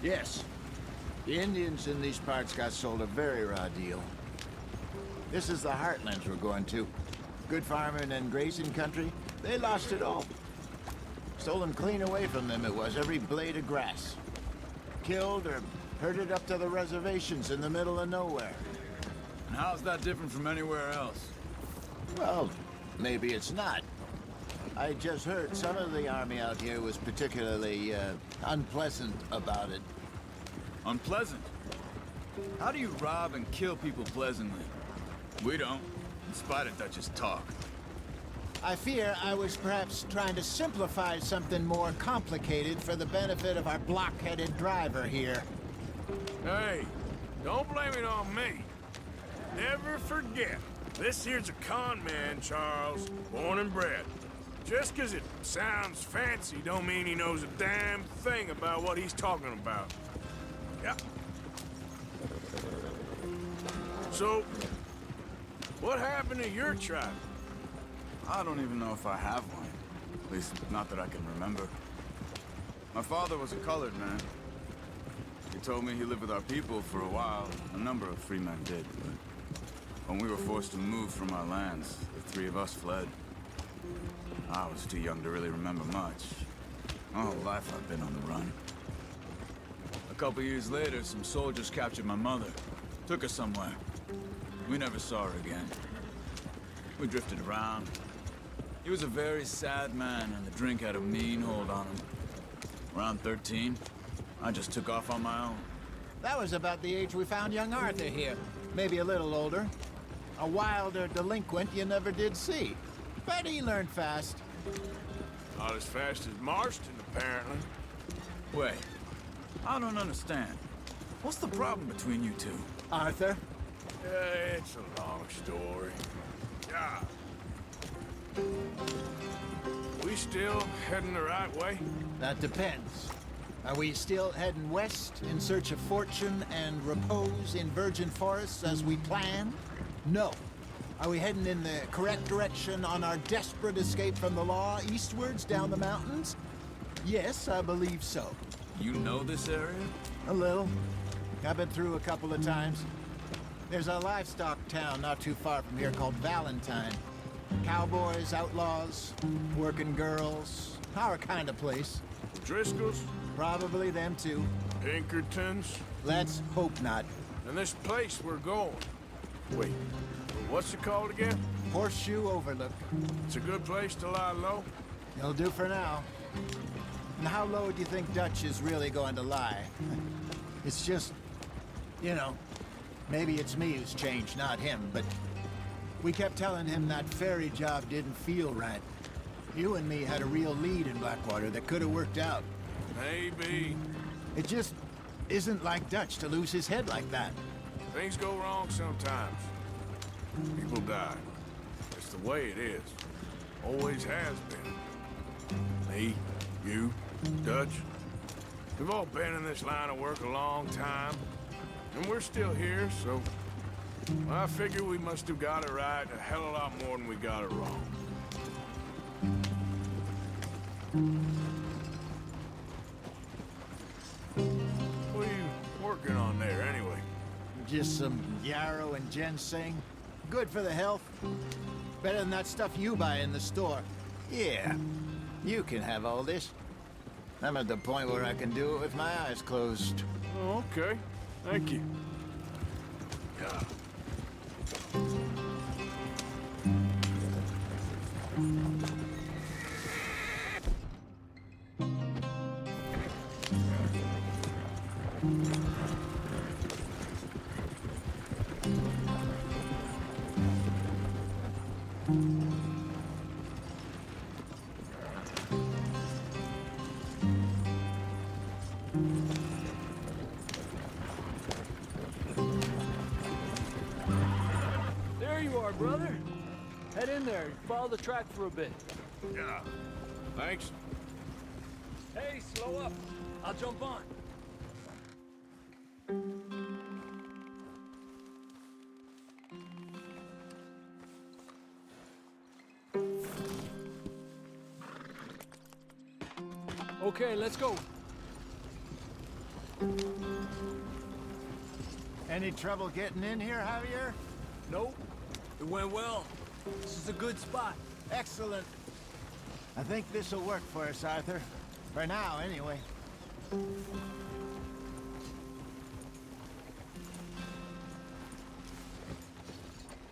yes, the Indians in these parts got sold a very raw deal. This is the heartlands we're going to. Good farming and grazing country, they lost it all. Stolen clean away from them it was, every blade of grass. Killed or herded up to the reservations in the middle of nowhere. And how's that different from anywhere else? Well, maybe it's not. I just heard some of the army out here was particularly, unpleasant about it. Unpleasant? How do you rob and kill people pleasantly? We don't, in spite of Dutch's talk. I fear I was perhaps trying to simplify something more complicated for the benefit of our block-headed driver here. Hey, don't blame it on me. Never forget, this here's a con man, Charles, born and bred. Just 'cause it sounds fancy don't mean he knows a damn thing about what he's talking about. Yeah. So, what happened to your tribe? I don't even know if I have one. At least, not that I can remember. My father was a colored man. He told me he lived with our people for a while. A number of free men did, but when we were forced to move from our lands, the three of us fled. I was too young to really remember much. My whole life I've been on the run. A couple years later, some soldiers captured my mother. Took her somewhere. We never saw her again. We drifted around. He was a very sad man, and the drink had a mean hold on him. Around 13, I just took off on my own. That was about the age we found young Arthur here. Maybe a little older. A wilder delinquent you never did see. But he learned fast. Not as fast as Marston, apparently. Wait, I don't understand. What's the problem between you two? Arthur? It's a long story. Yeah. We still heading the right way? That depends. Are we still heading west in search of fortune and repose in virgin forests as we planned? No. Are we heading in the correct direction on our desperate escape from the law eastwards down the mountains? Yes, I believe so. You know this area? A little. I've been through a couple of times. There's a livestock town not too far from here called Valentine. Cowboys, outlaws, working girls, our kind of place. Driscoll's? Probably them too. Pinkertons? Let's hope not. And this place we're going. Wait, what's it called again? Horseshoe Overlook. It's a good place to lie low? It'll do for now. And how low do you think Dutch is really going to lie? It's just, you know, maybe it's me who's changed, not him, but we kept telling him that ferry job didn't feel right. You and me had a real lead in Blackwater that could have worked out. Maybe. It just isn't like Dutch to lose his head like that. Things go wrong sometimes. People die. It's the way it is. Always has been. Me, you, Dutch. We've all been in this line of work a long time. And we're still here, so... I figure we must have got it right a hell of a lot more than we got it wrong. What are you working on there, anyway? Just some yarrow and ginseng. Good for the health. Better than that stuff you buy in the store. Yeah, you can have all this. I'm at the point where I can do it with my eyes closed. Oh, okay. Thank you. Yeah. There you are, brother. Head in there. Follow the track for a bit. Yeah. Thanks. Hey, slow up. I'll jump on. Okay, let's go. Any trouble getting in here, Javier? Nope. It went well. This is a good spot. Excellent. I think this'll work for us, Arthur. For now, anyway.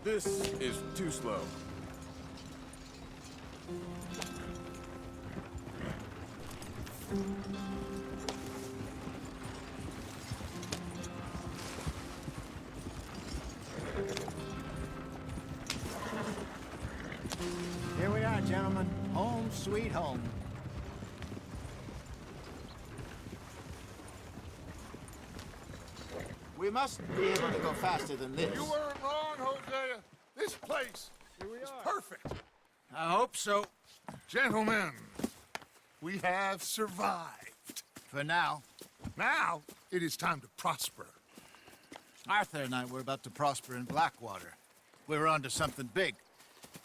This is too slow. Here we are, gentlemen. Home sweet home. We must be able to go faster than this. You weren't wrong, Hosea. This place is perfect. I hope so. Gentlemen, we have survived. For now. Now, it is time to prosper. Arthur and I were about to prosper in Blackwater. We were onto something big.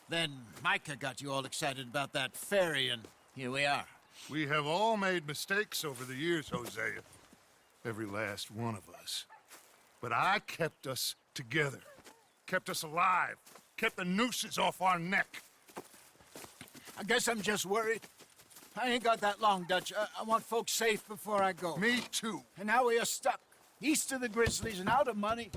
Then Micah got you all excited about that ferry, and here we are. We have all made mistakes over the years, Hosea. Every last one of us. But I kept us together. Kept us alive. Kept the nooses off our neck. I guess I'm just worried. I ain't got that long, Dutch. I want folks safe before I go. Me too. And now we are stuck. East of the Grizzlies and out of money.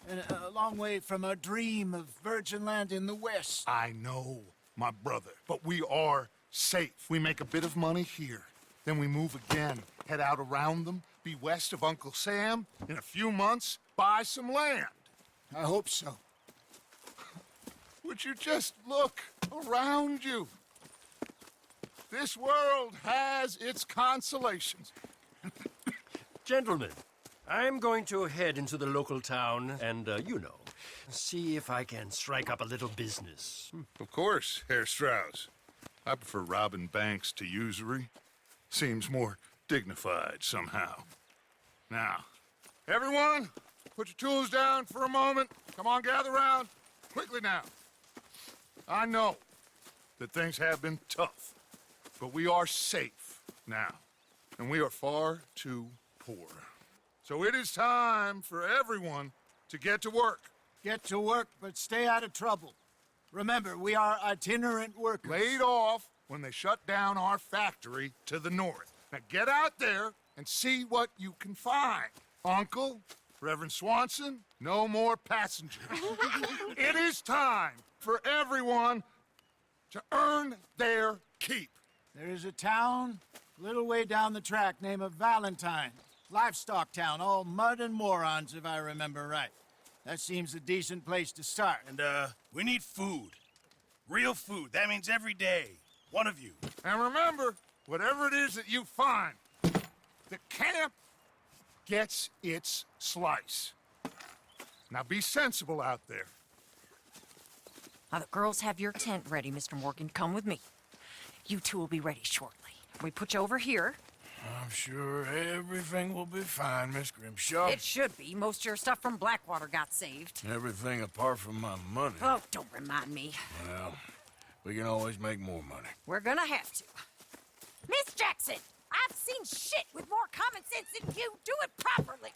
And a long way from our dream of virgin land in the west. I know, my brother. But we are safe. We make a bit of money here. Then we move again. Head out around them. Be west of Uncle Sam. In a few months, buy some land. I hope so. Would you just look around you? This world has its consolations. Gentlemen, I'm going to head into the local town and, you know, see if I can strike up a little business. Of course, Herr Strauss. I prefer robbing banks to usury. Seems more dignified somehow. Now, everyone, put your tools down for a moment. Come on, gather round. Quickly now. I know that things have been tough, but we are safe now, and we are far too poor. So it is time for everyone to get to work. Get to work, but stay out of trouble. Remember, we are itinerant workers. Laid off when they shut down our factory to the north. Now get out there and see what you can find. Uncle, Reverend Swanson, no more passengers. It is time for everyone to earn their keep. There is a town a little way down the track named Valentine. Livestock town, all mud and morons, if I remember right. That seems a decent place to start. And, we need food. Real food. That means every day. One of you. And remember, whatever it is that you find, the camp gets its slice. Now be sensible out there. Now, the girls have your tent ready, Mr. Morgan. Come with me. You two will be ready shortly. We put you over here. I'm sure everything will be fine, Miss Grimshaw. It should be. Most of your stuff from Blackwater got saved. Everything apart from my money. Oh, don't remind me. Well, we can always make more money. We're gonna have to. Miss Jackson, I've seen shit with more common sense than you. Do it properly.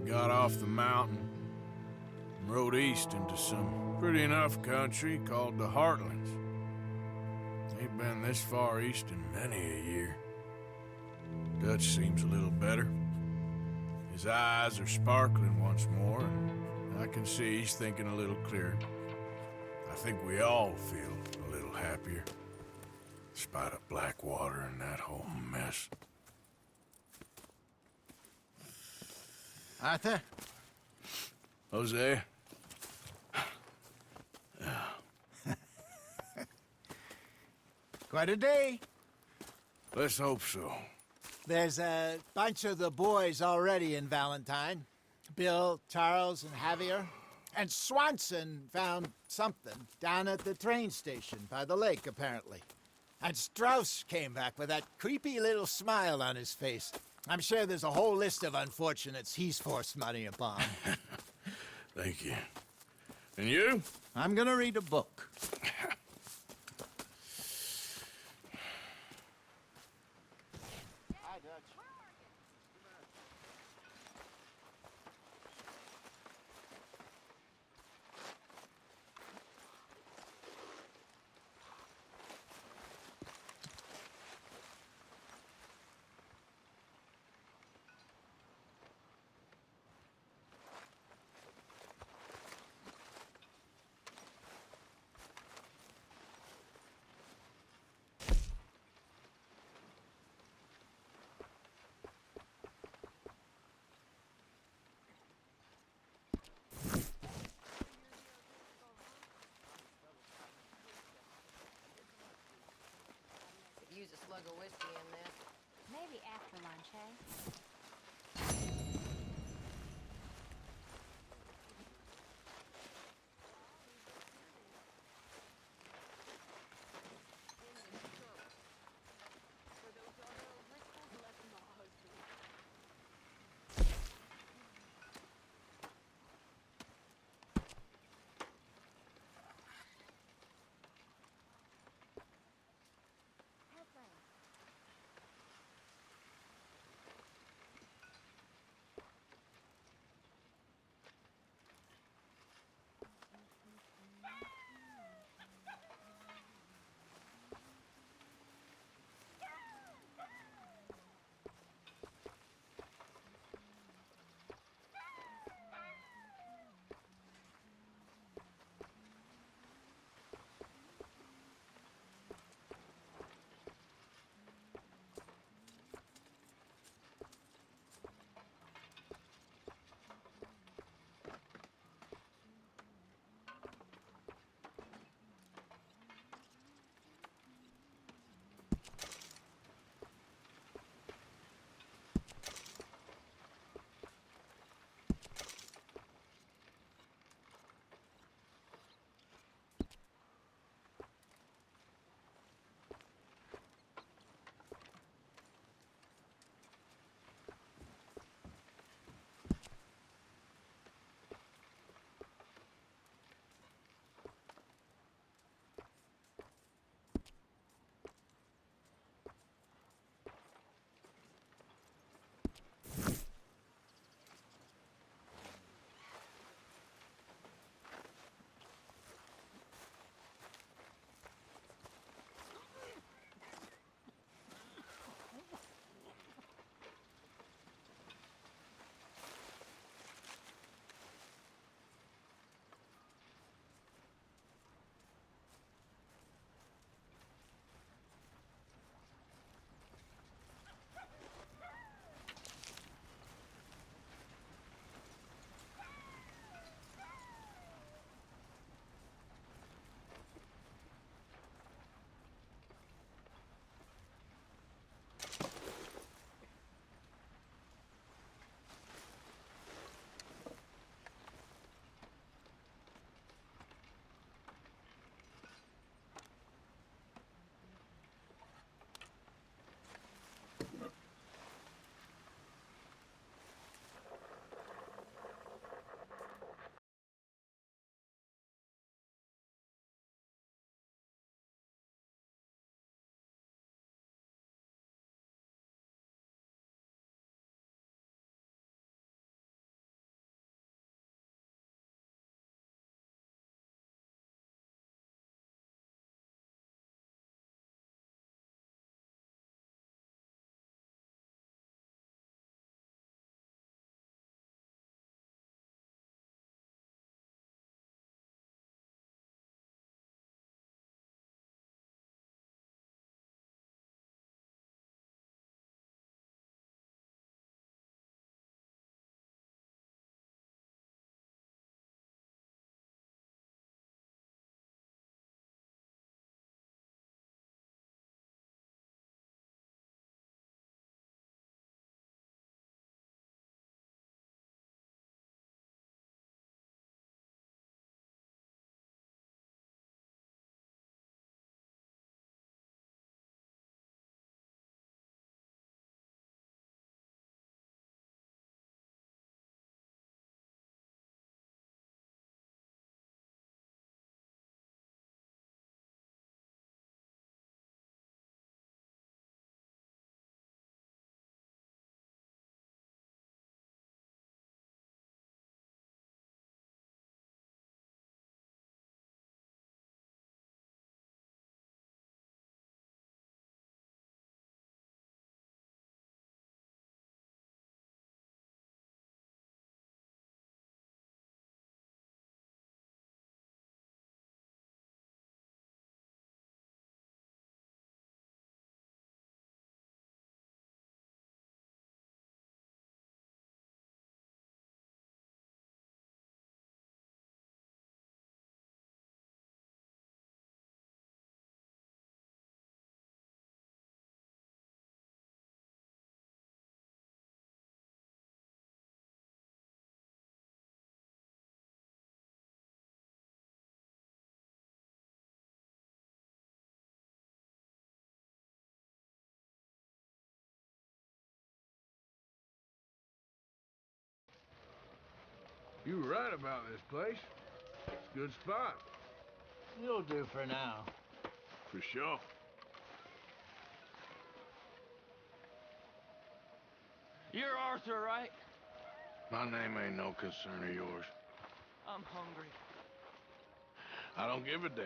Got off the mountain and rode east into some pretty enough country called the Heartlands. Ain't been this far east in many a year. Dutch seems a little better. His eyes are sparkling once more, and I can see he's thinking a little clearer. I think we all feel a little happier, in spite of Blackwater and that whole mess. Arthur? Jose? Quite a day. Let's hope so. There's a bunch of the boys already in Valentine. Bill, Charles, and Javier. And Swanson found something down at the train station by the lake, apparently. And Strauss came back with that creepy little smile on his face. I'm sure there's a whole list of unfortunates he's forced money upon. Thank you. And you? I'm gonna read a book. Hi, Dutch. Use a slug of whiskey in this. Maybe after lunch, eh? You were right about this place. It's a good spot. You'll do for now. For sure. You're Arthur, right? My name ain't no concern of yours. I'm hungry. I don't give a damn.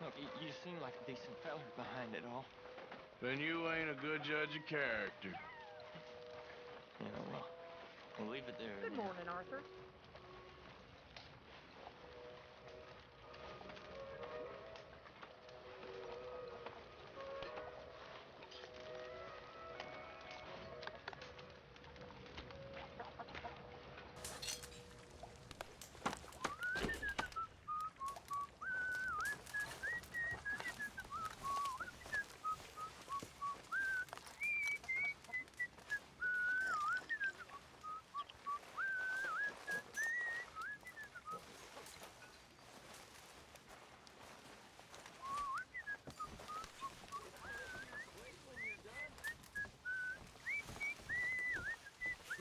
Look, you seem like a decent fella behind it all. Then you ain't a good judge of character. Yeah, well, we'll leave it there. Good morning, Arthur.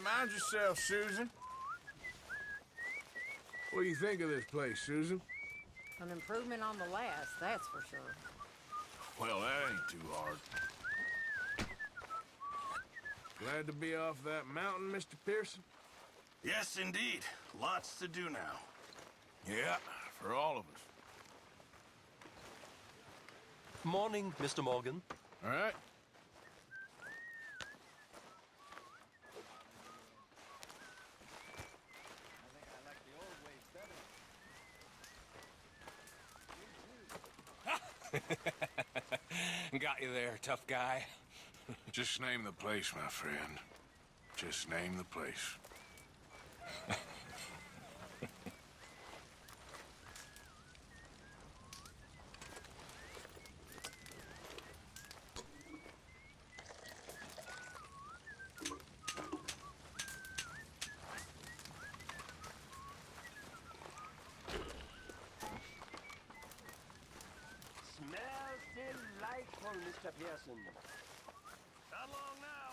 Mind yourself, Susan. What do you think of this place, Susan? An improvement on the last, that's for sure. Well, that ain't too hard. Glad to be off that mountain, Mr. Pearson? Yes, indeed. Lots to do now. Yeah, for all of us. Morning, Mr. Morgan. All right. Got you there, tough guy. Just name the place, my friend. Just name the place. Smells delightful, Mr. Pearson. Not long now.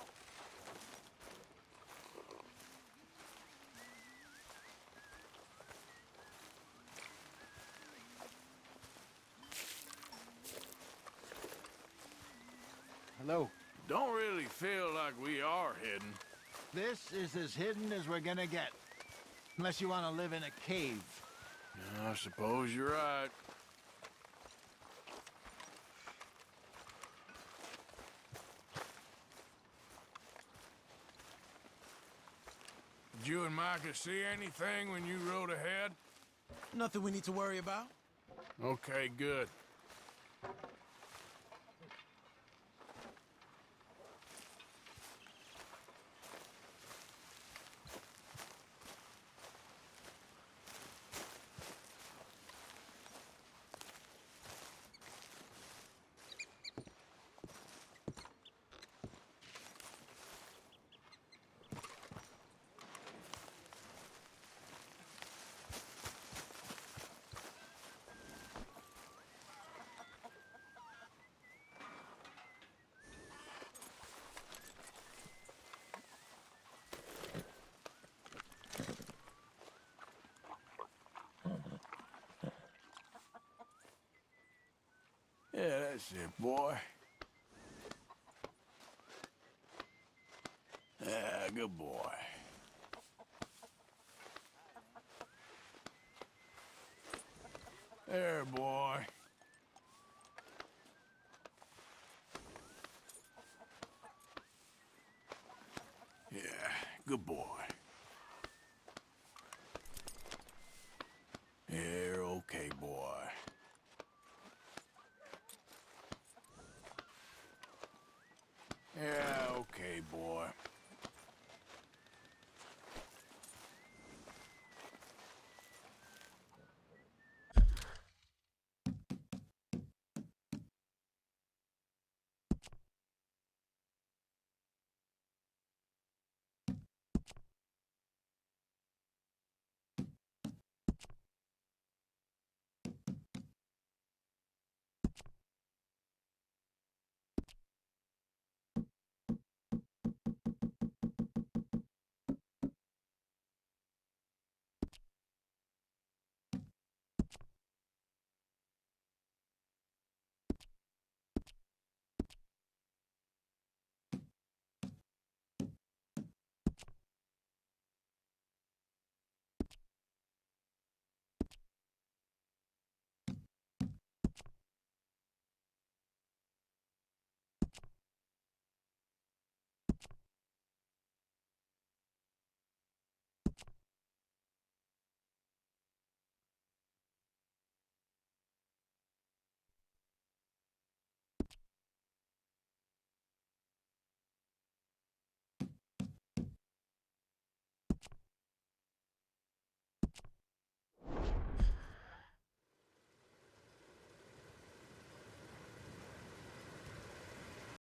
Hello. Don't really feel like we are hidden. This is as hidden as we're gonna get. Unless you want to live in a cave. I suppose you're right. Did you and Micah see anything when you rode ahead? Nothing we need to worry about. Okay, good. Yeah, that's it, boy. Yeah, good boy. There, boy. Yeah, good boy. Yeah,